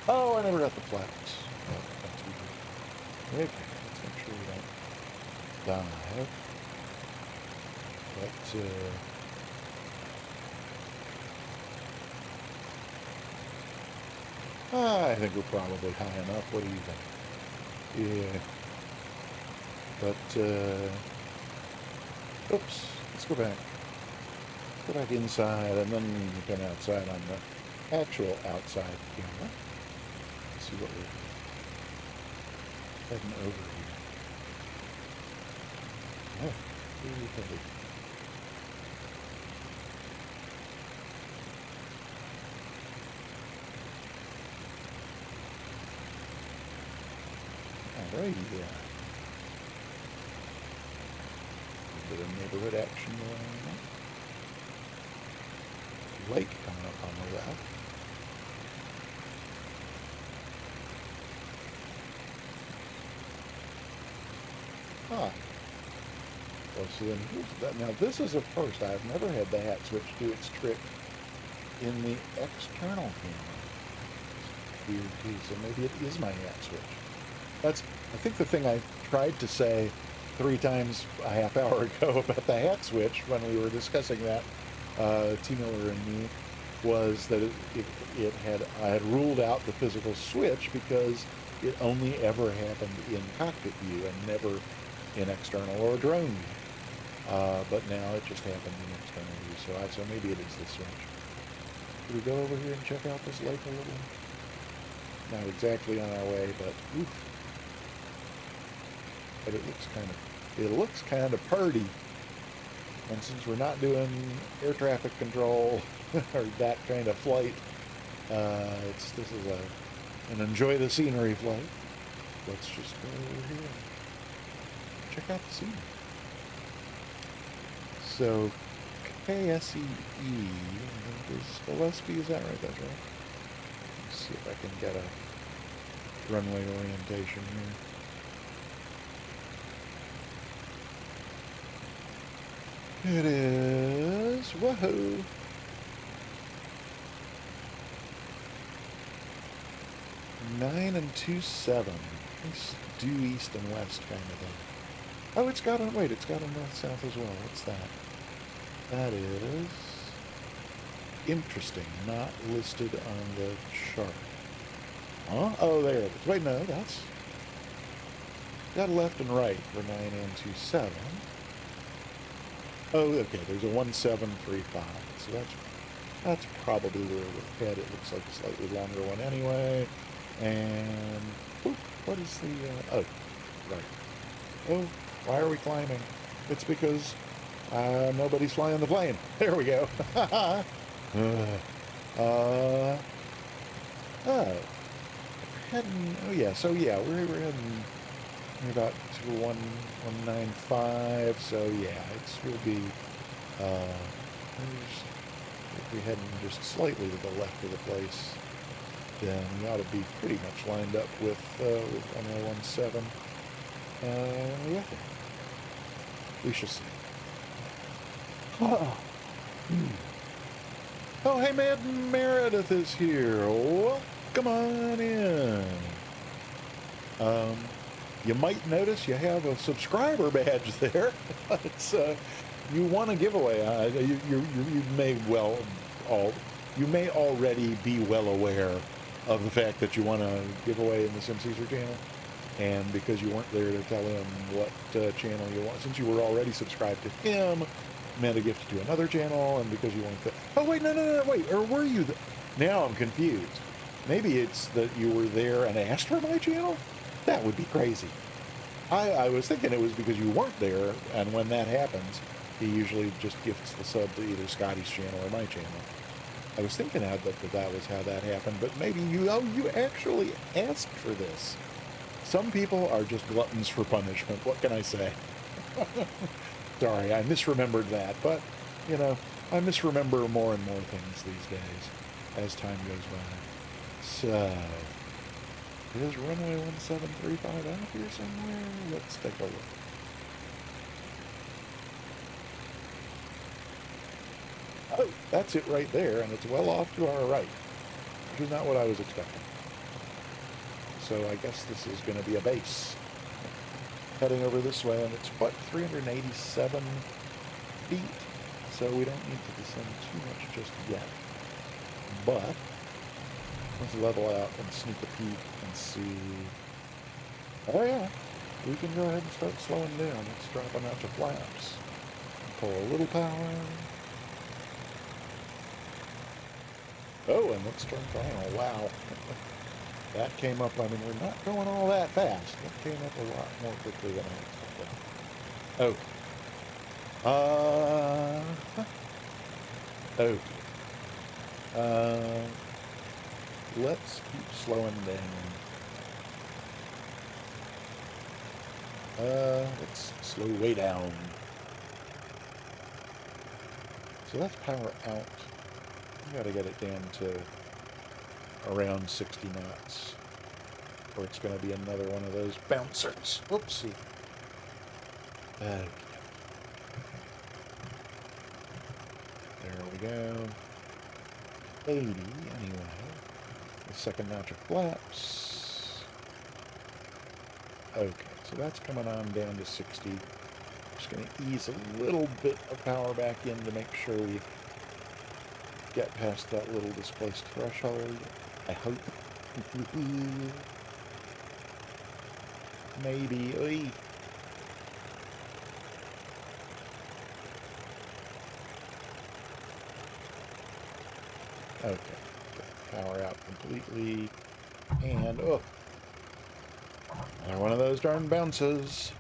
Oh, I never got the flaps. Oh, that's weird. Okay, let's make sure we don't dive. But, I think we're probably high enough. What do you think? Yeah. But, oops. Let's go back. Go back inside, and then come outside on the actual outside camera. Let's see what we're heading over here. Oh, really heavy. Alrighty then. A bit of neighborhood action going on. Lake coming up on the left. Ah. Well, so then here's that. Now this is a first. I've never had the hat switch do its trick in the external camera. It's weird too. So maybe it is my hat switch. That's, I think, the thing I tried to say 3 times a half hour ago about the hat switch when we were discussing that, T-Miller and me, was that I had ruled out the physical switch because it only ever happened in cockpit view and never in external or drone view. But now it just happened in external view, so maybe it is the switch. Should we go over here and check out this lake a little? Not exactly on our way, but oof. But it looks kind of purty. And since we're not doing air traffic control or that kind of flight, this is an enjoy the scenery flight. Let's just go over here and check out the scenery. So KSEE, is Gillespie, is that right? That's right. Let's see if I can get a runway orientation here. It is, woohoo! Nine and 27. Nice due east and west kind of thing. Oh, it's got a north-south as well. What's that? That is interesting. Not listed on the chart. Huh? Oh, there it is. Wait, no, that's got left and right for 9 and 27. Oh, okay, there's a 1735, so that's probably where we're headed. It looks like a slightly longer one anyway. And, whoop, what is the, oh, right. Oh, why are we climbing? It's because nobody's flying the plane. There we go. Oh yeah, so yeah, we're heading about to 195, so yeah, we'll be if we're heading just slightly to the left of the place, then we ought to be pretty much lined up with 1017. Yeah, we shall see. Oh, oh hey, Madam Meredith is here. Welcome on in. You might notice you have a subscriber badge there. It's you won a giveaway. You may already be well aware of the fact that you won a giveaway in the Sim Caesar channel, and because you weren't there to tell him what channel you want, since you were already subscribed to him, meant a gift to another channel, and because you weren't there. Oh wait, no, wait, or were you? Now I'm confused. Maybe it's that you were there and asked for my channel. That would be crazy. I was thinking it was because you weren't there, and when that happens, he usually just gifts the sub to either Scotty's channel or my channel. I was thinking that was how that happened, but maybe you actually asked for this. Some people are just gluttons for punishment. What can I say? Sorry, I misremembered that, but, you know, I misremember more and more things these days as time goes by. So, is runway 1735 out here somewhere? Let's take a look. Oh, that's it right there, and it's well off to our right, which is not what I was expecting. So I guess this is going to be a base. Heading over this way, and it's, what, 387 feet? So we don't need to descend too much just yet. But let's level out and sneak a peek and see. Oh yeah, we can go ahead and start slowing down. Let's drop them out to flaps. Pull a little power. Oh, and let's turn final. Wow. That came up, I mean, we're not going all that fast. That came up a lot more quickly than I expected. Let's keep slowing down. Let's slow way down. So that's power out. We gotta get it down to around 60 knots, or it's gonna be another one of those bouncers. Whoopsie. Okay. There we go. 80 anyway. The second notch of flaps. Okay, so that's coming on down to 60. Just going to ease a little bit of power back in to make sure we get past that little displaced threshold. I hope. Maybe. Oy. Okay, get power out completely. And, oh, another one of those darn bounces.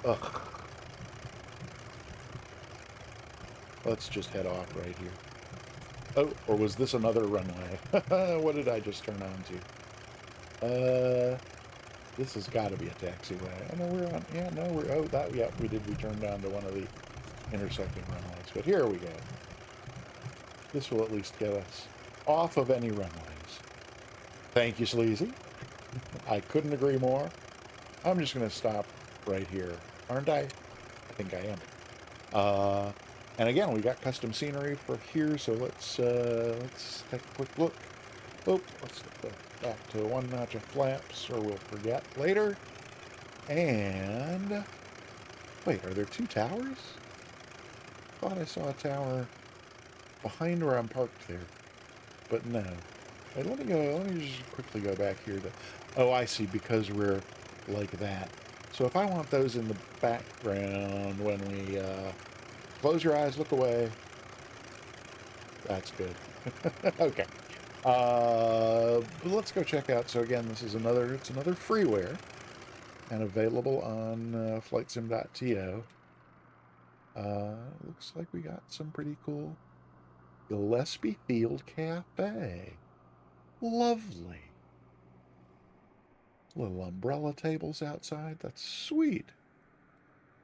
Ugh. Let's just head off right here. Oh, or was this another runway? What did I just turn on to? This has got to be a taxiway. I know we're on. Yeah, no, we're. Oh, that. Yeah, we did. We turned on to one of the intersecting runways. But here we go. This will at least get us off of any runways. Thank you, Sleazy. I couldn't agree more. I'm just going to stop right here, aren't I? I think I am. And again, we got custom scenery for here, so let's take a quick look. Oh, let's go back to one notch of flaps, or we'll forget later. And wait, are there two towers? Thought I saw a tower behind where I'm parked there, but no. Wait, let me just quickly go back here to. Oh, I see. Because we're like that. So if I want those in the background when we close your eyes, look away. That's good. Okay. But let's go check out. So again, this is another freeware, and available on flightsim.to. Looks like we got some pretty cool Gillespie Field Cafe. Lovely. Little umbrella tables outside. That's sweet.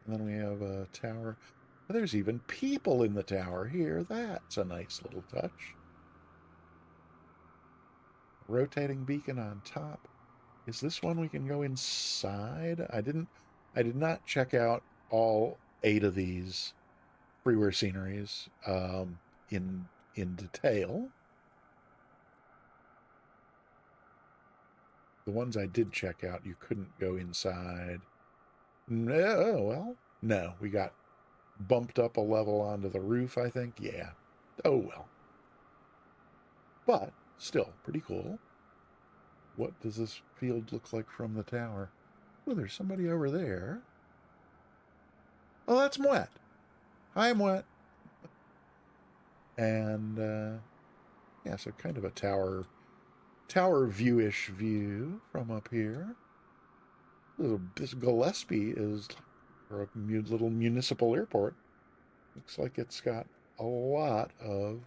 And then we have a tower. There's even people in the tower here. That's a nice little touch. Rotating beacon on top. Is this one we can go inside? I did not check out all 8 of these freeware sceneries in detail. The ones I did check out, you couldn't go inside. No, well, no, we got bumped up a level onto the roof, I think. Yeah. Oh, well. But still, pretty cool. What does this field look like from the tower? Oh, there's somebody over there. Oh, that's Moet. Hi, Moet. And, yeah, so kind of a tower viewish view from up here. This Gillespie is for a little municipal airport. Looks like it's got a lot of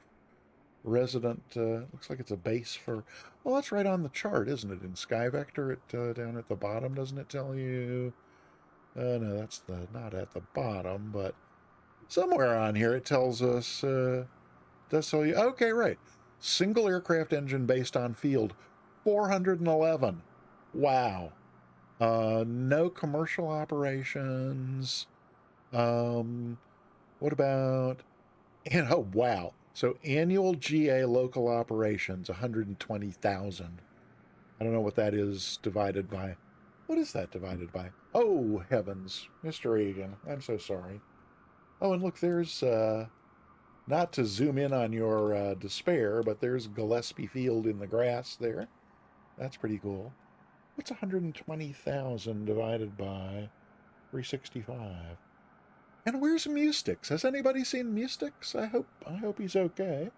resident. Looks like it's a base for. Well, that's right on the chart, isn't it? In Sky Vector, down at the bottom, doesn't it tell you? No, that's not at the bottom, but somewhere on here it tells us. Does tell you? Okay, right. Single aircraft engine based on field, 411. Wow. No commercial operations. What about? And oh wow. So annual GA local operations, 120,000. I don't know what that is divided by. What is that divided by? Oh heavens, Mr. Egan, I'm so sorry. Oh, and look, there's not to zoom in on your despair, but there's Gillespie Field in the grass there. That's pretty cool. What's 120,000 divided by 365? And where's Mustix? Has anybody seen Mustix? I hope he's okay.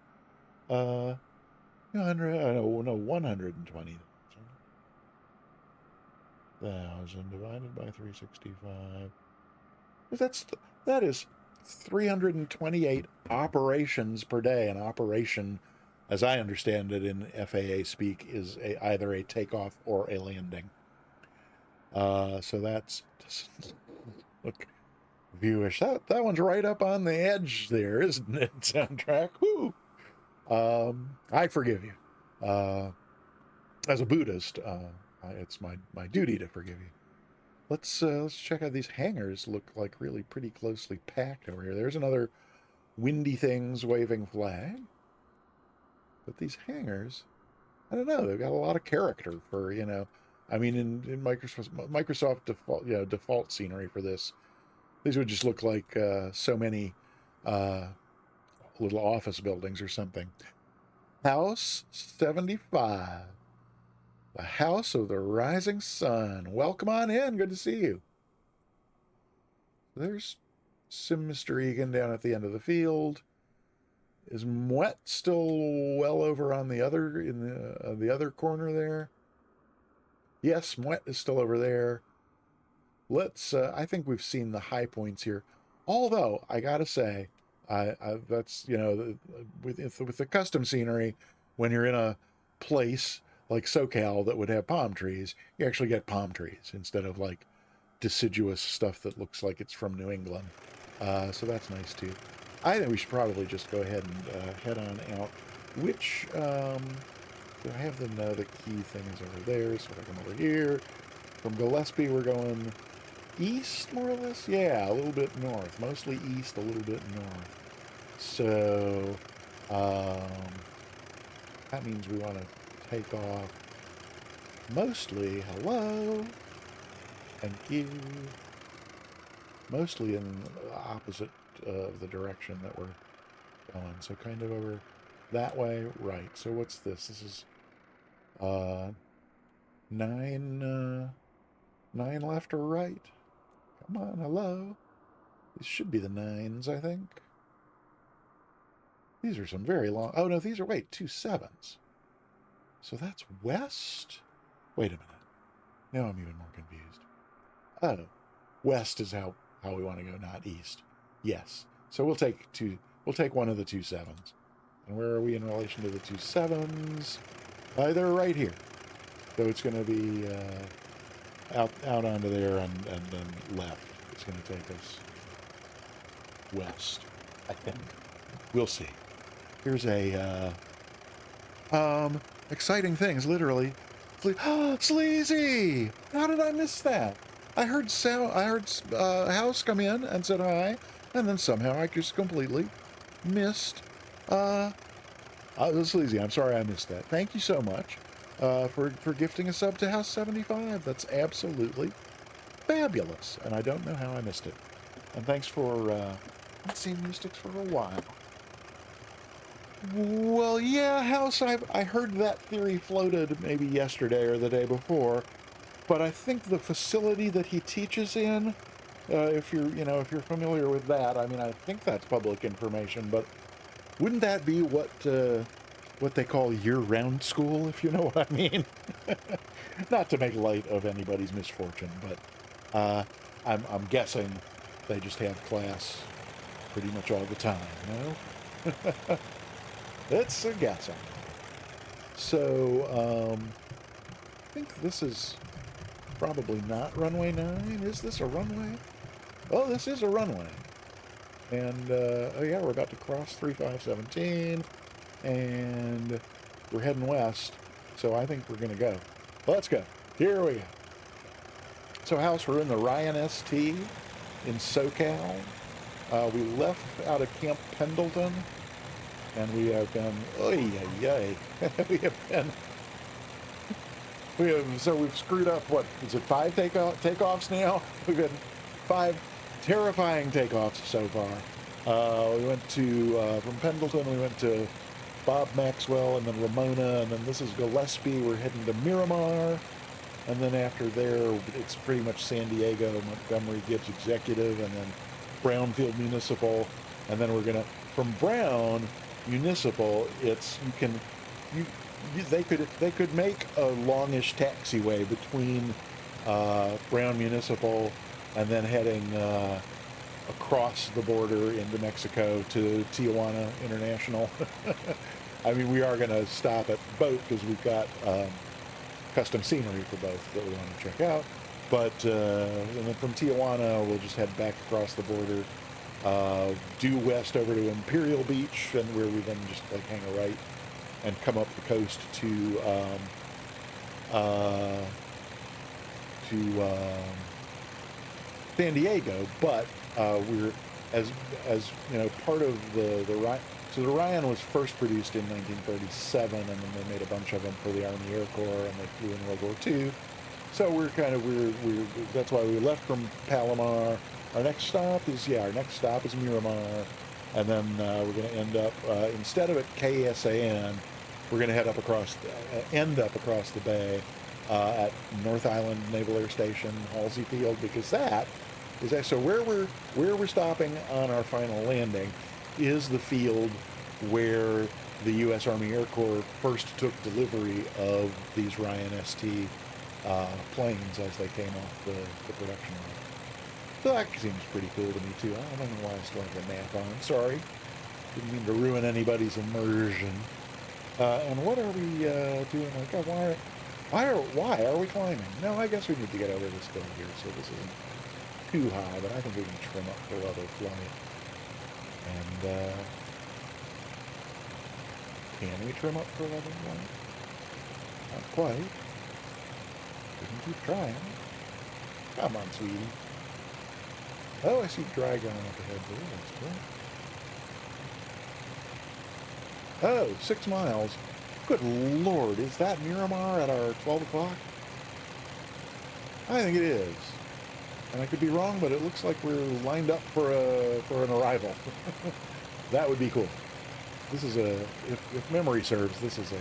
120,000 divided by 365. That is 328 operations per day. An operation, as I understand it in FAA speak, is either a takeoff or a landing. So that's look viewish. That one's right up on the edge there, isn't it? Soundtrack. Woo! I forgive you. As a Buddhist, it's my duty to forgive you. Let's check out these hangars. Look like really pretty closely packed over here. There's another windy things waving flag. But these hangars, I don't know. They've got a lot of character for, I mean, in Microsoft default, default scenery for this. These would just look like so many little office buildings or something. House 75. The House of the Rising Sun. Welcome on in. Good to see you. There's Sim Mr. Egan down at the end of the field. Is Moet still well over on the other in the other corner there? Yes, Moet is still over there. Let's. I think we've seen the high points here. Although I gotta say, that's with the custom scenery, when you're in a place like SoCal that would have palm trees, you actually get palm trees instead of like deciduous stuff that looks like it's from New England. So that's nice too. I think we should probably just go ahead and head on out. Which do I have the key things over there? So I come over here. From Gillespie, we're going east, more or less. Yeah, a little bit north. Mostly east, a little bit north. So that means we want to take off mostly, hello, thank you, mostly in the opposite of the direction that we're going. So kind of over that way, right. So what's this? This is 9 left or right? Come on, hello. These should be the 9s, I think. These are some very long. Oh no, these are, wait, 2 7s. So that's west? Wait a minute. Now I'm even more confused. Oh, west is how we want to go, not east. Yes. So we'll take one of the 2 7s. And where are we in relation to the 2 7s? They're right here. So it's going to be out onto there and then left. It's going to take us west, I think. We'll see. Here's a exciting things, literally. Sleazy! How did I miss that? I heard House come in and said hi, and then somehow I just completely missed Sleazy. I'm sorry I missed that. Thank you so much for gifting a sub to House 75. That's absolutely fabulous, and I don't know how I missed it. And thanks for not seen Mystics for a while. Well, yeah, House, I heard that theory floated maybe yesterday or the day before, but I think the facility that he teaches in, if you're familiar with that, I mean, I think that's public information, but wouldn't that be what they call year-round school, if you know what I mean? Not to make light of anybody's misfortune, but I'm guessing they just have class pretty much all the time, no? It's a guessing. So, I think this is probably not runway 9. Is this a runway? Oh, this is a runway. And, oh yeah, we're about to cross 3517, and we're heading west, so I think we're going to go. Let's go. Here we go. So, House, we're in the Ryan ST in SoCal. We left out of Camp Pendleton, and we have been, so we've screwed up, what, is it 5 takeoffs now? We've had 5 terrifying takeoffs so far. We went to, from Pendleton, we went to Bob Maxwell, and then Ramona, and then this is Gillespie. We're heading to Miramar, and then after there, it's pretty much San Diego, Montgomery Gibbs Executive, and then Brownfield Municipal, and then we're gonna, from Brown Municipal, they could make a longish taxiway between Brown Municipal and then heading across the border into Mexico to Tijuana International. I mean, we are going to stop at both because we've got custom scenery for both that we want to check out. But and then from Tijuana, we'll just head back across the border, due west over to Imperial Beach, and where we then just like hang a right and come up the coast to San Diego. But we're as you know, part of the Ryan. So the Ryan was first produced in 1937, and then they made a bunch of them for the Army Air Corps, and they flew in World War II. So we're that's why we left from Palomar. Our next stop is Miramar, and then we're going to end up instead of at KSAN, we're going to end up across the bay at North Island Naval Air Station, Halsey Field, because that is so where we're stopping on our final landing is the field where the U.S. Army Air Corps first took delivery of these Ryan ST planes as they came off the production line. So that seems pretty cool to me too. I don't know why I still have the map on. Sorry. Didn't mean to ruin anybody's immersion. And what are we doing? Like, why are we climbing? No, I guess we need to get over this hill here, so this isn't too high, but I think we can trim up for level flight. And can we trim up for level flight? Not quite. We can keep trying. Come on, sweetie. Oh, I see dry going up ahead there. That's cool. Oh, 6 miles. Good Lord, is that Miramar at our 12 o'clock? I think it is. And I could be wrong, but it looks like we're lined up for an arrival. That would be cool. This is if memory serves, this is a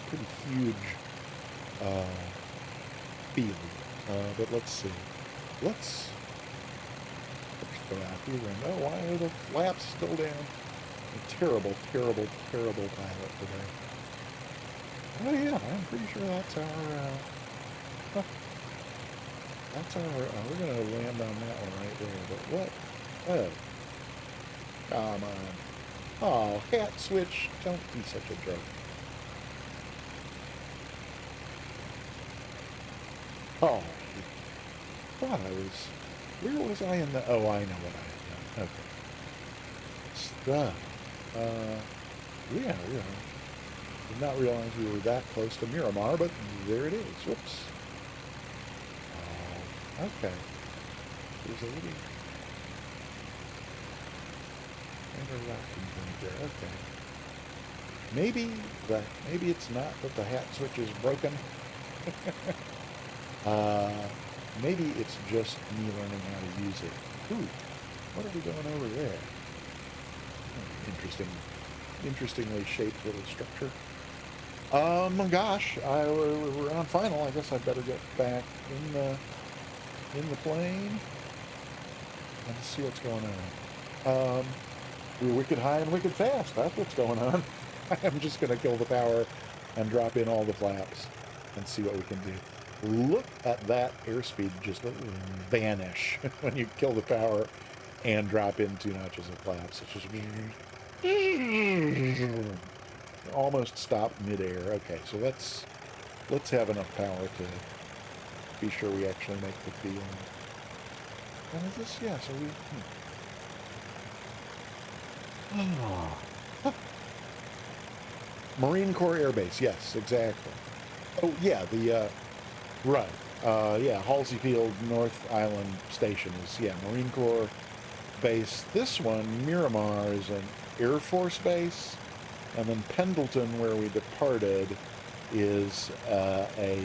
pretty huge field. But let's see. Let's go out here and why are the flaps still down? A terrible, terrible, terrible pilot today. Oh yeah, I'm pretty sure that's our. That's our. We're gonna land on that one right there. But what? Oh, come on. Oh, hat switch! Don't be such a jerk. Oh, I thought I was. Where was I in the? Oh, I know what I had done. Okay. Stuff. Yeah. Did not realize we were that close to Miramar, but there it is. Whoops. Okay. There's a little interlocking point there. Okay. Maybe it's not that the hat switch is broken. Maybe it's just me learning how to use it. Ooh, what are we doing over there? Interestingly shaped little structure. Gosh, we're on final. I guess I better get back in the plane and see what's going on. We're wicked high and wicked fast. That's what's going on. I'm just going to kill the power and drop in all the flaps and see what we can do. Look at that airspeed just vanish when you kill the power and drop in 2 notches of flaps. It's just almost stop midair. Okay, so let's have enough power to be sure we actually make the field. And is this? Yeah, so we. Marine Corps Air Base. Yes, exactly. Oh yeah, the right. Yeah, Halsey Field, North Island Station is Marine Corps base. This one, Miramar, is an Air Force base, and then Pendleton, where we departed, is a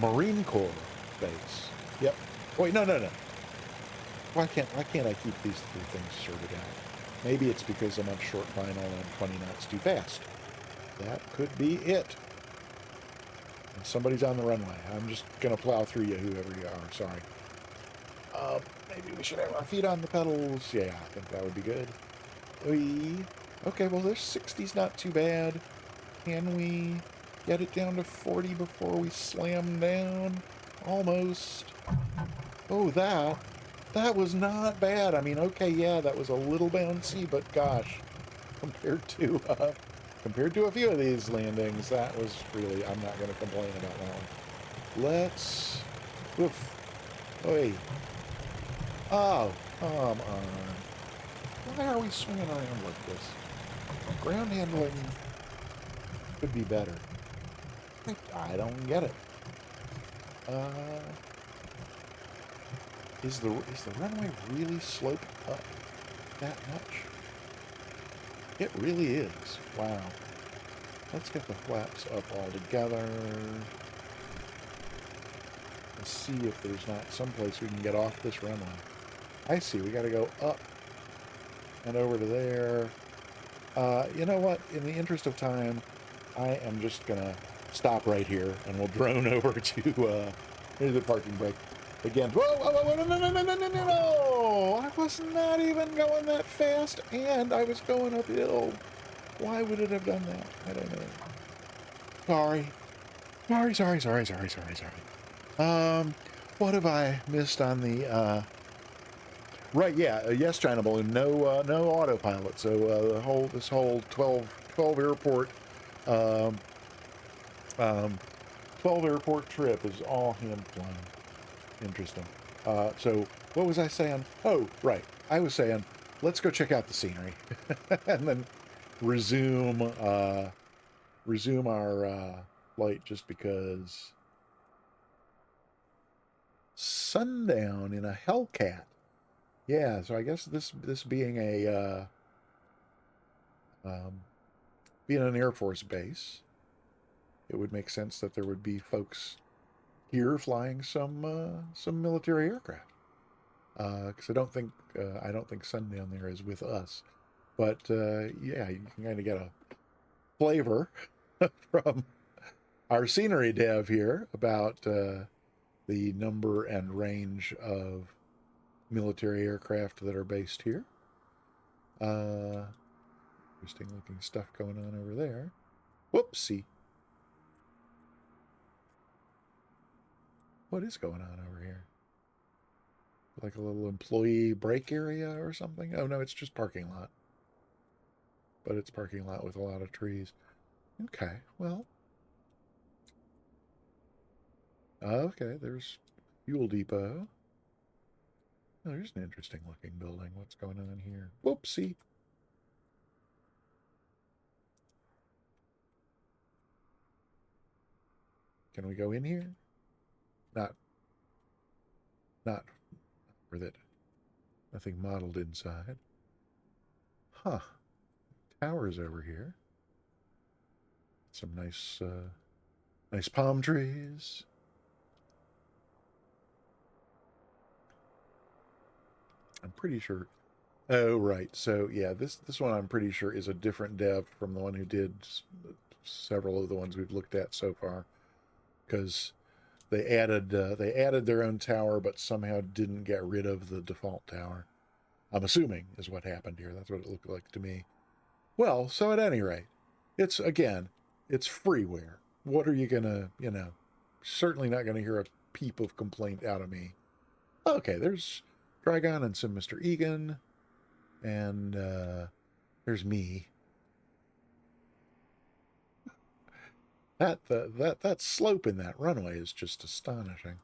Marine Corps base. Yep. Wait, no. Why can't I keep these 3 things sorted out? Maybe it's because I'm on short final and 20 knots too fast. That could be it. And somebody's on the runway. I'm just gonna plow through you, whoever you are. Sorry. Maybe we should have our feet on the pedals. Yeah, I think that would be good. Okay, well, this 60's not too bad. Can we get it down to 40 before we slam down? Almost. Oh, that was not bad. I mean, okay, yeah, that was a little bouncy, but gosh, compared to a few of these landings, that was really, I'm not going to complain about that one. Oof. Oi. Oh, come on. Why are we swinging around like this? Ground handling could be better. I don't get it. Is the runway really sloped up that much? It really is. Wow. Let's get the flaps up all together. Let's see if there's not someplace we can get off this runway. I see. We got to go up and over to there. You know what? In the interest of time, I am just going to stop right here and we'll drone over to the parking brake. Again, whoa, whoa, whoa, no, no, no, no, no, no, no, no! I was not even going that fast, and I was going uphill. Why would it have done that? I don't know. Sorry. Sorry. What have I missed on the, right, yeah, yes, China Balloon, no autopilot, so, this whole 12 airport, 12 airport trip is all hand flying. Interesting. So what was I saying? Oh, right. I was saying, let's go check out the scenery and then resume our flight just because sundown in a Hellcat. Yeah, so I guess this being being an Air Force base, it would make sense that there would be folks here flying some military aircraft. Because I don't think sundown there is with us, but yeah, you can kind of get a flavor from our scenery dev here about the number and range of military aircraft that are based here. Interesting looking stuff going on over there. Whoopsie. What is going on over here? Like a little employee break area or something? Oh no, it's just parking lot. But it's parking lot with a lot of trees. Okay, well. Okay, there's fuel depot. Oh, there's an interesting looking building. What's going on here? Whoopsie. Can we go in here? Not worth it. Nothing modeled inside. Huh. Towers over here. Some nice palm trees. I'm pretty sure. Oh, right. So yeah, this one I'm pretty sure is a different dev from the one who did several of the ones we've looked at so far, because they added their own tower, but somehow didn't get rid of the default tower. I'm assuming is what happened here. That's what it looked like to me. Well, so at any rate, it's freeware. What are you gonna, certainly not gonna hear a peep of complaint out of me. Okay, there's Dragon and some Mr. Egan, and there's me. That slope in that runway is just astonishing.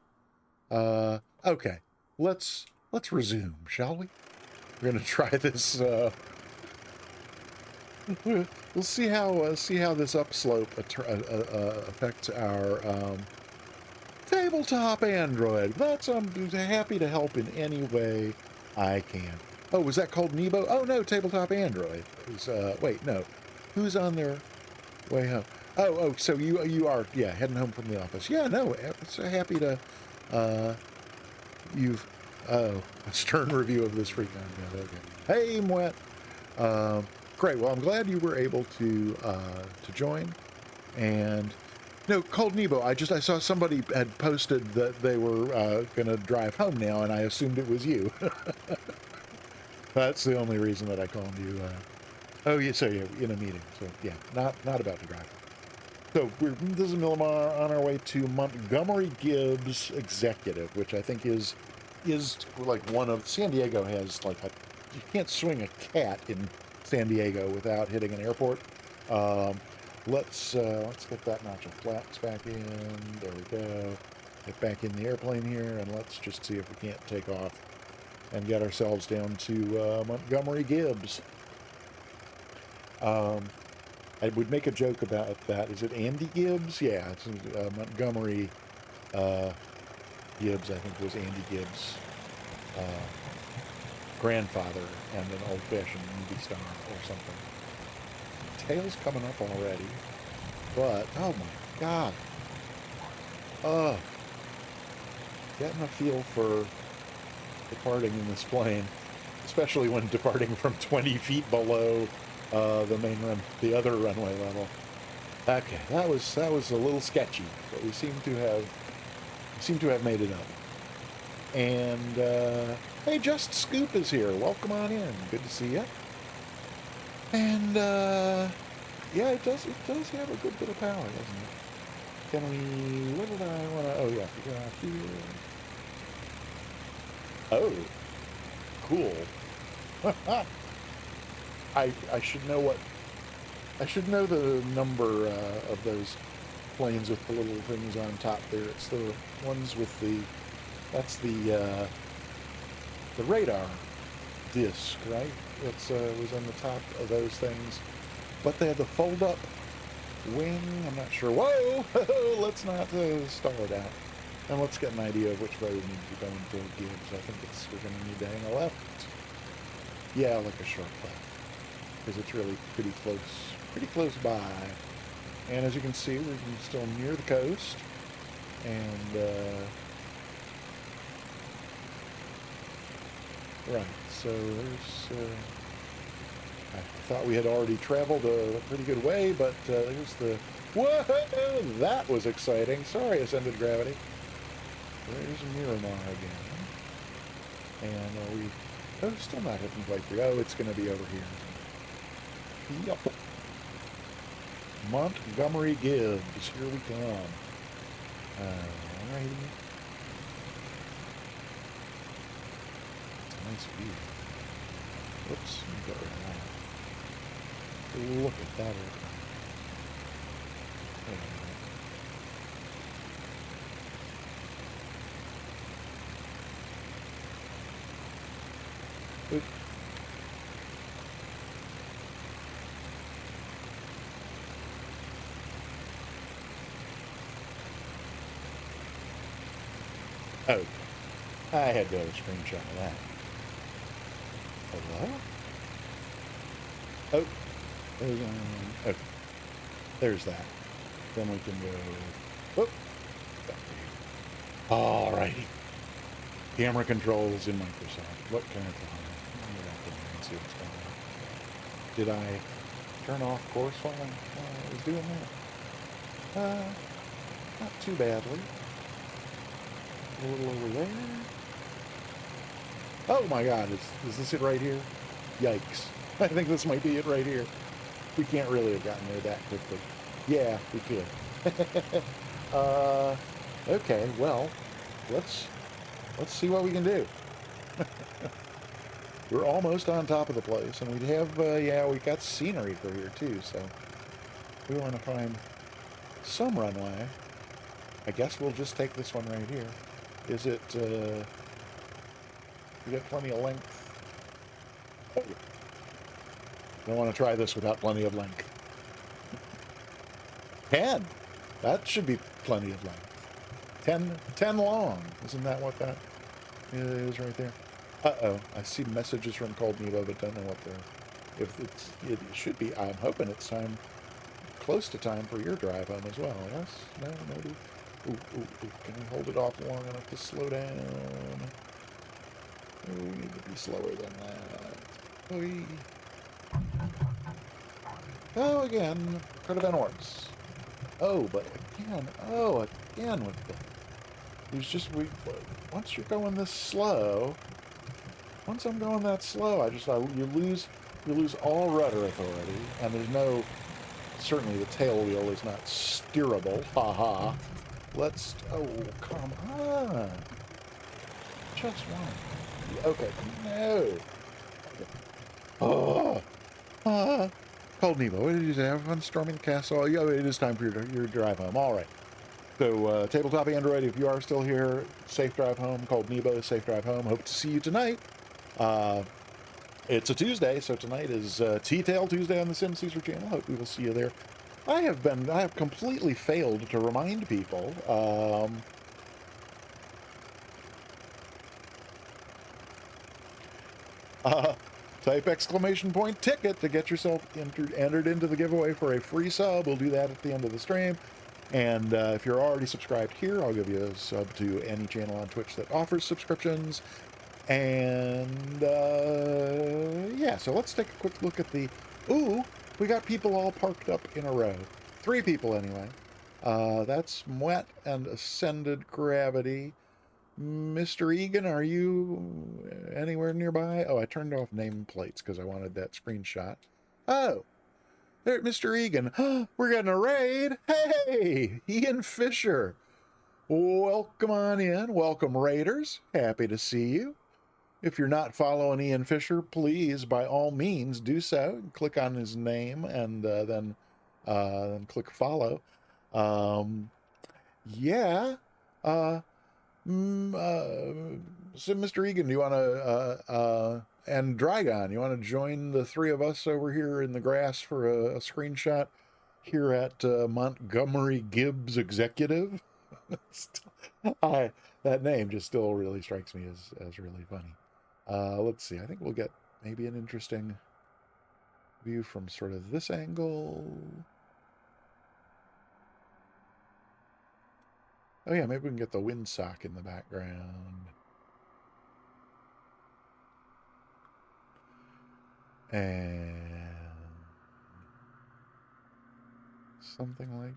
Okay, let's resume, shall we? We're gonna try this. We'll see how this upslope affects our tabletop Android. I'm happy to help in any way I can. Oh, was that called Nebo? Oh no, tabletop Android. Wait, no. Who's on their way home? Oh, so you are heading home from the office. Yeah, no, so happy to. You've a stern review of this free content. Okay. Hey, Mwet. Great. Well, I'm glad you were able to join. And no, called Nebo. I saw somebody had posted that they were going to drive home now, and I assumed it was you. That's the only reason that I called you. Oh, yeah. So you're in a meeting. So yeah, not about to drive. So this is Millimar on our way to Montgomery Gibbs Executive, which I think is like one of San Diego has like you can't swing a cat in San Diego without hitting an airport. Let's get that notch of flaps back in. There we go. get back in the airplane here, and let's just see if we can't take off and get ourselves down to Montgomery Gibbs. I would make a joke about that. Is it Andy Gibbs? Yeah, it's Montgomery Gibbs, I think, was Andy Gibbs' grandfather and an old-fashioned movie star or something. Tail's coming up already, but, oh my God. Getting a feel for departing in this plane, especially when departing from 20 feet below the main run, the other runway level. Okay, that was a little sketchy, but we seem to have made it up. And hey, Just Scoop is here. Welcome on in. Good to see you. And yeah, it does have a good bit of power, doesn't it? Can we? What did I want to? Oh yeah, we got here. Oh, cool. I should know what. I should know the number of those planes with the little things on top there. It's the ones with the. That's the radar disc, right? It's was on the top of those things, but they had the fold-up wing. I'm not sure. Whoa! Let's not stall it out. And let's get an idea of which way we need to be going to Gibbs. I think we're going to need to hang a left. Yeah, like a sharp left, because it's really pretty close by. And as you can see, we're still near the coast, and right. So there's. I thought we had already traveled a pretty good way, but there's the. Whoa! That was exciting. Sorry, Ascended Gravity. There's Miramar again. And oh, still not hitting quite through. Oh, it's going to be over here. Yup. Montgomery Gibbs. Here we come. Alrighty. It's a nice view. Whoops. Let me go around. Look at that airplane. Oop. Oh, I had to have a screenshot of that. Hello? Oh, okay. There's that. Then we can go. Whoop. Alrighty. Camera controls in Microsoft. What can I tell you? Let me get out there and see what's going on. Did I turn off course while I was doing that? Not too badly. A little over there. Oh my God, is this it right here? Yikes. I think this might be it right here. We can't really have gotten there that quickly. Yeah, we could. Okay, well, let's see what we can do. We're almost on top of the place, and we have, yeah, we got scenery for here too, so we want to find some runway. I guess we'll just take this one right here. Is it, we got plenty of length? Oh. Don't want to try this without plenty of length. 10. That should be plenty of length. 10 long. Isn't that what that is right there? Uh-oh. I see messages from Cold Nebo, but don't know what they're... It should be... I'm hoping it's time... Close to time for your drive home as well. Yes? No? Maybe? Ooh. Can we hold it off long enough to slow down? Oh, we need to be slower than that. Oy. Oh, again. Could have been worse. Oh, but again with the... There's just... Once you're going this slow... Once I'm going that slow, you lose all rudder authority, and there's no... Certainly the tail wheel is not steerable. Ha. Let's... Oh, come on. Just one. Okay. No. Oh. Cold Nebo, what did you say? Have fun storming the castle? Oh, it is time for your drive home. All right. So, Tabletop Android, if you are still here, safe drive home, called Nebo, safe drive home. Hope to see you tonight. It's a Tuesday, so tonight is Tea-Tail Tuesday on the Sim Caesar channel. Hope we will see you there. I have completely failed to remind people. Type exclamation point ticket to get yourself entered into the giveaway for a free sub. We'll do that at the end of the stream. And if you're already subscribed here, I'll give you a sub to any channel on Twitch that offers subscriptions. And yeah, so let's take a quick look at the... Ooh, we got people all parked up in a row. 3 people anyway. That's Mwet and Ascended Gravity. Mr. Egan, are you anywhere nearby? Oh, I turned off nameplates because I wanted that screenshot. Oh, there, Mr. Egan. We're getting a raid. Hey, Ian Fisher. Welcome on in. Welcome, raiders. Happy to see you. If you're not following Ian Fisher, please, by all means, do so. Click on his name and then click follow. Yeah. So, Mr. Egan, do you want to, and Drygon, you want to join the 3 of us over here in the grass for a screenshot here at Montgomery Gibbs Executive? That name just still really strikes me as really funny. Let's see. I think we'll get maybe an interesting view from sort of this angle. Oh yeah, maybe we can get the windsock in the background. And something like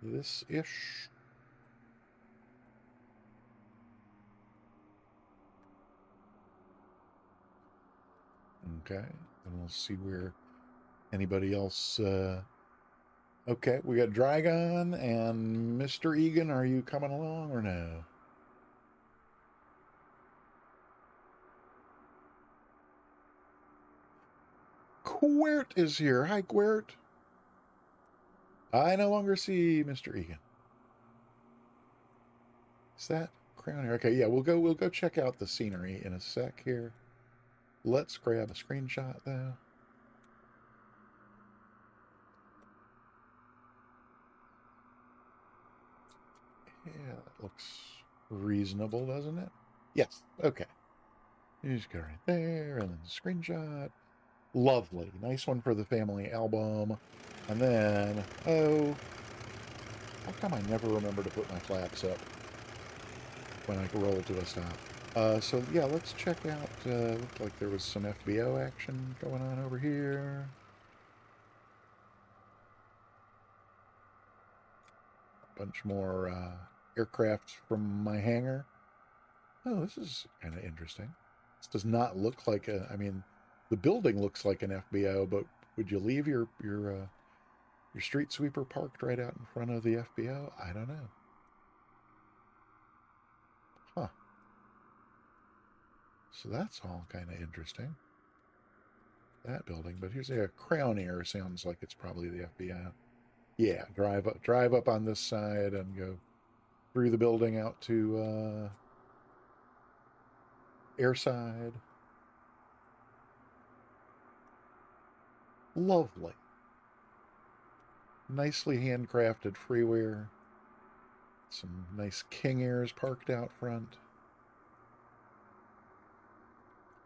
this-ish. Okay, and we'll see where anybody else... Okay, we got Dragon and Mr. Egan. Are you coming along or no? Quert is here. Hi, Quert. I no longer see Mr. Egan. Is that crown here? Okay, yeah, we'll go check out the scenery in a sec here. Let's grab a screenshot though. Yeah, that looks reasonable, doesn't it? Yes. Okay. You just go right there and then screenshot. Lovely. Nice one for the family album. And then, oh, how come I never remember to put my flaps up when I roll to a stop? So yeah, let's check out, looked like there was some FBO action going on over here. A bunch more aircraft from my hangar. Oh, this is kind of interesting. This does not look like a, I mean, the building looks like an FBO, but would you leave your street sweeper parked right out in front of the FBO? I don't know. Huh. So that's all kind of interesting. That building, but here's a Crown Air. Sounds like it's probably the FBO. Yeah, drive up on this side and go through the building out to airside. Lovely. Nicely handcrafted freeware. Some nice King Airs parked out front.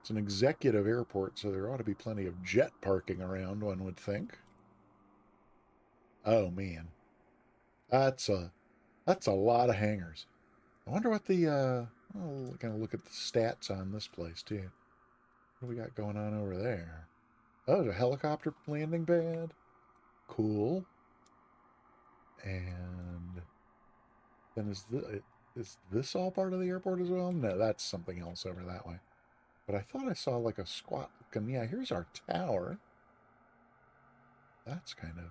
It's an executive airport, so there ought to be plenty of jet parking around, one would think. Oh man. That's a lot of hangars. I wonder what the I'll kind of look at the stats on this place too. What do we got going on over there? Oh, there's a helicopter landing pad. Cool. And then is this all part of the airport as well? No, that's something else over that way. But I thought I saw like a squat looking. Yeah, here's our tower. That's kind of...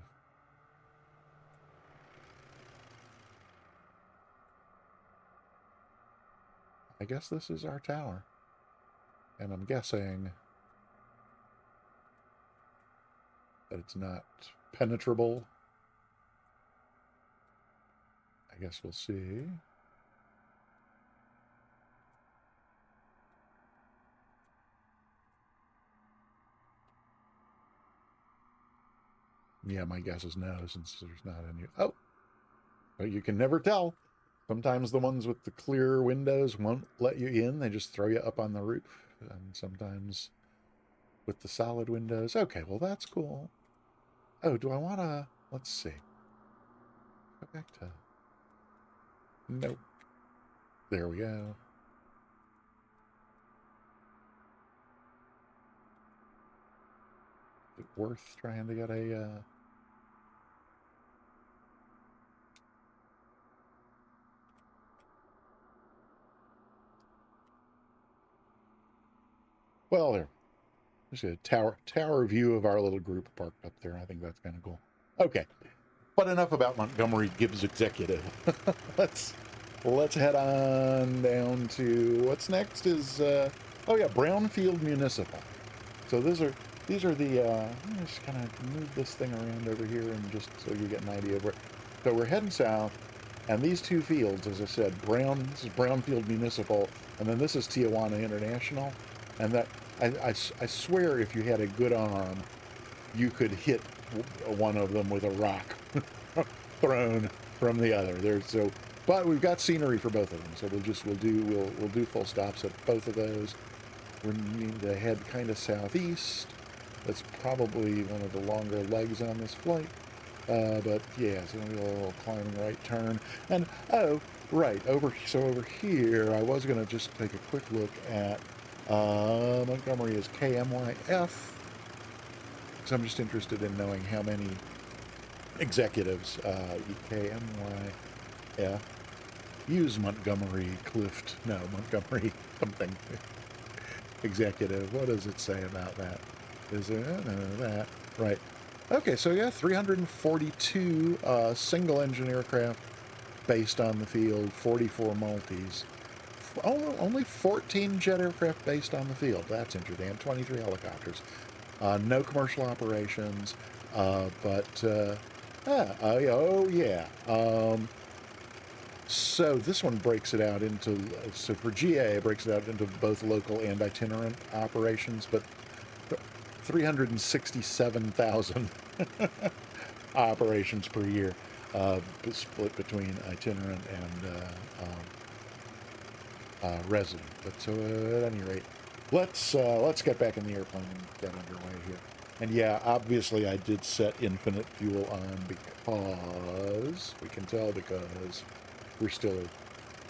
I guess this is our tower. And I'm guessing that it's not penetrable. I guess we'll see. Yeah, my guess is no, since there's not any. Oh, but you can never tell. Sometimes the ones with the clear windows won't let you in. They just throw you up on the roof. And sometimes with the solid windows. Okay, well, that's cool. Oh, do I want to... Let's see. Go back to... Nope. There we go. Is it worth trying to get a... Well, there. There's a tower view of our little group parked up there. I think that's kind of cool. Okay. But enough about Montgomery Gibbs Executive. let's head on down to what's next is oh yeah, Brownfield Municipal. So these are the let me just kind of move this thing around over here and just so you get an idea of where. So we're heading south, and these two fields, as I said, this is Brownfield Municipal, and then this is Tijuana International, and that I swear if you had a good arm, you could hit one of them with a rock thrown from the other. But we've got scenery for both of them, so we'll do full stops at both of those. We need to head kind of southeast. That's probably one of the longer legs on this flight. But yeah, so we'll do a little climbing right turn. And oh, right over here, I was gonna just take a quick look at Montgomery is KMYF. So I'm just interested in knowing how many executives KMYF use Montgomery Montgomery something executive. What does it say about that? Is there that? Right. Okay, so yeah, 342 single engine aircraft based on the field, 44 multis. Only 14 jet aircraft based on the field. That's interesting. And 23 helicopters. No commercial operations, so this one breaks it out into, so for GA, it breaks it out into both local and itinerant operations, but 367,000 operations per year, split between itinerant and resident. But so at any rate, let's get back in the airplane and get underway here. And yeah, obviously I did set infinite fuel on because we can tell because we're still,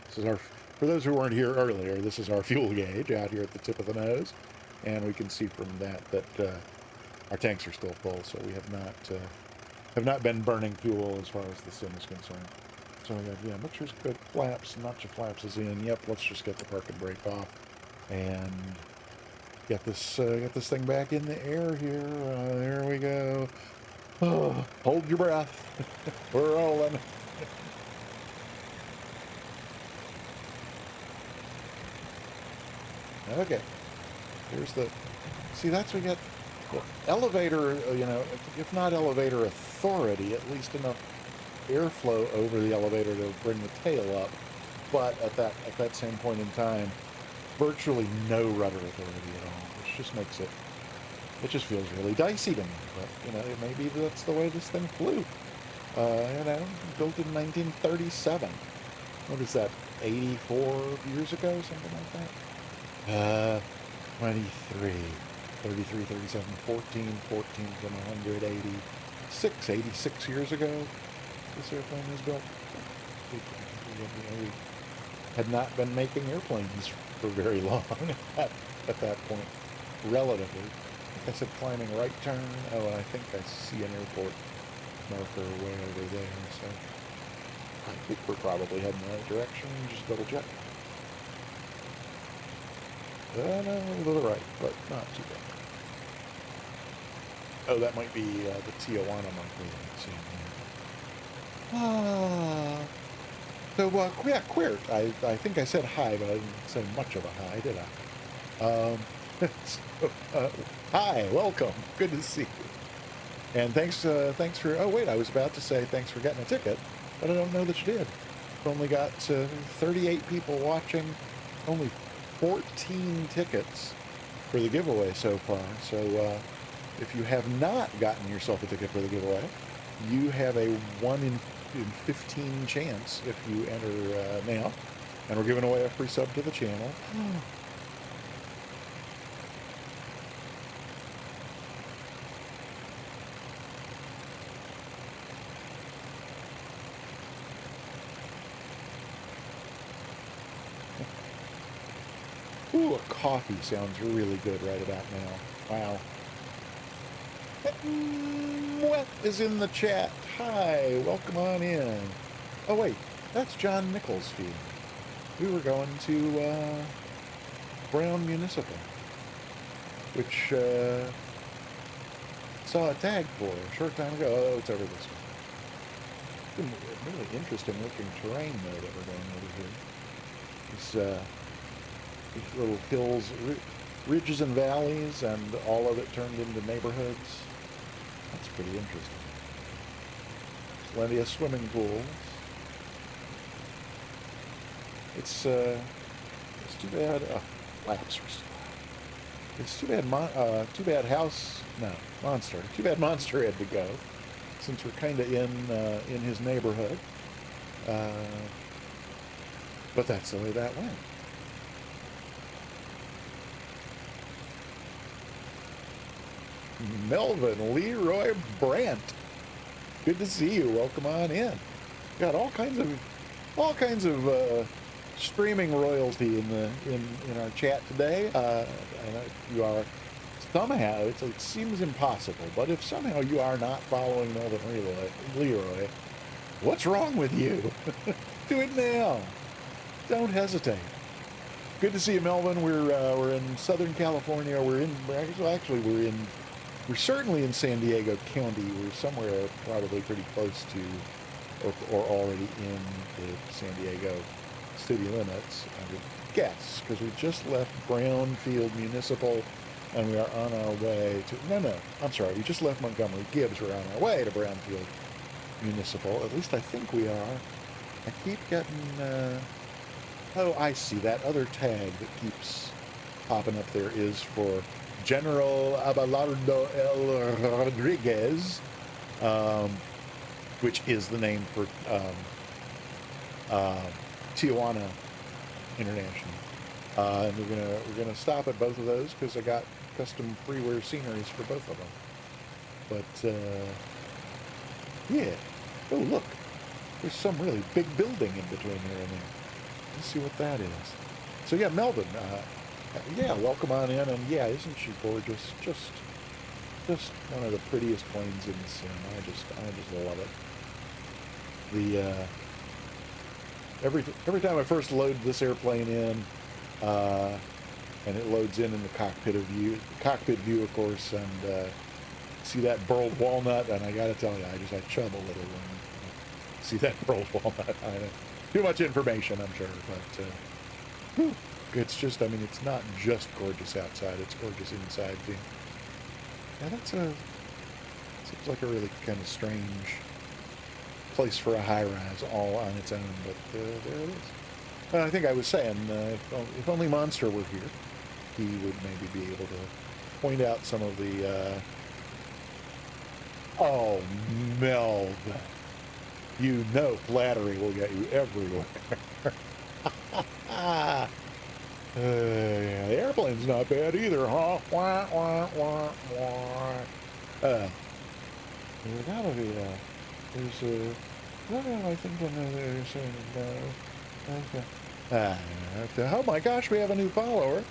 for those who weren't here earlier, this is our fuel gauge out here at the tip of the nose, and we can see from that our tanks are still full, so we have not been burning fuel as far as the sim is concerned. So we got, yeah, mixer's good, flaps, notch of flaps is in. Yep, let's just get the park and brake off and get this thing back in the air here. There we go. Oh, hold your breath. We're rolling. Okay. Here's see, that's we got the elevator, if not elevator authority, at least enough airflow over the elevator to bring the tail up. But at that same point in time, virtually no rudder authority at all, which just makes it just feels really dicey to me. But, maybe that's the way this thing flew. Built in 1937. What is that, 84 years ago, something like that? 23, 33, 37, 14 from 186, 86 years ago this airplane was built. We had not been making airplanes for very long at that point, relatively. Like I said, climbing right turn. Oh, I think I see an airport marker way over there, so I think we're probably heading the right direction. Just double check. No, a little right, but not too bad. Oh, that might be the Tijuana marker I'm seeing here. So, yeah, Queer. I think I said hi, but I didn't say much of a hi, did I? Hi, welcome. Good to see you. And thanks for, oh wait, I was about to say thanks for getting a ticket, but I don't know that you did. only got 38 people watching, only 14 tickets for the giveaway so far. So if you have not gotten yourself a ticket for the giveaway, you have a 1 in 15 chance if you enter now. And we're giving away a free sub to the channel. Ooh, a coffee sounds really good right about now. Wow. What is in the chat? Hi, welcome on in. Oh wait, that's John Nichols' feed. We were going to Brown Municipal, which saw a tag for a short time ago. Oh, it's over this way. It's been really interesting looking terrain though that we're going over here. These little hills, ridges and valleys, and all of it turned into neighborhoods. That's pretty interesting. Plenty of swimming pools. It's too bad. Laps are still out. It's too bad. Too bad Monster. Too bad Monster had to go, since we're kind of in his neighborhood. But that's the way that went. Melvin Leroy Brandt, good to see you. Welcome on in. Got all kinds of streaming royalty in our chat today. And you are somehow, it seems impossible, but if somehow you are not following Melvin Leroy, what's wrong with you? Do it now. Don't hesitate. Good to see you, Melvin. We're in Southern California. We're certainly in San Diego County. We're somewhere probably pretty close to, or already in the San Diego city limits, I would guess, because we just left Brownfield Municipal, and we are on our way to, I'm sorry, we just left Montgomery Gibbs. We're on our way to Brownfield Municipal. At least I think we are. I keep getting, oh, I see, that other tag that keeps popping up there is for General Abelardo L. Rodriguez, which is the name for Tijuana International. And we're gonna stop at both of those because I got custom freeware sceneries for both of them. But yeah. Oh look, there's some really big building in between here and there. Let's see what that is. So yeah, Melvin. Yeah, welcome on in, and yeah, isn't she gorgeous? Just one of the prettiest planes in the sim. I just love it. Every time I first load this airplane in, and it loads in the cockpit view, of course, and see that burled walnut, and I got to tell you, I chub a little when I see that burled walnut. Too much information, I'm sure, but whew. It's just, I mean, it's not just gorgeous outside, it's gorgeous inside, too. Yeah, seems like a really kind of strange place for a high-rise all on its own, but there it is. I think I was saying, if only Monster were here, he would maybe be able to point out some of the, oh, Melv. You know flattery will get you everywhere. Yeah, the airplane's not bad either, huh? Wah, wah, wah, wah. There's gotta be there's I think there's oh my gosh, we have a new follower.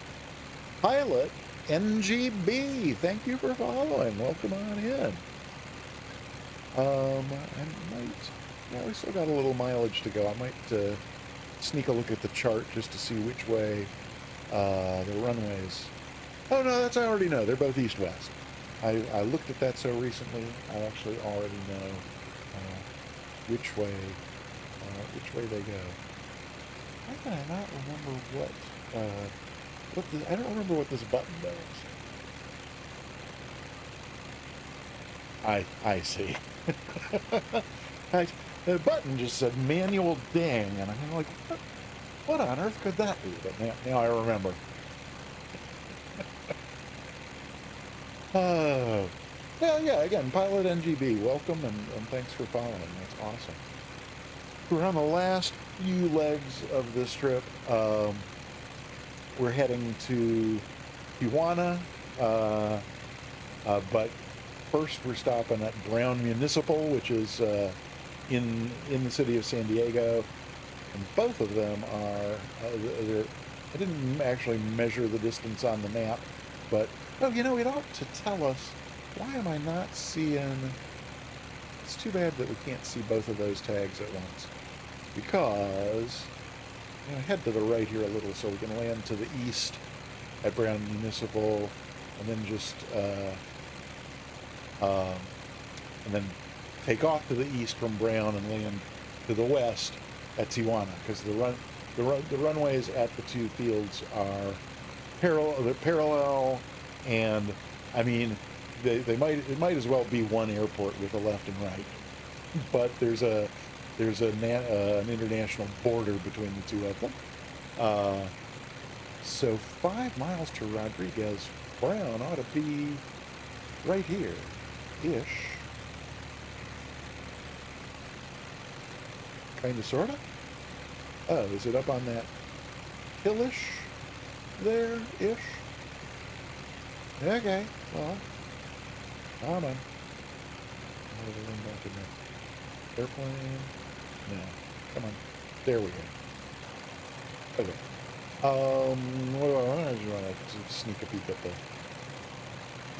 Pilot NGB, thank you for following. Welcome on in. Yeah, we still got a little mileage to go. I might sneak a look at the chart just to see which way the runways. Oh no, that's I already know. They're both east-west. I looked at that so recently. I actually already know which way they go. How can I not remember I don't remember what this button does. I see. The button just said manual ding, and I'm like, what on earth could that be? But now I remember. Oh. Yeah, again, Pilot NGB, welcome, and thanks for following. That's awesome. We're on the last few legs of this trip. We're heading to Tijuana, but first we're stopping at Brown Municipal, which is in the city of San Diego, and both of them are. I didn't actually measure the distance on the map, but it ought to tell us. Why am I not seeing? It's too bad that we can't see both of those tags at once, because head to the right here a little so we can land to the east at Brown Municipal, and then just and then take off to the east from Brown and land to the west at Tijuana, because the runways at the two fields are parallel, and I mean it might as well be one airport with a left and right, but there's an international border between the two of them. So 5 miles to Rodriguez. Brown ought to be right here-ish. Kind of, sort of? Oh, is it up on that hillish there-ish? Okay, well, come on. Back in there. Airplane? No. Come on. There we go. Okay. What do I want? I just want to sneak a peek at the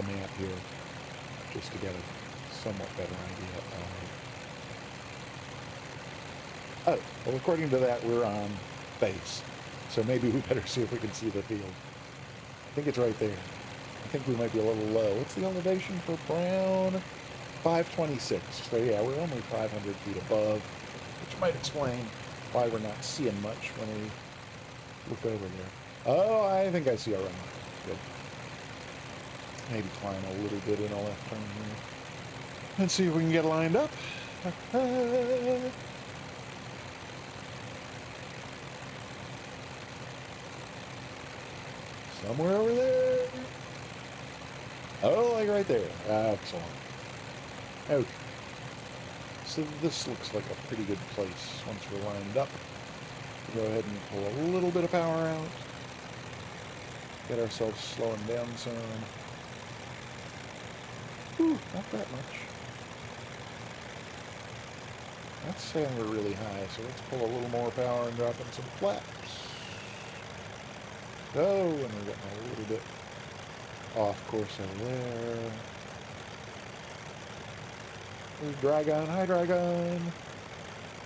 map here, just to get a somewhat better idea of... Oh, well, according to that, we're on base. So maybe we better see if we can see the field. I think it's right there. I think we might be a little low. What's the elevation for Brown? 526. So yeah, we're only 500 feet above, which might explain why we're not seeing much when we look over there. Oh, I think I see a runway. Good. Maybe climb a little bit in a left turn here. Let's see if we can get lined up. Somewhere over there. Oh, like right there. Excellent. Okay. So this looks like a pretty good place once we're lined up. Go ahead and pull a little bit of power out. Get ourselves slowing down some. Ooh, not that much. That's saying we're really high, so let's pull a little more power and drop in some flaps. Oh, and we're getting a little bit off course over there. There's Dragon. Hi, Dragon.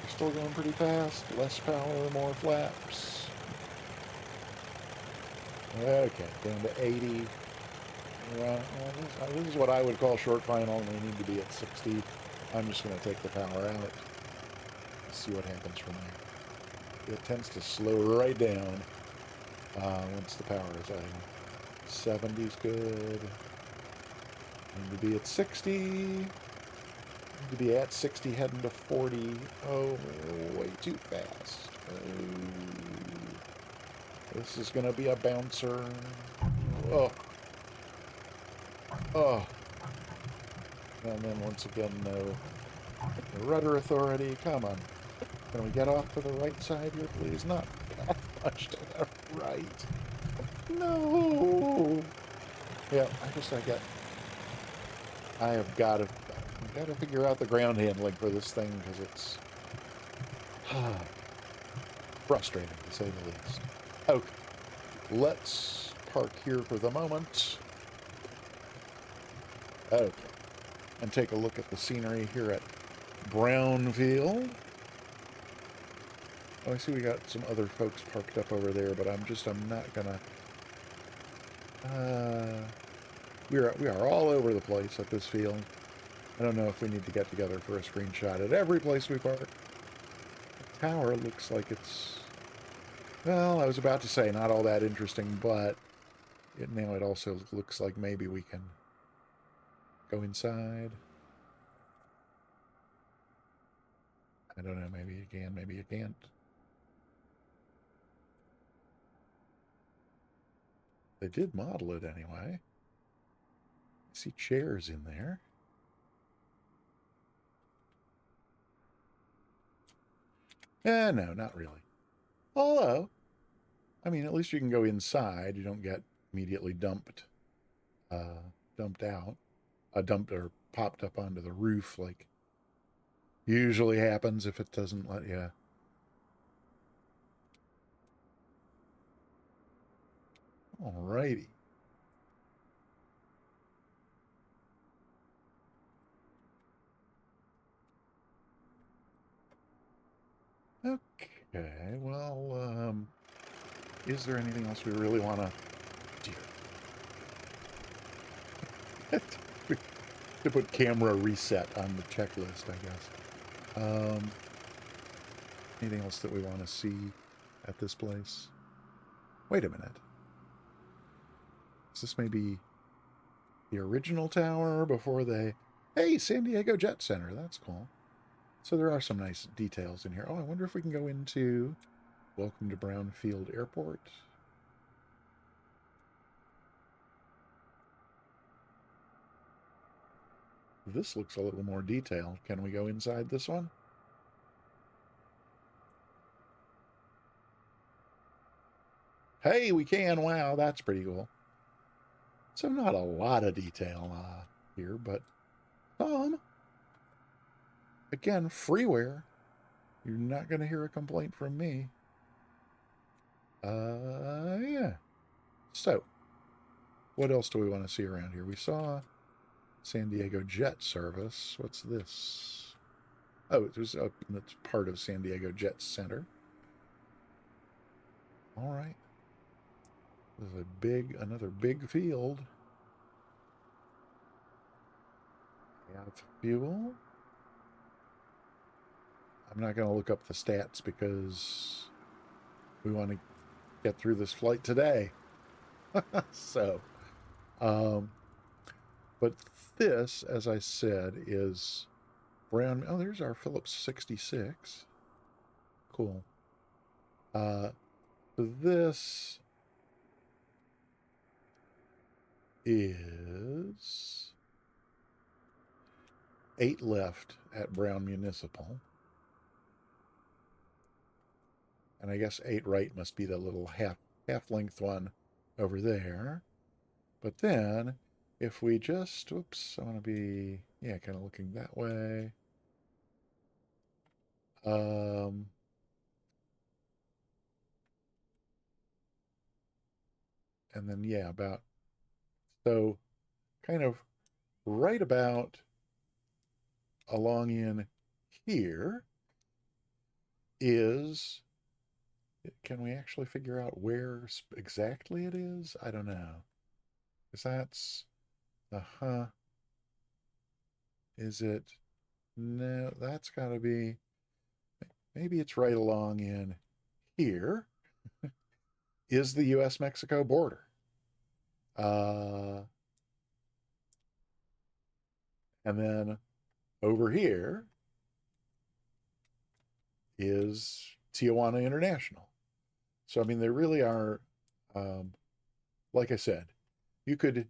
We're still going pretty fast. Less power, more flaps. Okay, down to 80. This is what I would call short final. We need to be at 60. I'm just going to take the power out. See what happens from there. It tends to slow right down once the power is out. 70's good. Need to be at 60. Need to be at 60 heading to 40. Oh, way too fast. Oh. This is going to be a bouncer. Oh. Oh. And then once again, no rudder authority. Come on. Can we get off to the right side here, please? Not that much to the right. No. Yeah, I have got to figure out the ground handling for this thing, because it's frustrating to say the least. Okay, let's park here for the moment. Okay, and take a look at the scenery here at Brownfield. Oh, I see we got some other folks parked up over there, but I'm not gonna... we are all over the place at this field. I don't know if we need to get together for a screenshot at every place we park. The tower looks like it's... Well, I was about to say not all that interesting, but now it also looks like maybe we can go inside. I don't know, maybe you can, maybe you can't. They did model it anyway. I see chairs in there. No, not really. Although, I mean, at least you can go inside. You don't get immediately dumped out. Dumped or popped up onto the roof like usually happens if it doesn't let you. Alrighty. Okay, well, is there anything else we really want to do? To put camera reset on the checklist, I guess. Anything else that we want to see at this place? Wait a minute. Is this maybe the original tower before they... Hey, San Diego Jet Center. That's cool. So there are some nice details in here. Oh, I wonder if we can go into Welcome to Brownfield Airport. This looks a little more detailed. Can we go inside this one? Hey, we can. Wow, that's pretty cool. So not a lot of detail here, but again, freeware. You're not going to hear a complaint from me. Yeah. So, what else do we want to see around here? We saw San Diego Jet Service. What's this? Oh, it's part of San Diego Jet Center. All right. This is another big field. Have fuel. I'm not going to look up the stats because we want to get through this flight today. So, but this, as I said, is Brown. Oh, there's our Phillips 66. Cool. This is 8 left at Brown Municipal. And I guess 8 right must be the little half length one over there. But then if we just, whoops, I want to be, yeah, kind of looking that way. And then, yeah, about, so kind of right about along in here is, can we actually figure out where exactly it is? I don't know. Because that's, is it, no, that's got to be, maybe it's right along in here is the U.S.-Mexico border. And then over here is Tijuana International. So, I mean, they really are, like I said, you could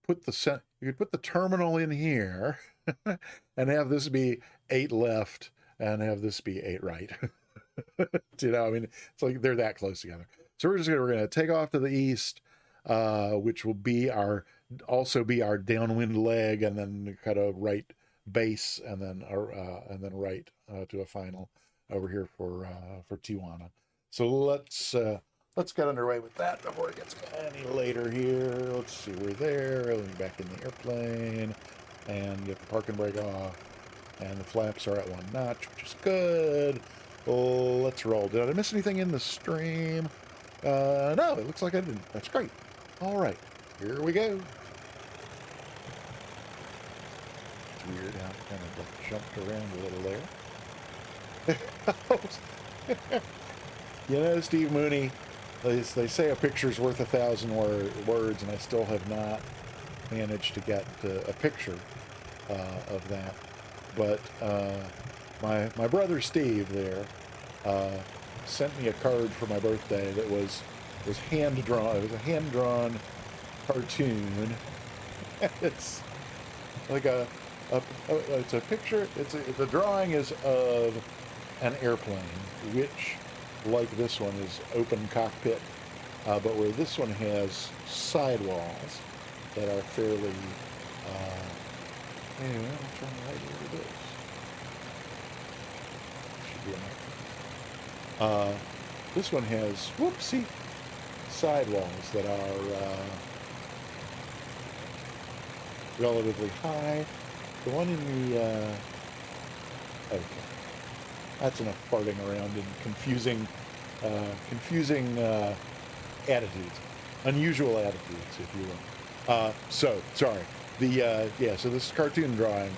put the terminal in here and have this be 8 left and have this be 8 right. You know, I mean, it's like they're that close together. So we're gonna take off to the east, which will be also be our downwind leg, and then cut a right base, and then right to a final over here for Tijuana. So let's get underway with that before it gets any later here. Let's see, we're there. Let me back in the airplane and get the parking brake off, and the flaps are at 1 notch, which is good. Let's roll. Did I miss anything in the stream? No, it looks like I didn't. That's great. All right, here we go. It's weird how it kind of like jumped around a little there. You know, Steve Mooney, they say a picture's worth 1,000 words, and I still have not managed to get a picture of that. But my brother Steve there sent me a card for my birthday that was hand drawn. It was a hand drawn cartoon. It's like it's a picture. The drawing is of an airplane, which, like this one, is open cockpit, but where this one has sidewalls that are fairly. Anyway, I'm trying to write where it is. Should be enough. This one has, whoopsie, sidewalls that are relatively high. The one in the, okay. That's enough farting around and confusing attitudes. Unusual attitudes, if you will. So, sorry. So this cartoon drawing,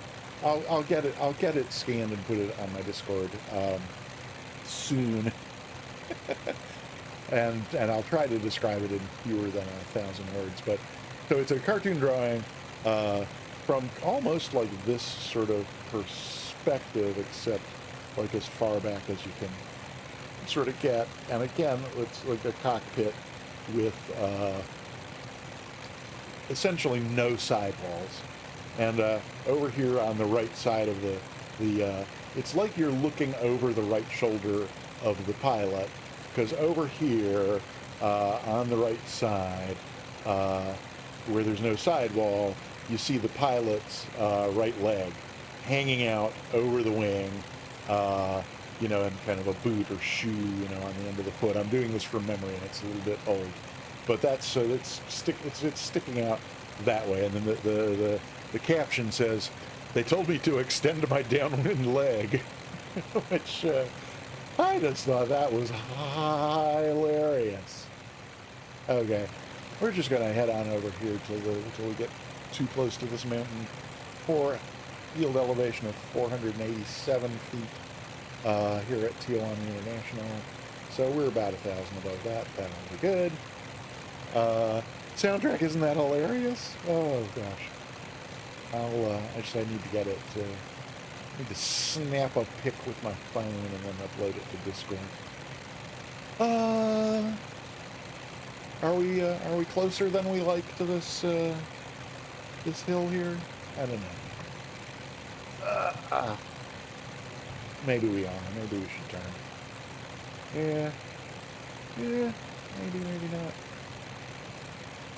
I'll get it scanned and put it on my Discord soon. and I'll try to describe it in fewer than 1,000 words. But so it's a cartoon drawing from almost like this sort of perspective, except like as far back as you can sort of get. And again, it's like a cockpit with essentially no sidewalls. And over here on the right side of the it's like you're looking over the right shoulder of the pilot, because over here on the right side, where there's no sidewall, you see the pilot's right leg hanging out over the wing, you know, and kind of a boot or shoe, you know, on the end of the foot. I'm doing this from memory, and it's a little bit old, but that's so it's sticking out that way. And then the caption says, "They told me to extend my downwind leg," which I just thought that was hilarious. Okay, we're just gonna head on over here till we get too close to this mountain. For field elevation of 487 feet here at Tijuana International. So we're about 1,000 above that. That'll be good. Soundtrack, isn't that hilarious? Oh gosh. I need to get it. I need to snap a pic with my phone and then upload it to Discord. Are we closer than we like to this this hill here? I don't know. Maybe we are. Maybe we should turn. Yeah. Maybe not.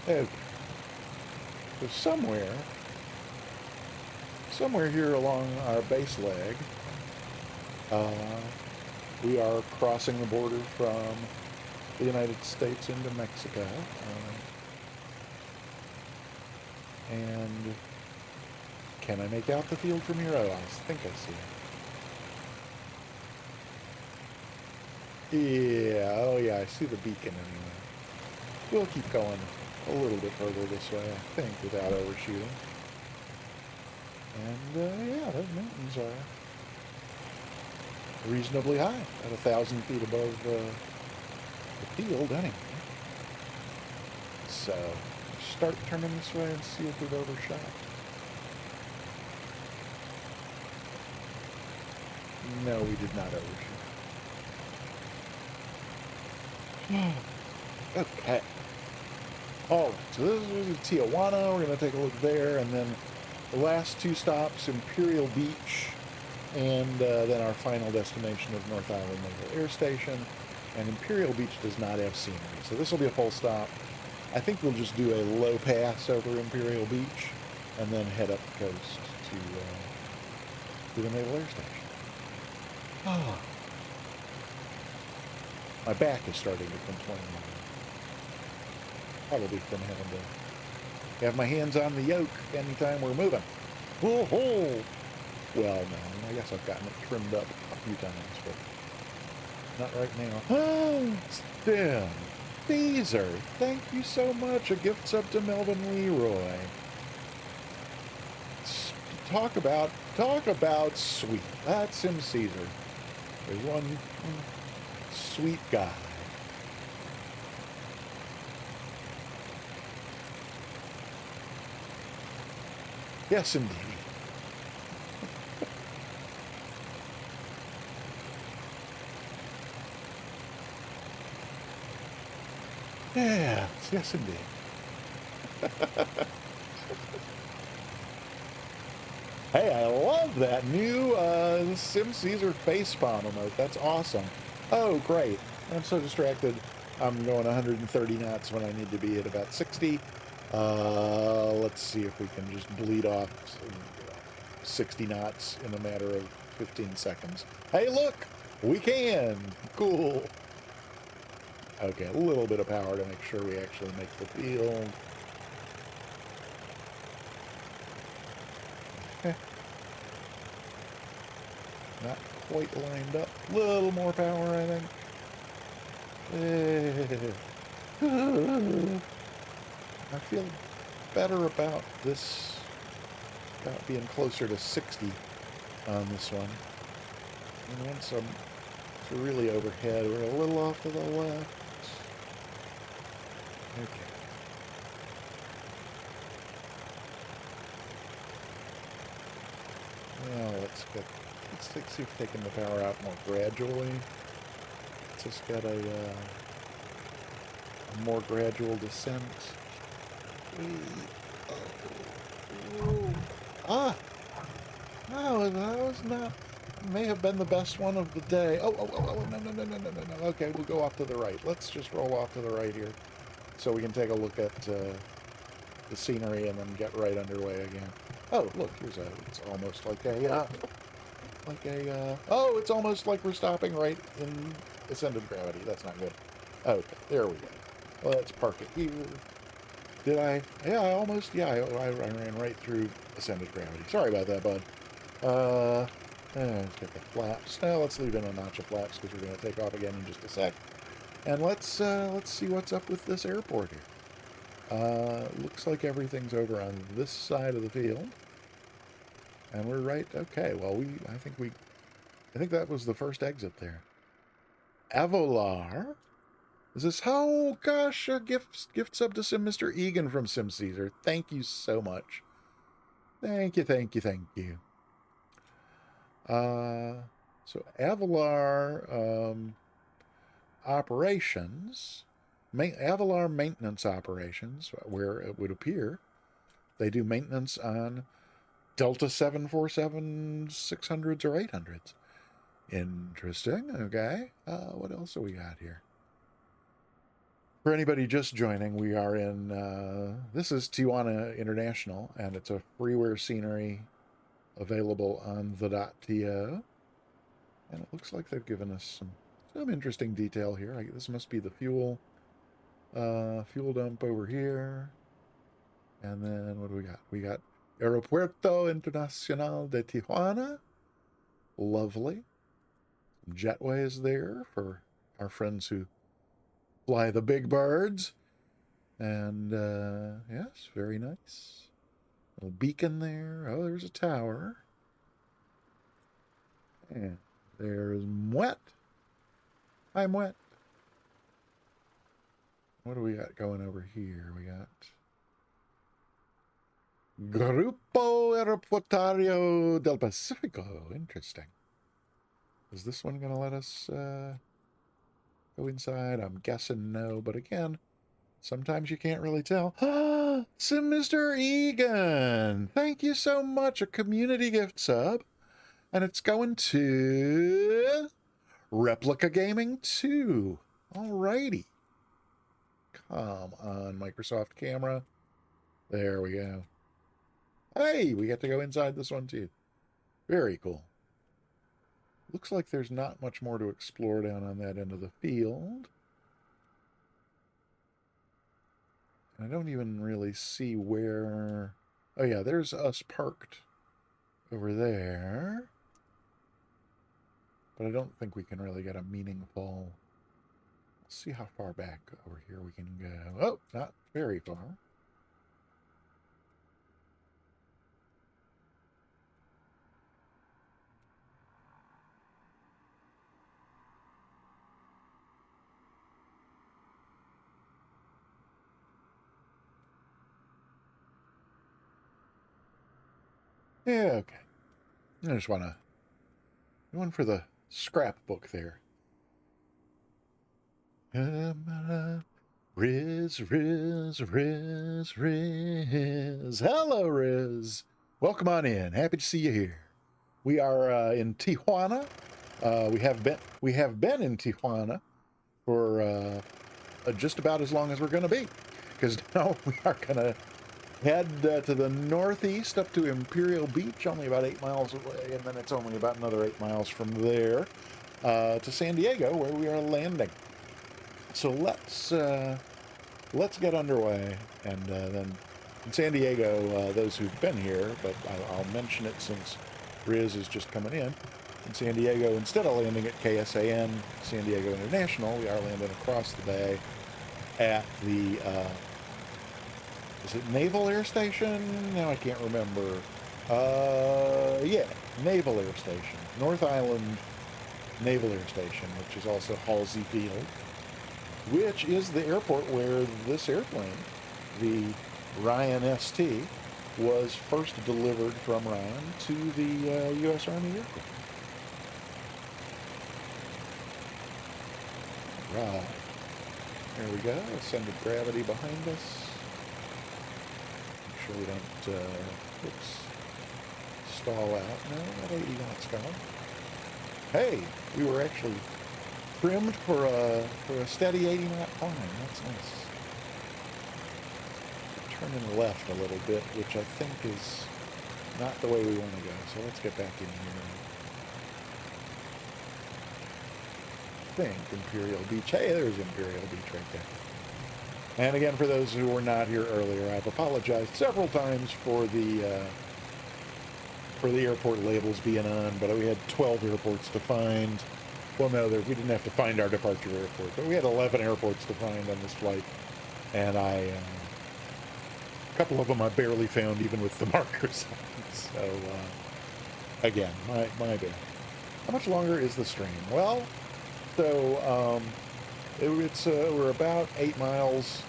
Okay. So somewhere here along our base leg, we are crossing the border from the United States into Mexico. And can I make out the field from here? Oh, I think I see it. Yeah, oh yeah, I see the beacon anyway. We'll keep going a little bit further this way, I think, without overshooting. And yeah, those mountains are reasonably high, at 1,000 feet above the field anyway. So, start turning this way and see if we've overshot. No, we did not overshoot. Okay. Alright, so this is Tijuana. We're going to take a look there, and then the last two stops, Imperial Beach, and then our final destination of North Island Naval Air Station. And Imperial Beach does not have scenery, so this will be a full stop. I think we'll just do a low pass over Imperial Beach, and then head up the coast to the Naval Air Station. Oh. My back is starting to complain. Probably from having to have my hands on the yoke anytime we're moving. Whoa! Well, no, I guess I've gotten it trimmed up a few times, but not right now. Oh, Stim. Caesar, thank you so much. A gift sub to Melvin Leroy. Talk about sweet. That's him, Caesar. There's one sweet guy. Yes, indeed. Yes, yes indeed. Hey, I love that new Sim Caesar facepalm emote. That's awesome. Oh, great. I'm so distracted. I'm going 130 knots when I need to be at about 60. Let's see if we can just bleed off 60 knots in a matter of 15 seconds. Hey, look! We can! Cool. Okay, a little bit of power to make sure we actually make the field. Not quite lined up. A little more power, I think. I feel better about this, about being closer to 60 on this one. And once it's really overhead, we're a little off to the left. Okay. Now let's see if taking the power out more gradually. Let's just get a more gradual descent. Oh. Ah! No, that was not. May have been the best one of the day. Oh, no. Okay, we'll go off to the right. Let's just roll off to the right here so we can take a look at the scenery and then get right underway again. Oh, look, it's almost oh, it's almost like we're stopping right in ascended gravity. That's not good. Okay, there we go. Let's park it here. Did I? Yeah, I ran right through ascended gravity. Sorry about that, bud. Let's get the flaps. Let's leave in a notch of flaps because we're going to take off again in just a sec. And let's see what's up with this airport here. Looks like everything's over on this side of the field. And we're right. Okay, well, I think that was the first exit there. Avolar? Is this, oh gosh, a gift sub to Mr. Egan from Sim Caesar. Thank you so much. Thank you. So Avalar operations, Avalar maintenance operations, where it would appear they do maintenance on Delta 747 600s or 800s. Interesting. Okay. What else do we got here? For anybody just joining, we are in, this is Tijuana International, and it's a freeware scenery available on the.to. And it looks like they've given us some interesting detail here. This must be the fuel dump over here. And then what do we got? We got Aeropuerto Internacional de Tijuana. Lovely. Jetways there for our friends who fly the big birds. And yes, very nice. Little beacon there. Oh, there's a tower. And there's Moet. Hi, Moet. What do we got going over here? We got Grupo Aeroportuario del Pacifico. Interesting. Is this one going to let us go inside? I'm guessing no, but again, sometimes you can't really tell. So Mr. Egan, thank you so much. A community gift sub. And it's going to Replica Gaming 2. Alrighty. Come on, Microsoft camera. There we go. Hey, we get to go inside this one too. Very cool. Looks like there's not much more to explore down on that end of the field. I don't even really see where... Oh yeah, there's us parked over there. But I don't think we can really get a meaningful... Let's see how far back over here we can go. Oh, not very far. Yeah, okay. I just want to... One for the scrapbook there. Riz, Riz, Riz, Riz. Hello, Riz. Welcome on in. Happy to see you here. We are in Tijuana. We have been in Tijuana for just about as long as we're going to be, because now we are going to head to the northeast up to Imperial Beach, only about 8 miles away, and then it's only about another 8 miles from there to San Diego, where we are landing. So let's get underway, and then in San Diego, those who've been here, but I'll mention it since Riz is just coming in San Diego, instead of landing at KSAN, San Diego International, we are landing across the bay at the, is it Naval Air Station? Now I can't remember. Yeah, Naval Air Station. North Island Naval Air Station, which is also Halsey Field, which is the airport where this airplane, the Ryan ST, was first delivered from Ryan to the U.S. Army Aircraft. Right. There we go. Ascended gravity behind us. Make sure we don't, stall out. No, that 80 knots going. Hey, we were actually trimmed for a steady 80 knot climb. That's nice. Turning left a little bit, which I think is not the way we want to go. So let's get back in here. I think Imperial Beach. Hey, there's Imperial Beach right there. And again, for those who were not here earlier, I've apologized several times for the airport labels being on, but we had 12 airports to find. Well, no, we didn't have to find our departure airport, but we had 11 airports to find on this flight, and a couple of them I barely found even with the markers on. So, again, my bad. How much longer is the stream? Well, so we're about 8 miles,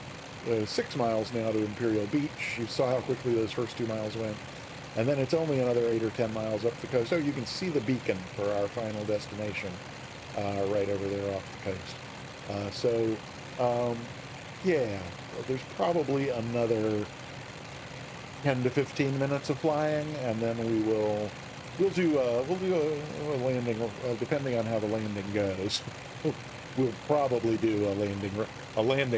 6 miles now to Imperial Beach. You saw how quickly those first 2 miles went. And then it's only another 8 or 10 miles up the coast. So you can see the beacon for our final destination right over there off the coast. Yeah, there's probably another 10 to 15 minutes of flying, and then we'll do a landing, depending on how the landing goes. We'll probably do a landing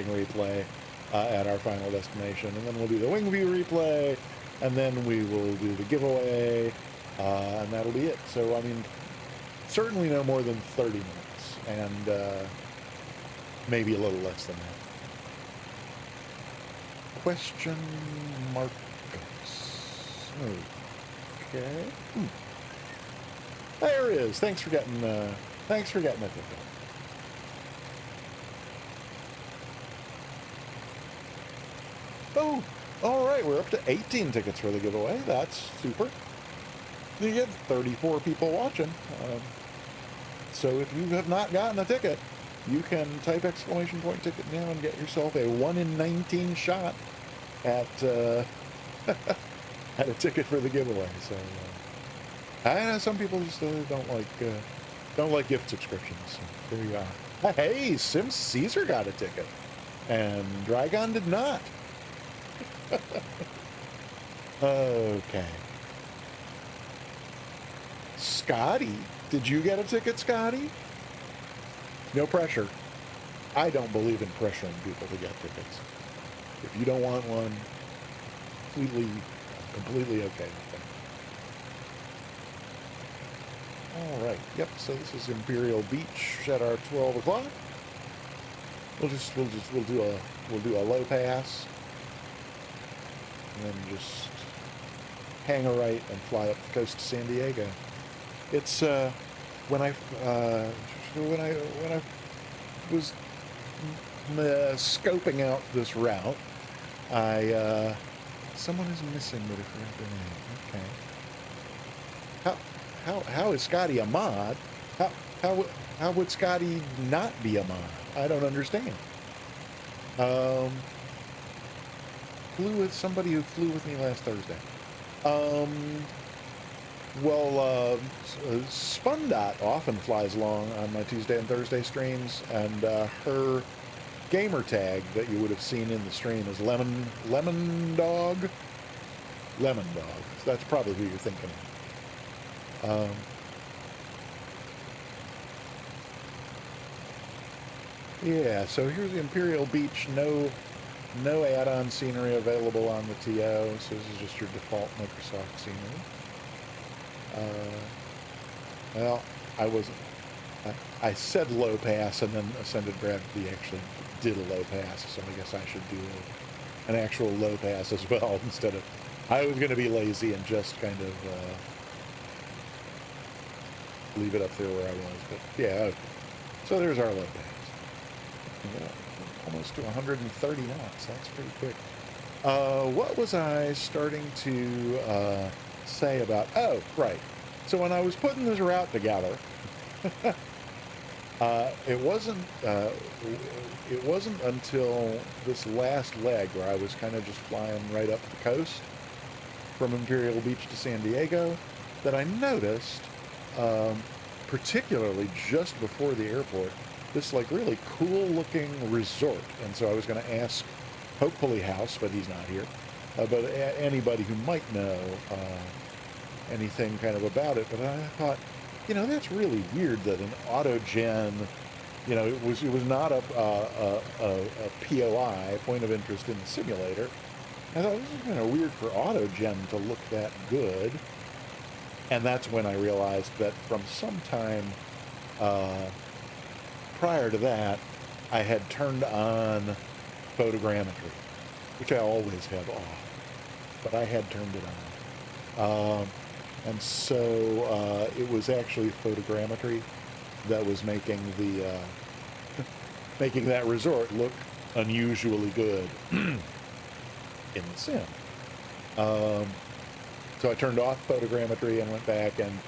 replay at our final destination, and then we'll do the wing view replay, and then we will do the giveaway, and that'll be it. So, I mean, certainly no more than 30 minutes, and maybe a little less than that. Question mark. Okay. There it is. Thanks for getting it. Oh, all right. We're up to 18 tickets for the giveaway. That's super. You get 34 people watching. So if you have not gotten a ticket, you can type !ticket now and get yourself a 1 in 19 shot at at a ticket for the giveaway. So I know some people just don't like gift subscriptions. So there you are. Hey, Sim Caesar got a ticket, and Drygon did not. Okay. Scotty, did you get a ticket, Scotty? No pressure. I don't believe in pressuring people to get tickets. If you don't want one, completely okay with that. All right. Yep. So this is Imperial Beach at our 12 o'clock. We'll do a low pass, and then just hang a right and fly up the coast to San Diego. It's when I was scoping out this route, someone is missing, but I forgot their name. Okay. How is Scotty a mod? How would Scotty not be a mod? I don't understand. Flew with somebody who flew with me last Thursday. Spundot often flies along on my Tuesday and Thursday streams, and her gamer tag that you would have seen in the stream is Lemon Dog. Lemon Dog. So that's probably who you're thinking of. Yeah, so here's the Imperial Beach. No add-on scenery available on the TO, so this is just your default Microsoft scenery. Well, I said low pass, and then Ascended Gravity actually did a low pass, so I guess I should do an actual low pass as well instead of... I was going to be lazy and just kind of leave it up there where I was, but yeah, okay. So there's our low pass. Almost to 130 knots. That's pretty quick. What was I starting to say about... Oh, right. So when I was putting this route together, it wasn't until this last leg where I was kind of just flying right up the coast from Imperial Beach to San Diego that I noticed, particularly just before the airport, this like really cool looking resort. And so I was going to ask hopefully House, but he's not here, but anybody who might know anything kind of about it. But I thought, you know, that's really weird that an autogen, you know, it was not a POI, point of interest in the simulator. I thought this is kind of weird for autogen to look that good. And that's when I realized that from some time prior to that, I had turned on photogrammetry, which I always have off, but I had turned it on. And so it was actually photogrammetry that was making the making that resort look unusually good in the sim. So I turned off photogrammetry and went back, and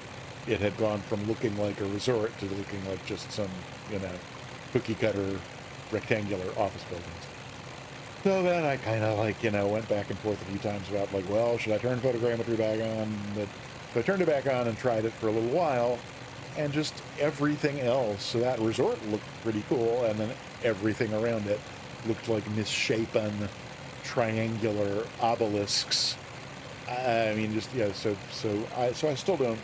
it had gone from looking like a resort to looking like just some, you know, cookie cutter rectangular office buildings. So then I kind of like, you know, went back and forth a few times about like, well, should I turn photogrammetry back on? But I turned it back on and tried it for a little while, and just everything else. So that resort looked pretty cool, and then everything around it looked like misshapen triangular obelisks. I mean, just, yeah, so I still don't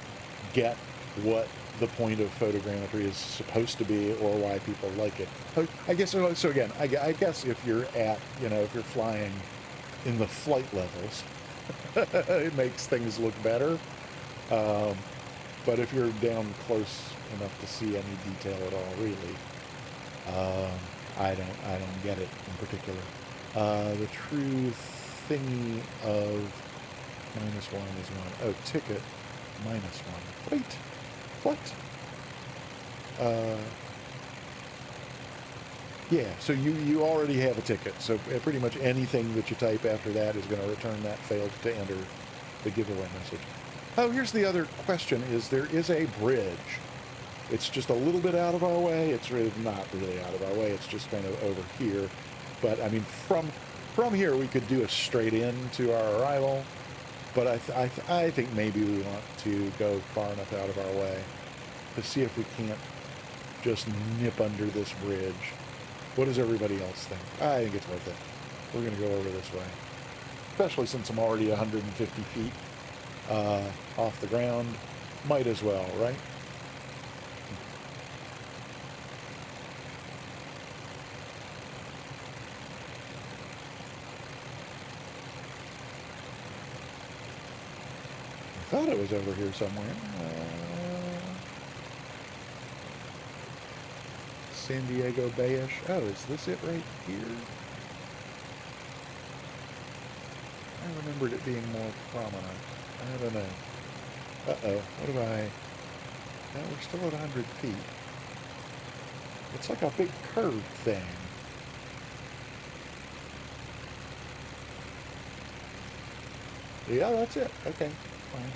get what the point of photogrammetry is supposed to be or why people like it. I guess, so again, I guess if you're at, you know, if you're flying in the flight levels, it makes things look better. But if you're down close enough to see any detail at all, really, I don't get it in particular. The true thingy of -1 is 1. Oh, ticket -1. Wait, what? Yeah, so you already have a ticket, so pretty much anything that you type after that is going to return that failed to enter the giveaway message. Oh, here's the other question, is there is a bridge. It's just a little bit out of our way. It's really not really out of our way. It's just kind of over here. But, I mean, from here we could do a straight in to our arrival. But I think maybe we want to go far enough out of our way to see if we can't just nip under this bridge. What does everybody else think? I think it's worth it. We're going to go over this way. Especially since I'm already 150 feet off the ground. Might as well, right? I thought it was over here somewhere. San Diego Bayish. Oh, is this it right here? I remembered it being more prominent. I don't know. Uh-oh. What do I... No, we're still at 100 feet. It's like a big curved thing. Yeah, that's it. Okay. Fine.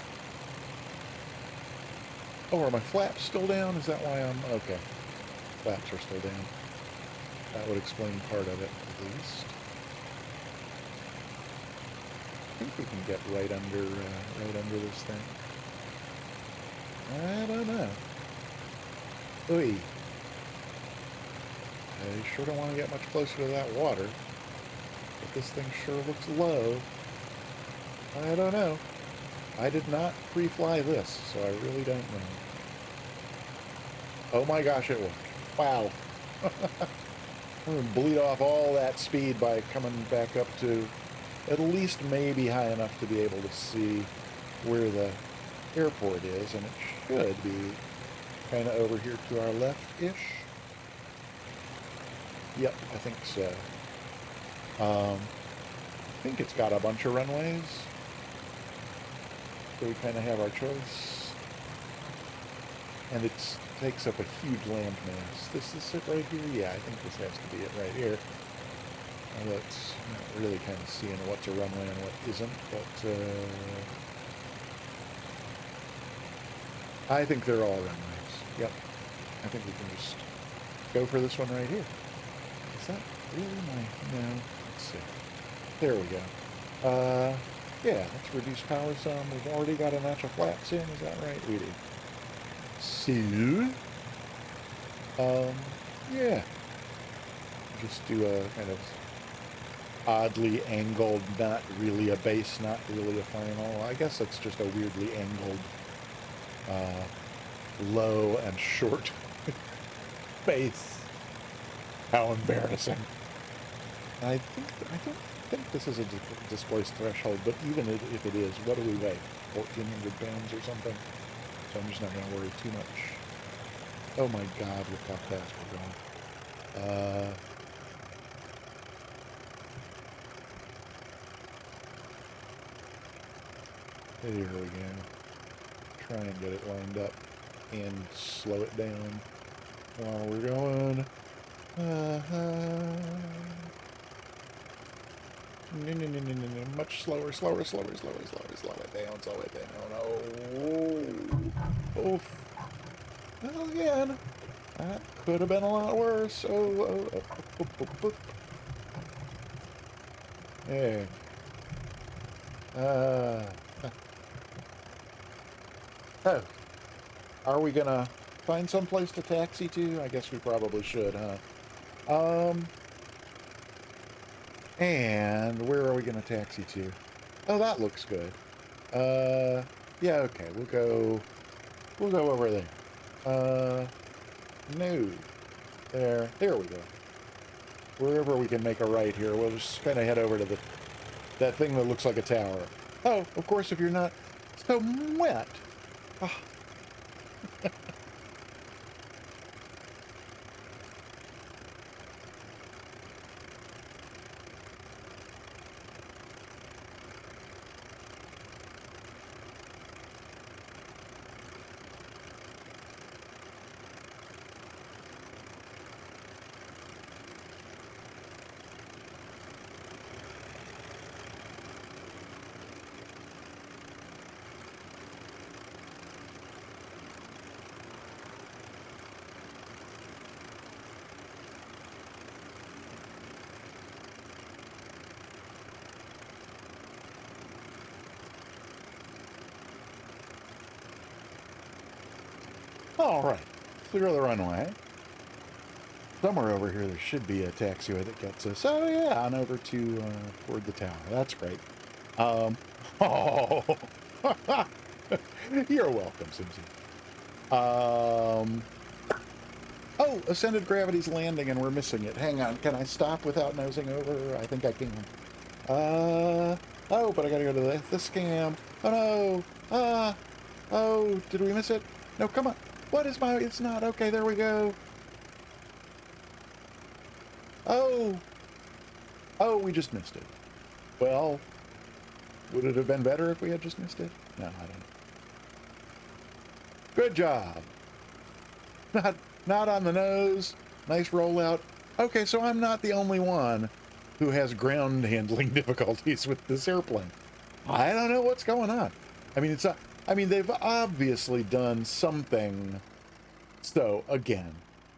Oh, are my flaps still down? Is that why I'm... Okay. Flaps are still down. That would explain part of it, at least. I think we can get right under this thing. I don't know. Oy. I sure don't want to get much closer to that water. But this thing sure looks low. I don't know. I did not pre-fly this, so I really don't know. Oh my gosh, it worked. Wow. I'm going to bleed off all that speed by coming back up to at least maybe high enough to be able to see where the airport is, and it should be kind of over here to our left-ish. Yep, I think so. I think it's got a bunch of runways, so we kind of have our choice. And it takes up a huge landmass. This is it right here? Yeah, I think this has to be it right here. Although it's not really kind of seeing what's a runway and what isn't, but I think they're all runways. Yep. I think we can just go for this one right here. Is that really my... No. Let's see. There we go. Yeah, let's reduce power some. We've already got a notch of flaps in, is that right? We do. So, yeah. Just do a kind of oddly angled, not really a base, not really a final. I guess it's just a weirdly angled, low and short base. How embarrassing. I don't think this is a displaced threshold, but even if it is, what do we weigh? 1,400 pounds or something? So I'm just not going to worry too much. Oh my god, look how fast we're going. Here we go. Try and get it lined up and slow it down while we're going. No. Much slower, slow it down. Oh. Well, again, that could have been a lot worse. There. Oh. Are we gonna find some place to taxi to? I guess we probably should, huh? And where are we gonna taxi to? Oh, that looks good. Yeah, okay, we'll go over there. No. There we go. Wherever we can make a right here, we'll just kind of head over to that thing that looks like a tower. Oh, of course, if you're not so wet. Oh. All right, clear the runway. Somewhere over here there should be a taxiway that gets us. Oh yeah, on over to toward the tower. That's great. Oh, you're welcome, Susie. Oh, ascended gravity's landing and we're missing it. Hang on, can I stop without nosing over? I think I can. Oh, but I gotta go to the scam. Oh no. Oh, did we miss it? No, come on. What is my... It's not. Okay, there we go. Oh. Oh, we just missed it. Well, would it have been better if we had just missed it? No, I don't know. Good job. Not on the nose. Nice rollout. Okay, so I'm not the only one who has ground handling difficulties with this airplane. I don't know what's going on. I mean, they've obviously done something. So, again,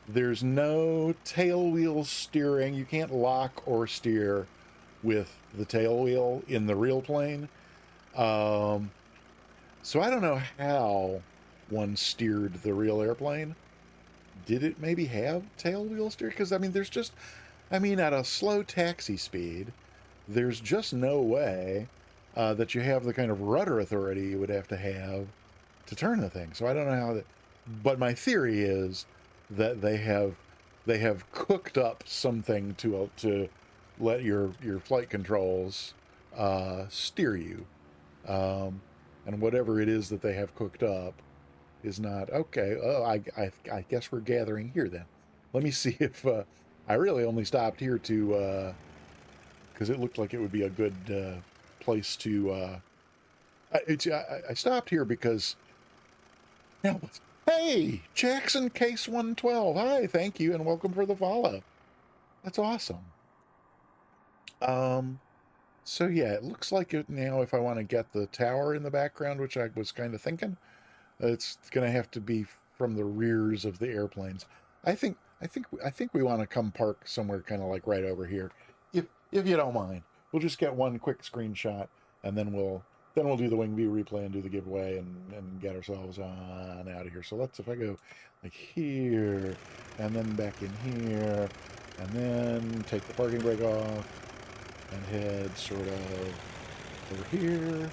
there's no tail wheel steering. You can't lock or steer with the tail wheel in the real plane. So I don't know how one steered the real airplane, did it maybe have tail wheel steer? Because, I mean, there's just, I mean, at a slow taxi speed, there's just no way that you have the kind of rudder authority you would have to turn the thing. So I don't know how that, but my theory is that they have cooked up something to let your flight controls steer you, um, and whatever it is that they have cooked up is not okay. Oh, I guess we're gathering here then. Let me see if I really only stopped here to because it looked like it would be a good place to. I stopped here because now. Hey, Jackson Case 112. Hi, thank you, and welcome for the follow. That's awesome. So yeah, it looks like it now. If I want to get the tower in the background, which I was kind of thinking, it's going to have to be from the rears of the airplanes. I think we want to come park somewhere kind of like right over here, if you don't mind. We'll just get one quick screenshot, and then we'll do the wing view replay and do the giveaway and get ourselves on out of here. So let's, if I go like here, and then back in here, and then take the parking brake off and head sort of over here.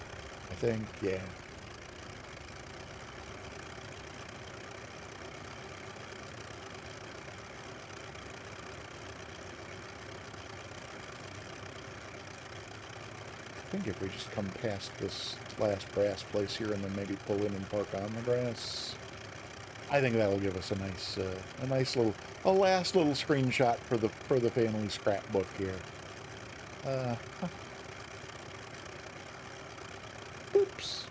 I think, yeah. I think if we just come past this last grass place here and then maybe pull in and park on the grass, I think that'll give us a nice little, a last little screenshot for the family scrapbook here. Uh, oops.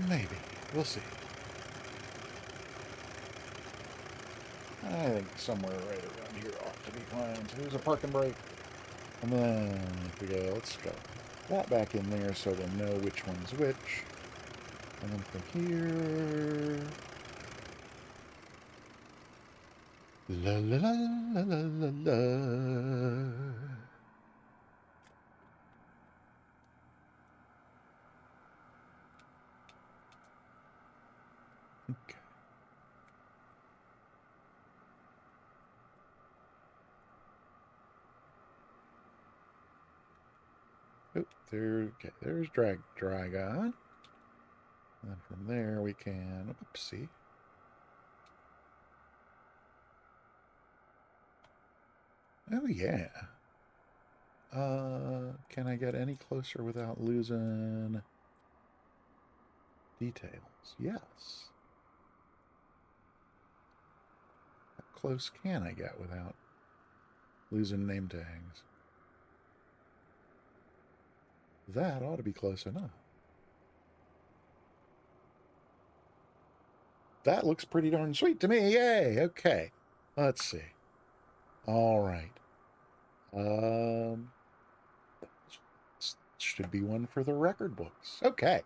Maybe. We'll see. I think somewhere right around here ought to be fine. So here's a parking brake. And then if we go, let's go that back in there so we'll know which one's which. And then from here. La la la la la la la. Okay. Oh, okay, there's Dragon. And then from there we can, oopsie. Oh yeah. Can I get any closer without losing details? Yes. How close can I get without losing name tags? That ought to be close enough. That looks pretty darn sweet to me. Yay. Okay. Let's see. All right. Should be one for the record books. Okay.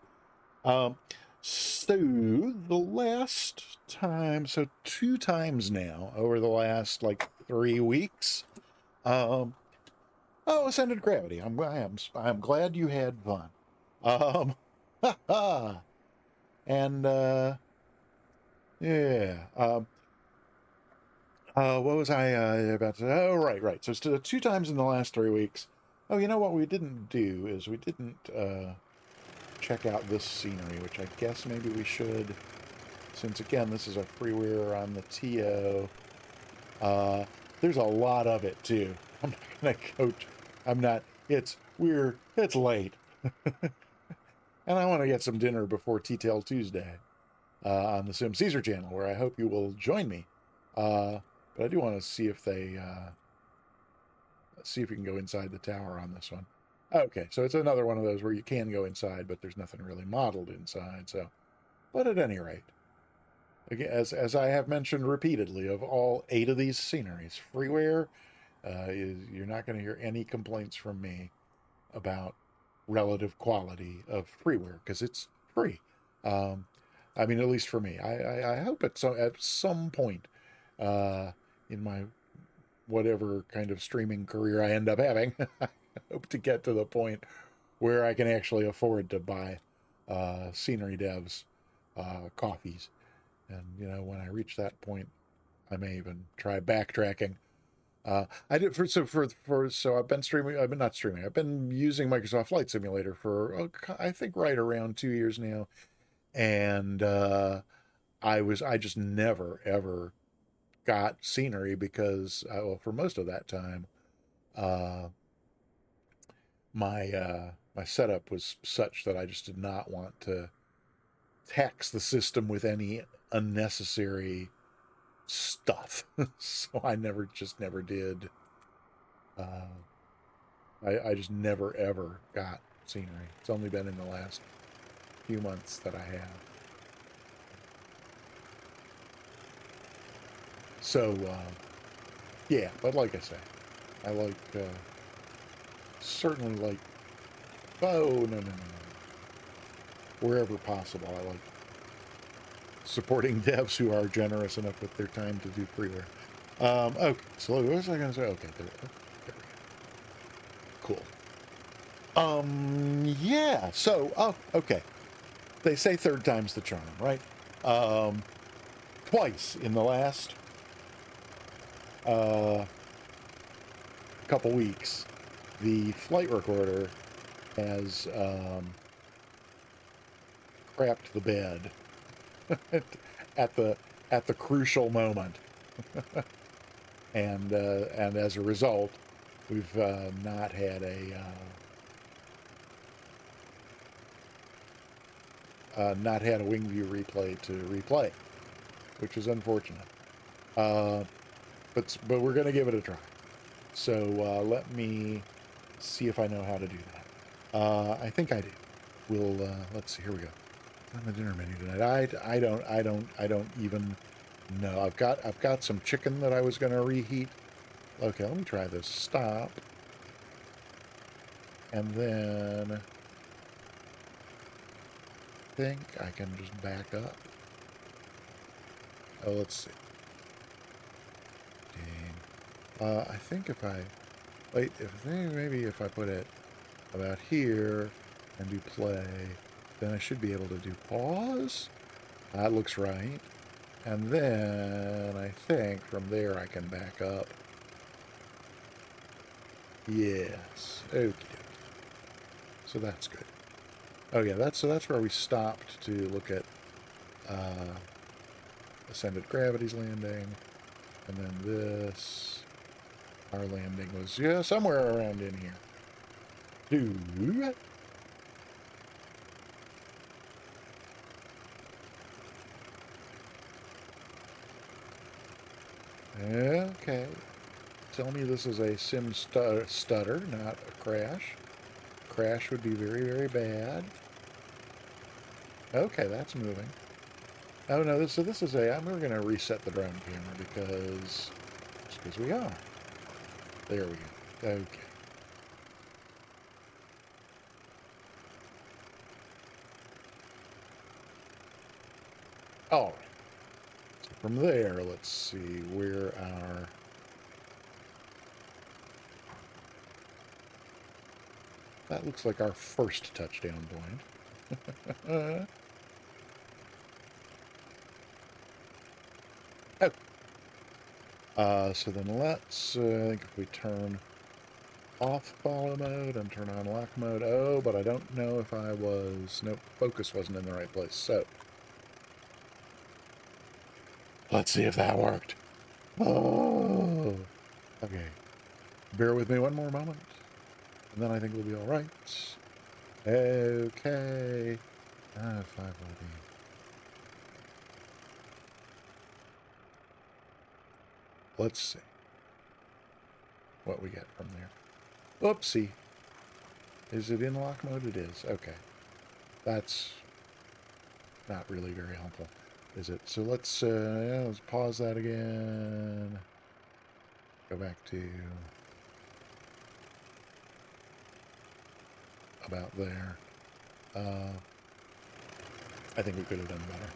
So the last time, so 2 times now over the last like 3 weeks. Oh, Ascended Gravity. I'm glad you had fun. Um, and yeah. What was I about to? Oh, right. So it's 2 times in the last 3 weeks. Oh, you know what we didn't do is we didn't check out this scenery, which I guess maybe we should, since again this is a freewheeler on the TO. There's a lot of it too. I'm not gonna go. I'm not. It's late, and I want to get some dinner before T-Tail Tuesday on the Sim Caesar channel, where I hope you will join me. But I do want to see if they see if we can go inside the tower on this one. Okay, so it's another one of those where you can go inside, but there's nothing really modeled inside. So, but at any rate, again, as I have mentioned repeatedly, of all 8 of these sceneries, freeware you're not going to hear any complaints from me about relative quality of freeware because it's free. Um, I mean, at least for me. I hope at some point in my whatever kind of streaming career I end up having. I hope to get to the point where I can actually afford to buy Scenery Devs coffees. And, you know, when I reach that point, I may even try backtracking. I did so I've been streaming. I've been not streaming. I've been using Microsoft Flight Simulator for I think right around 2 years now, and I just never ever got Scenery because well, for most of that time, uh, my setup was such that I just did not want to tax the system with any unnecessary stuff. So I never did. Uh, I just never ever got Scenery. It's only been in the last few months that I have. So yeah, but like I say, I like certainly like no. Wherever possible, I like supporting devs who are generous enough with their time to do freeware. Okay, so what was I going to say? Okay, there we go. Cool. Yeah. So, oh, okay. They say third time's the charm, right? Um, Twice in the last uh, couple weeks, the flight recorder has crapped the bed at the crucial moment, and as a result, we've not had a wing view replay to replay, which is unfortunate. Uh, but we're gonna give it a try. So let me see if I know how to do that. I think I do. We'll let's see. Here we go. On the dinner menu tonight. I don't even know. I've got some chicken that I was going to reheat. Okay, let me try this. Stop. And then I think I can just back up. Oh, let's see. Dang. I think if I wait, maybe if I put it about here and do play, then I should be able to do pause. That looks right. And then I think from there I can back up. Yes. Okay. So that's good. Oh yeah, that's where we stopped to look at ascended gravity's landing, and then this. Our landing was somewhere around in here. Okay. Tell me this is a sim stutter, not a crash. Crash would be very, very bad. Okay, that's moving. Oh no, this is we're gonna reset the drone camera because we are. There we go. Okay. All right. So from there, let's see where our that looks like our first touchdown point. Oh. So then let's, I think if we turn off follow mode and turn on lock mode. Oh, but I don't know if I was, nope, focus wasn't in the right place. So let's see if that worked. Oh, okay. Bear with me one more moment, and then I think we'll be all right. Okay. 5 will be. Let's see what we get from there. Oopsie. Is it in lock mode? It is. Okay. That's not really very helpful, is it? So let's pause that again. Go back to about there. I think we could have done better.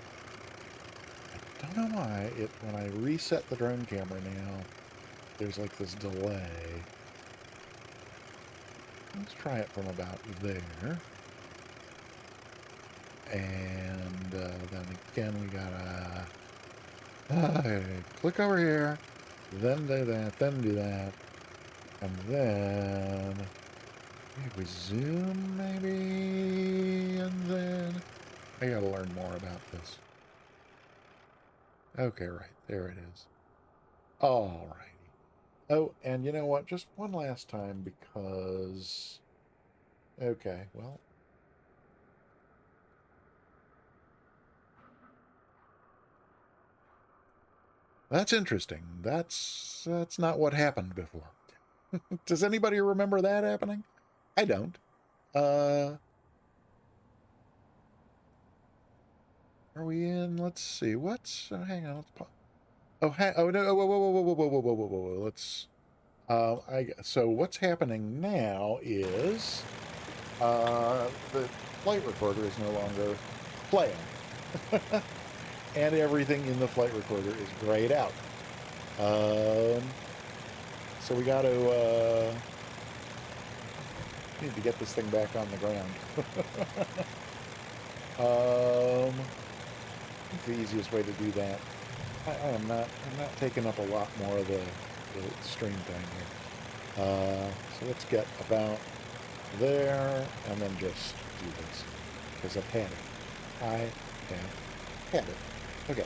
I don't know why when I reset the drone camera now, there's like this delay. Let's try it from about there. And then again, we gotta click over here, then do that, then do that, and then we zoom maybe, and then I gotta learn more about this. Okay, right, there it is. All righty. Oh, and you know what? Just one last time because... Okay, well... That's interesting. That's not what happened before. Does anybody remember that happening? I don't. Are we in? Let's see. What's... hang on. Let's oh, no. Whoa, whoa, whoa, whoa, whoa, whoa, whoa, whoa, whoa, whoa. Let's... so what's happening now is... the flight recorder is no longer playing. And everything in the flight recorder is grayed out. So we got to need to get this thing back on the ground. The easiest way to do that. I'm not taking up a lot more of the stream time here. So let's get about there and then just do this because I've had it. I have had it. Okay,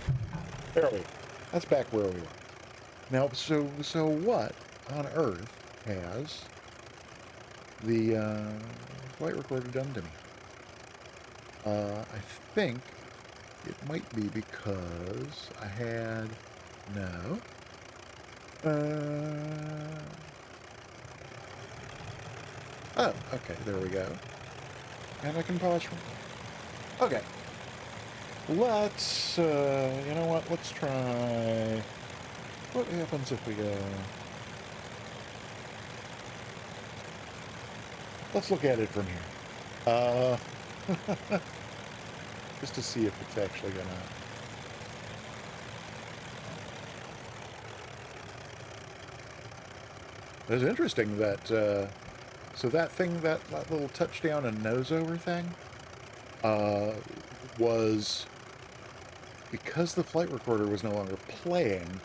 there we go. That's back where we were. Now, so what on earth has the flight recorder done to me? I think it might be because I had no. Oh, okay, there we go. And I can pause from. Okay. Let's, you know what, let's try, what happens if we go, let's look at it from here, just to see if it's actually gonna, it's interesting that, so that thing, that little touchdown and nose over thing, was... because the flight recorder was no longer playing,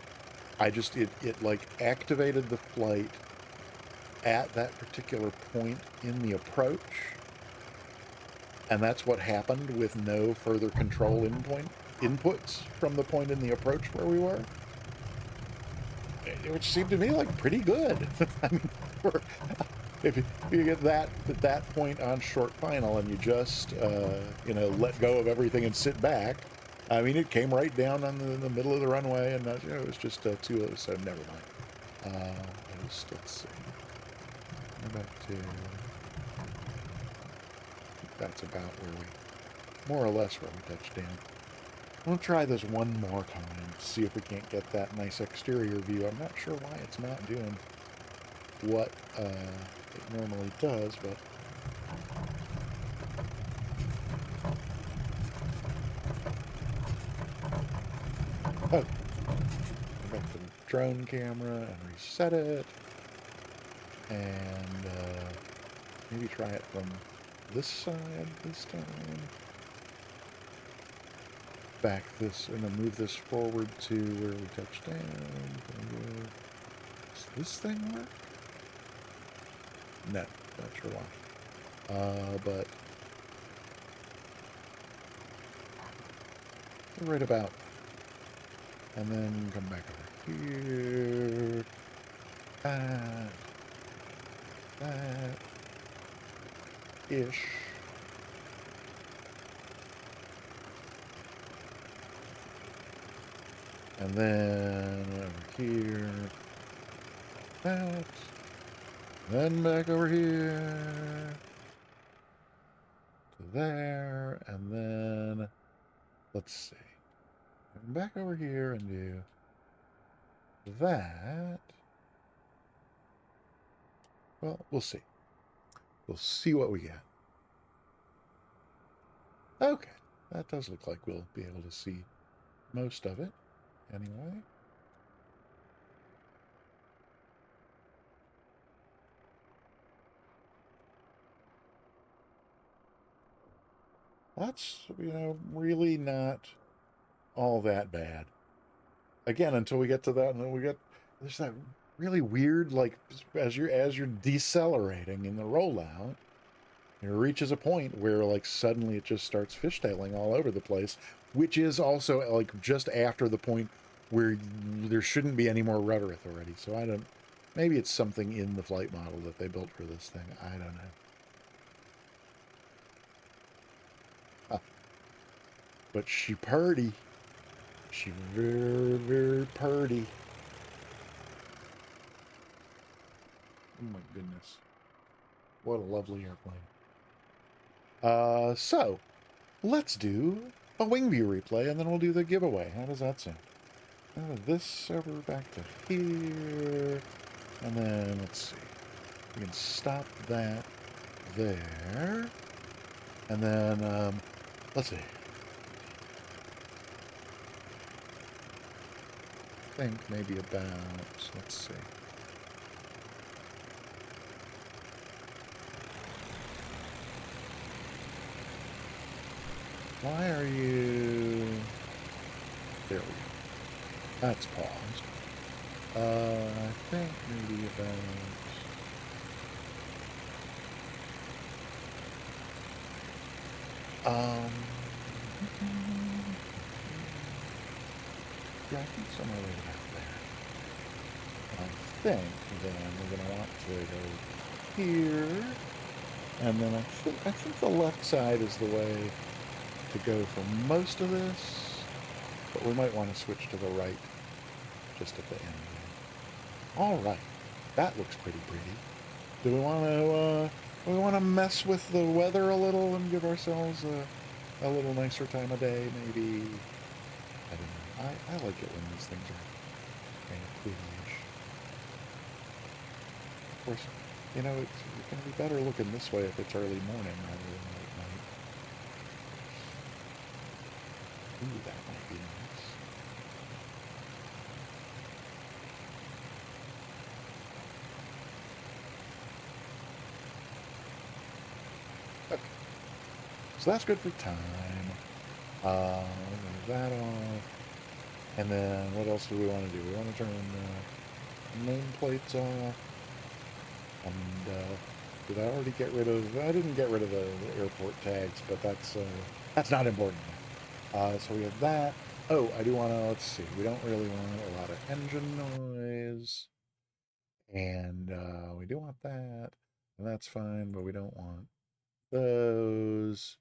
it like activated the flight at that particular point in the approach. And that's what happened with no further control inputs from the point in the approach where we were. Which seemed to me like pretty good. I mean, if you get that at that point on short final and you just, you know, let go of everything and sit back, I mean, it came right down on the middle of the runway, and you know, it was just too. So never mind. Let's see. Go back to. That's about where we, more or less, where we touched down. We'll try this one more time to see if we can't get that nice exterior view. I'm not sure why it's not doing what it normally does, but. Oh, go back to the drone camera and reset it, and maybe try it from this side this time. Back this, and then move this forward to where we touched down. Does this thing work? No, not sure why. But right about. And then come back over here. That. Ish. And then over here. That. Then back over here. To there. And then, let's see. Come back over here and do that. Well, we'll see. We'll see what we get. Okay. That does look like we'll be able to see most of it. Anyway. That's, really not all that bad. Again, until we get to that, and then there's that really weird, like, as you're decelerating in the rollout, it reaches a point where, like, suddenly it just starts fishtailing all over the place, which is also, like, just after the point where there shouldn't be any more rudder authority. So I don't, maybe it's something in the flight model that they built for this thing. I don't know. Huh. But she purty. She very, very purty. Oh my goodness. What a lovely airplane. So let's do a wing view replay, and then we'll do the giveaway. How does that sound? This over back to here, and then let's see. We can stop that there, and then let's see. I think maybe about, let's see. Why are you? There we go. That's paused. I think maybe about. Yeah, I think somewhere right about there. I think then we're going to want to go here, and then I think the left side is the way to go for most of this, but we might want to switch to the right just at the end there. All right, that looks pretty. Do we want to mess with the weather a little and give ourselves a little nicer time of day? Maybe, I don't know. I like it when these things are kind of coolish. Of course, it's going to be better looking this way if it's early morning rather than late night. Ooh, that might be nice. Okay, so that's good for time. Move that off. And then what else do we want to do? We want to turn nameplates off. And did I already get rid of? I didn't get rid of the airport tags, but that's not important. So we have that. Oh, I do want to. Let's see. We don't really want a lot of engine noise, and we do want that, and that's fine. But we don't want those.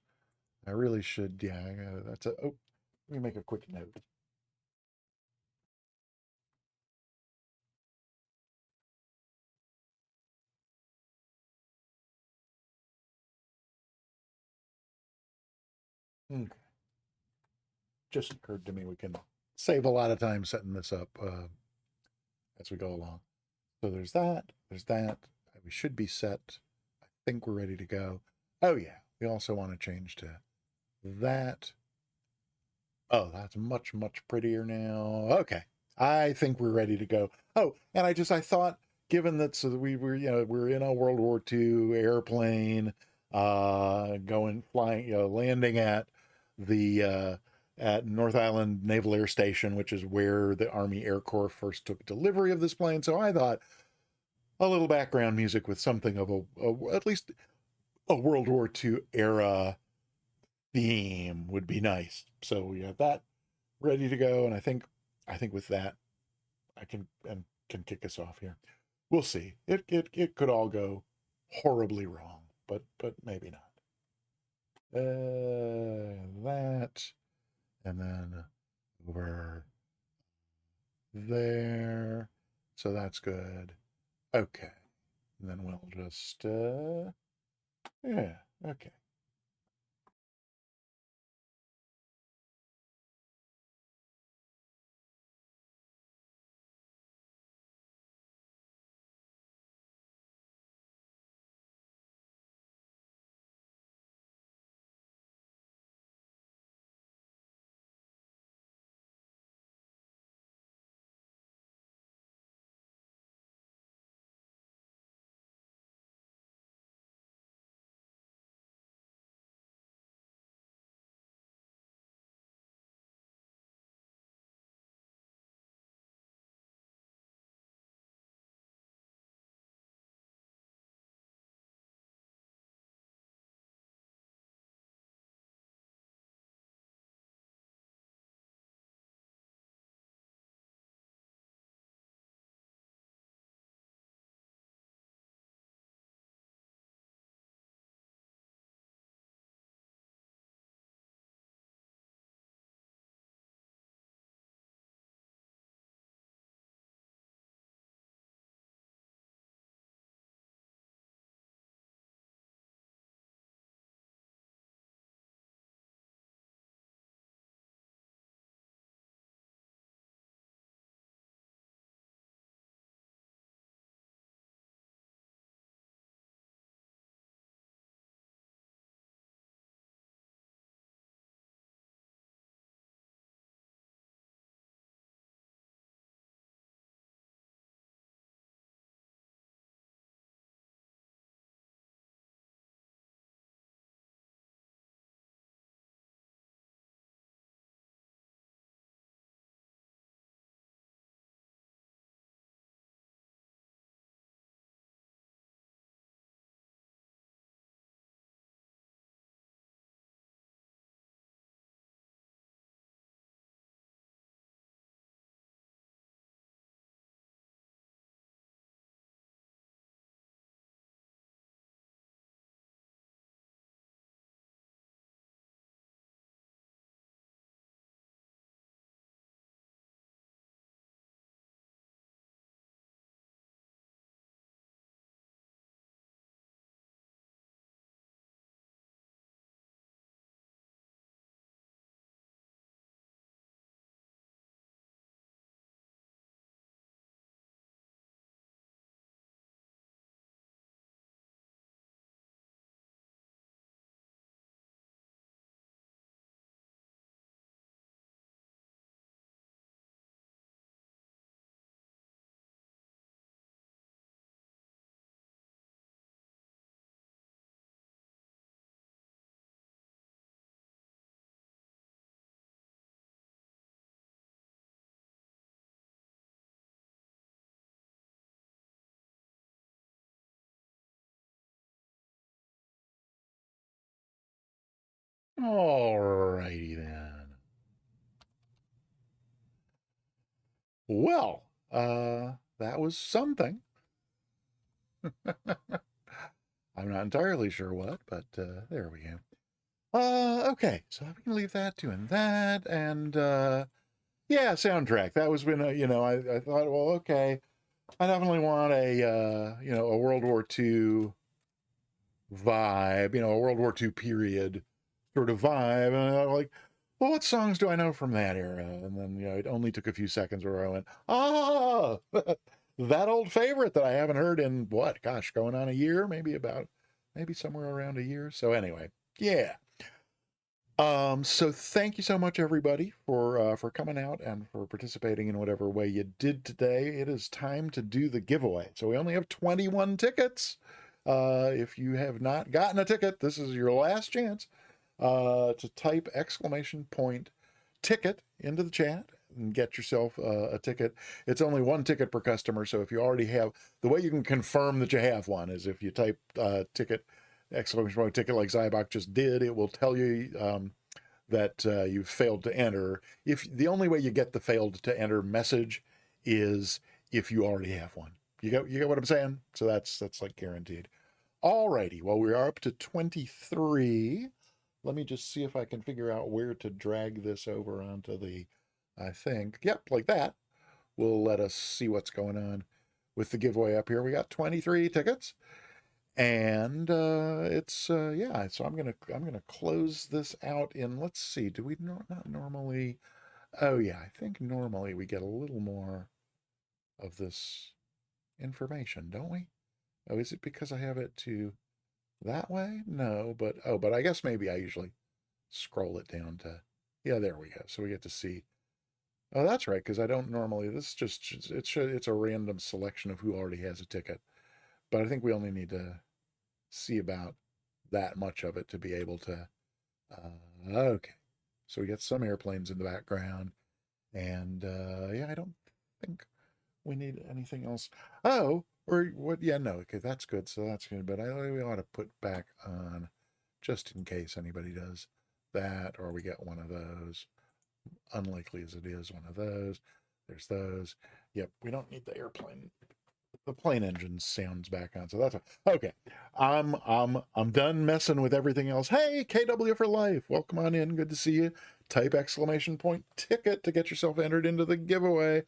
I really should. Yeah, that's a. Oh, let me make a quick note. Okay. Just occurred to me we can save a lot of time setting this up as we go along. So there's that. There's that. We should be set. I think we're ready to go. Oh yeah. We also want to change to that. Oh, that's much, much prettier now. Okay. I think we're ready to go. Oh, and I thought, given that so that we're in a World War II airplane, flying, landing the at North Island Naval Air Station, which is where the Army Air Corps first took delivery of this plane. So I thought a little background music with something of at least a World War II era theme would be nice. So we have that ready to go, and I think with that I can kick us off here. We'll see. It could all go horribly wrong, but maybe not. That, and then over there. So that's good. Okay. And then we'll just yeah, okay. All righty then. Well, that was something. I'm not entirely sure what, but there we go. Okay, so we can leave that doing that, and yeah, soundtrack. That was when I thought, well, okay, I definitely want a World War II vibe, a World War II period sort of vibe, and I'm like, well, what songs do I know from that era? And then it only took a few seconds where I went, that old favorite that I haven't heard in what, gosh, going on a year, maybe somewhere around a year. So anyway, yeah. So thank you so much, everybody, for coming out and for participating in whatever way you did today. It is time to do the giveaway. So we only have 21 tickets. If you have not gotten a ticket, this is your last chance to type !ticket into the chat and get yourself a ticket. It's only one ticket per customer, so if you already have, the way you can confirm that you have one is if you type ticket !ticket like Zybach just did, it will tell you that you've failed to enter. If the only way you get the failed to enter message is if you already have one. You get what I'm saying? So that's like guaranteed. Alrighty, well, we are up to 23. Let me just see if I can figure out where to drag this over onto the, I think, yep, like that. Will let us see what's going on with the giveaway up here. We got 23 tickets. And it's yeah, so I'm gonna close this out in, let's see, do we not normally, oh yeah, I think normally we get a little more of this information, don't we? Oh, is it because I have it to that way? No, but I guess maybe I usually scroll it down to, yeah, there we go. So we get to see, oh, that's right, because I don't normally, this just, it's a random selection of who already has a ticket. But I think we only need to see about that much of it to be able to, okay. So we get some airplanes in the background, and yeah, I don't think we need anything else. Oh, or what? Yeah, no, okay, that's good. So that's good, but we ought to put back on just in case anybody does that, or we get one of those. Unlikely as it is, one of those. There's those. Yep, we don't need the airplane, the plane engine sounds back on. So that's okay. I'm done messing with everything else. Hey, KW for life. Welcome on in. Good to see you. Type !ticket to get yourself entered into the giveaway.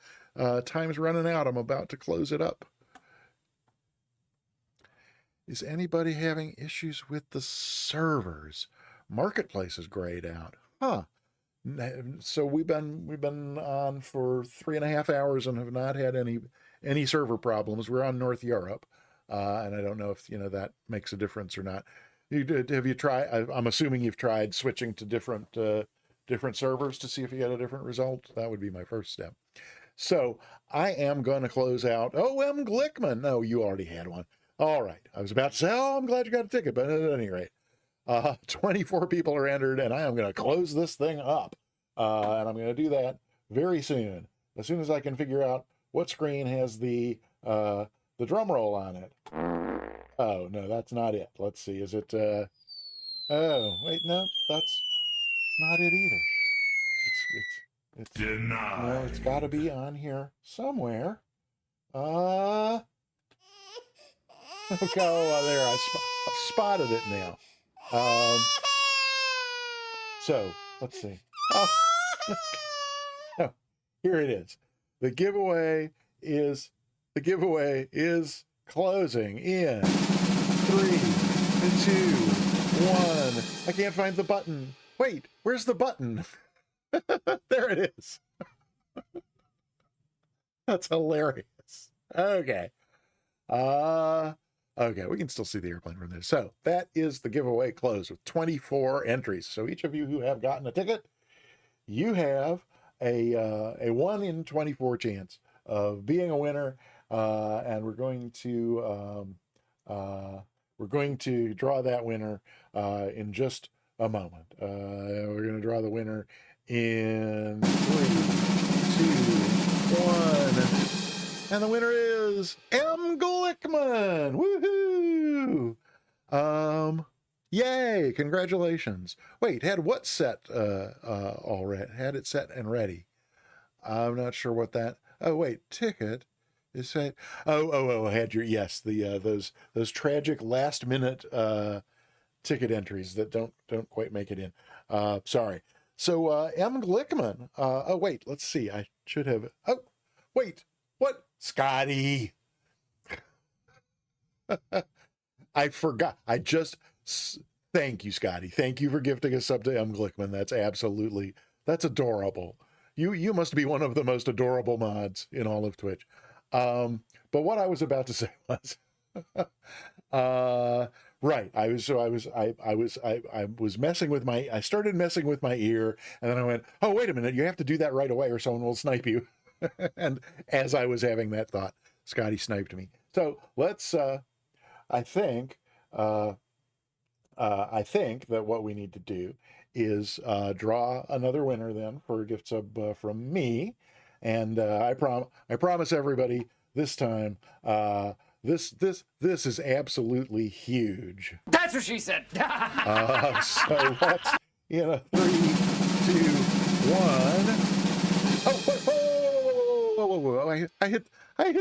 Time's running out. I'm about to close it up. Is anybody having issues with the servers? Marketplace is grayed out. Huh. So we've been on for 3.5 hours and have not had any server problems. We're on North Europe, and I don't know if that makes a difference or not. Have you tried? I'm assuming you've tried switching to different servers to see if you get a different result. That would be my first step. So I am going to close out. O.M. Glickman. No, you already had one. All right. I was about to say, oh, I'm glad you got a ticket, but at any rate, 24 people are entered, and I am going to close this thing up. And I'm going to do that very soon. As soon as I can figure out what screen has the drum roll on it. Oh, no, that's not it. Let's see. Is it, oh, wait, no, that's not it either. It's denied. No, it's got to be on here somewhere. Okay, oh, there, I've spotted it now. So, let's see. Oh, oh, here it is. The giveaway is closing in 3, 2, 1. I can't find the button. Wait, where's the button? There it is. That's hilarious. Okay. Okay, we can still see the airplane from there. So that is the giveaway closed with 24 entries. So each of you who have gotten a ticket, you have a 1 in 24 chance of being a winner, and we're going to draw that winner in just a moment. We're going to draw the winner in 3, 2, 1. And the winner is M. Glickman. Woohoo! Yay! Congratulations. Wait, had what set already? Had it set and ready? I'm not sure what that. Oh wait, ticket is set. Oh, had your, yes, the those tragic last minute ticket entries that don't quite make it in. Sorry. So M. Glickman. Oh wait, let's see. I should have. Oh wait, what? Scotty. I forgot. Thank you, Scotty. Thank you for gifting a sub to M. Glickman. That's adorable. You must be one of the most adorable mods in all of Twitch. But what I was about to say was, right. I was messing with I started messing with my ear, and then I went, oh wait a minute, you have to do that right away, or someone will snipe you. And as I was having that thought, Scotty sniped me. So let's. I think. I think that what we need to do is draw another winner then for a gift sub from me, and I promise everybody this time this is absolutely huge. That's what she said. So let's, three, two, one. Oh, whoa. I hit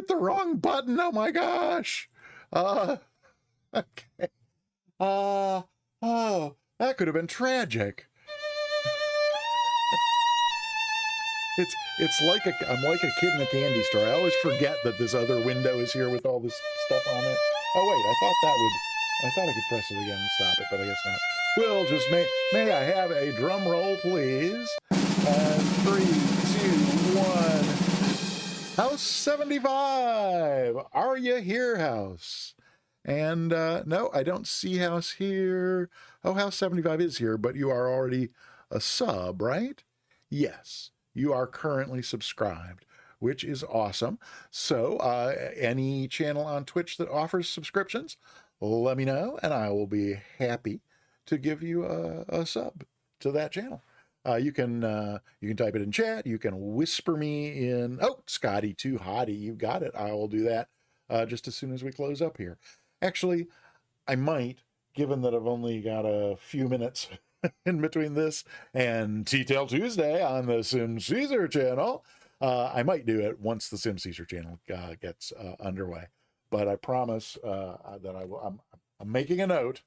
the wrong button. Oh my gosh. Okay. Oh, that could have been tragic. It's like I'm like a kid in a candy store. I always forget that this other window is here with all this stuff on it. Oh wait, I thought I could press it again and stop it, but I guess not. We'll just may I have a drum roll, please? And 3, 2, 1. House 75. Are you here, house? And no, I don't see house here. Oh, house 75 is here, but you are already a sub, right? Yes, you are currently subscribed, which is awesome. So any channel on Twitch that offers subscriptions, let me know, and I will be happy to give you a sub to that channel. You can type it in chat. You can whisper me in. Oh, Scotty, too hottie. You got it. I will do that just as soon as we close up here. Actually, I might, given that I've only got a few minutes in between this and T-Tail Tuesday on the Sim Caesar channel, I might do it once the Sim Caesar channel gets underway. But I promise that I will. I'm making a note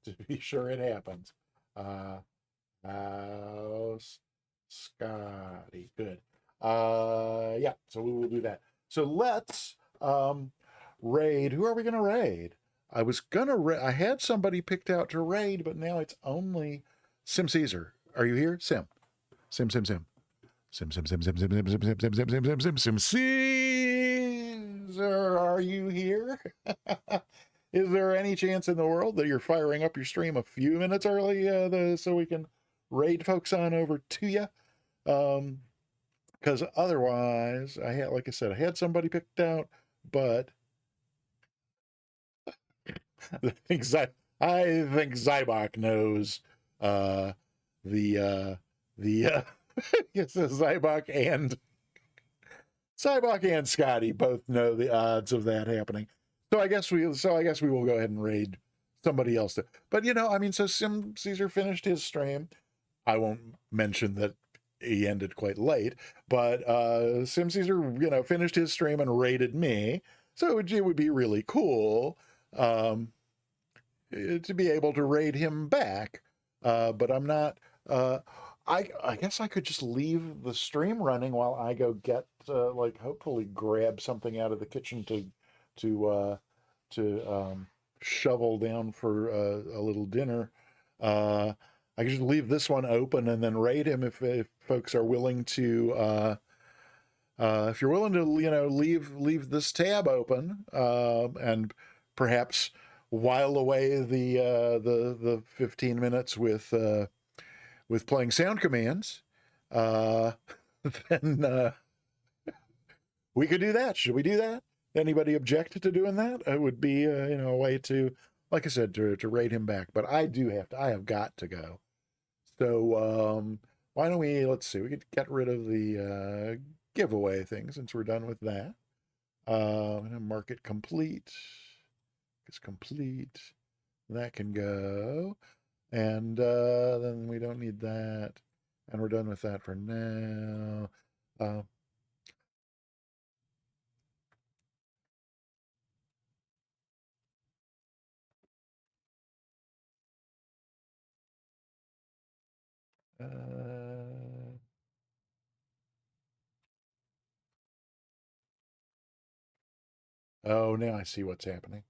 to be sure it happens. House Scotty, good. Yeah, so we will do that. So let's raid. Who are we gonna raid? I had somebody picked out to raid, but now it's only Sim Caesar. Are you here? Sim. Sim. Sim Caesar, are you here? Is there any chance in the world that you're firing up your stream a few minutes early so we can raid folks on over to you? Because otherwise, like I said, I had somebody picked out, but I think Zybok knows the yes, Zybok and Scotty both know the odds of that happening. So I guess we will go ahead and raid somebody else. But so Sim Caesar finished his stream. I won't mention that he ended quite late, but Sim Caesar, finished his stream and raided me. So it would be really cool to be able to raid him back. But I'm not. I guess I could just leave the stream running while I go get hopefully grab something out of the kitchen to shovel down for a little dinner. I could just leave this one open and then raid him if folks are willing to. If you're willing to, leave this tab open and perhaps while away the 15 minutes with playing sound commands, then we could do that. Should we do that? Anybody object to doing that? It would be a way to, like I said, to raid him back. But I have got to go. So why don't let's see, we could get rid of the giveaway thing since we're done with that. I'm gonna mark it complete. It's complete. That can go. And then we don't need that. And we're done with that for now. Uh, uh, oh, now I see what's happening.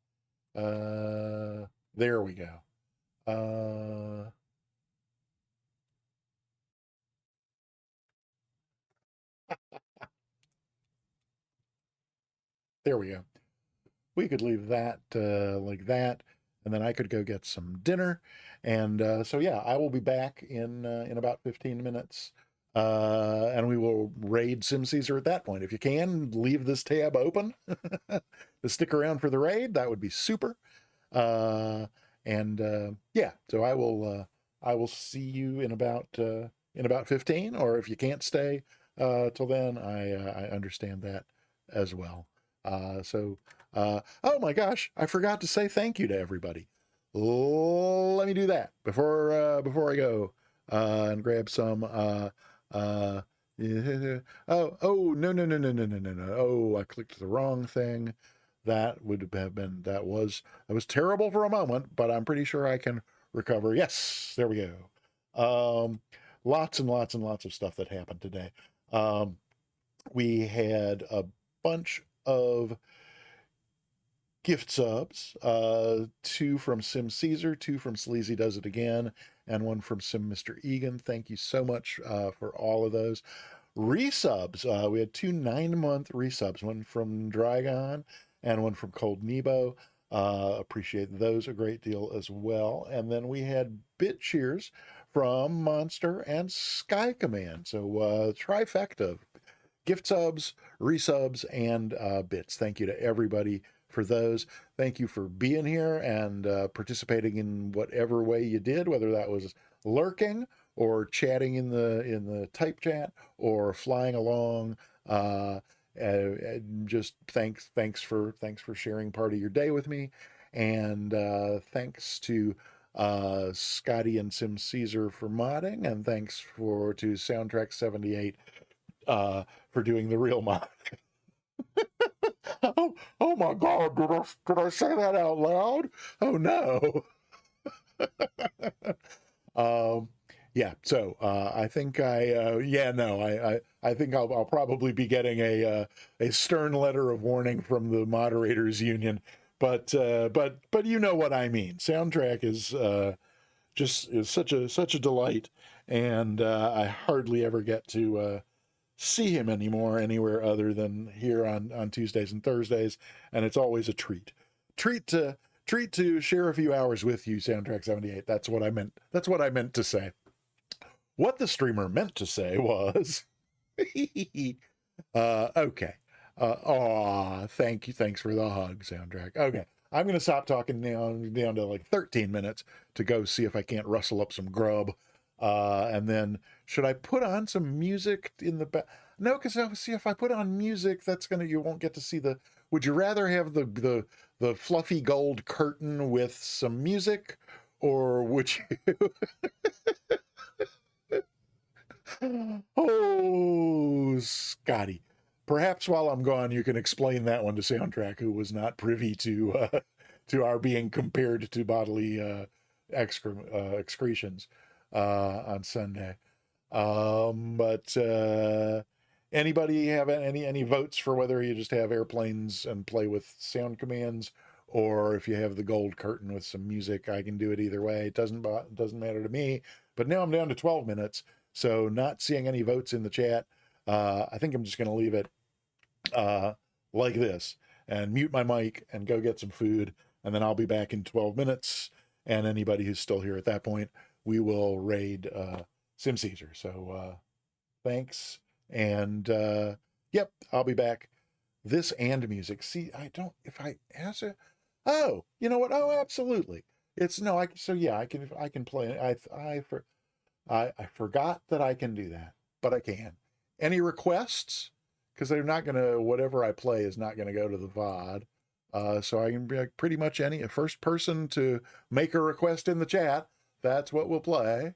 There we go. Uh, there we go. We could leave that like that, and then I could go get some dinner. And so yeah, I will be back in about 15 minutes, and we will raid Sim Caesar at that point. If you can leave this tab open to stick around for the raid, that would be super. Uh, and yeah, so I will see you in about 15, or if you can't stay till then, I understand that as well. So oh my gosh, I forgot to say thank you to everybody. Let me do that before I go and grab some uh oh no. Oh, I clicked the wrong thing. That would have been that was terrible for a moment, but I'm pretty sure I can recover. Yes, there we go. Lots and lots and lots of stuff that happened today. Um, we had a bunch of gift subs, two from Sim Caesar, two from Sleazy Does It Again, and one from Sim Mr. Egan. Thank you so much for all of those. Resubs, we had two 9-month resubs, one from Dragon and one from Cold Nebo. Appreciate those a great deal as well. And then we had bit cheers from Monster and Sky Command. So trifecta gift subs, resubs, and bits. Thank you to everybody for those. Thank you for being here and participating in whatever way you did, whether that was lurking or chatting in the type chat or flying along. Just thanks for sharing part of your day with me, and thanks to Scotty and Sim Caesar for modding, and thanks for to Soundtrack 78 for doing the real mod. Oh my God! Did I say that out loud? Oh no! um, yeah. So I think yeah, no, I think I'll probably be getting a stern letter of warning from the moderators union. But you know what I mean. Soundtrack is just is such a delight, and I hardly ever get to see him anymore anywhere other than here on Tuesdays and Thursdays, and it's always a treat. Treat to treat to share a few hours with you, Soundtrack 78. That's what I meant. That's what I meant to say. What the streamer meant to say was, okay. Thank you. Thanks for the hug, Soundtrack. Okay, I'm gonna stop talking now, down to like 13 minutes to go see if I can't rustle up some grub. And then should I put on some music in the back? No, because see if I put on music, that's gonna you won't get to see the. Would you rather have the fluffy gold curtain with some music, or would you? Oh, Scotty. Perhaps while I'm gone, you can explain that one to Soundtrack, who was not privy to our being compared to bodily excretions on Sunday. But anybody have any votes for whether you just have airplanes and play with sound commands, or if you have the gold curtain with some music? I can do it either way. It doesn't matter to me. But now I'm down to 12 minutes, so not seeing any votes in the chat. I think I'm just going to leave it uh, like this and mute my mic and go get some food, and then I'll be back in 12 minutes. And anybody who's still here at that point, we will raid Sim Caesar. So thanks. And yep, I'll be back. This and music. See, I don't, if I answer, oh, you know what? Oh, absolutely. It's no, so yeah, I can play. I forgot that I can do that, but I can. Any requests? Because they're not going to, whatever I play is not going to go to the VOD. So I can be like pretty much any first person to make a request in the chat. That's what we'll play.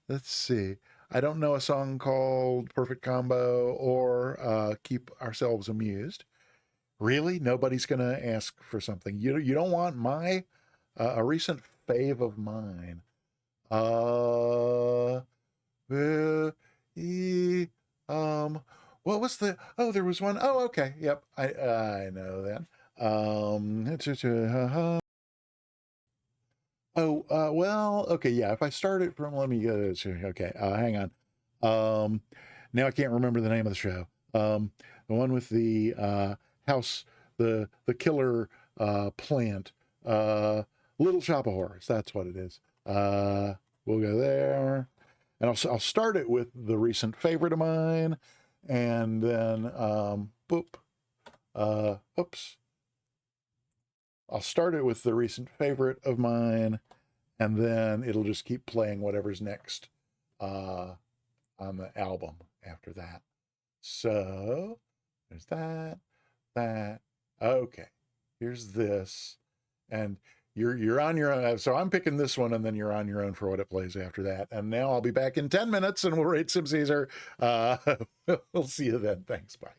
Let's see. I don't know a song called Perfect Combo or Keep Ourselves Amused. Really? Nobody's going to ask for something. You don't want my a recent fave of mine. Uh, e, what was the? Oh, there was one. Oh, okay. Yep, I know that. Well, okay, yeah. If I start it from, let me go. Okay, hang on. Now I can't remember the name of the show. The one with the house, the killer plant, Little Shop of Horrors. That's what it is. We'll go there, and I'll start it with the recent favorite of mine, and then boop, oops. I'll start it with the recent favorite of mine, and then it'll just keep playing whatever's next on the album after that. So there's that. Okay, here's this, and you're on your own. So I'm picking this one, and then you're on your own for what it plays after that. And now I'll be back in 10 minutes, and we'll rate some Caesar. We'll see you then. Thanks. Bye.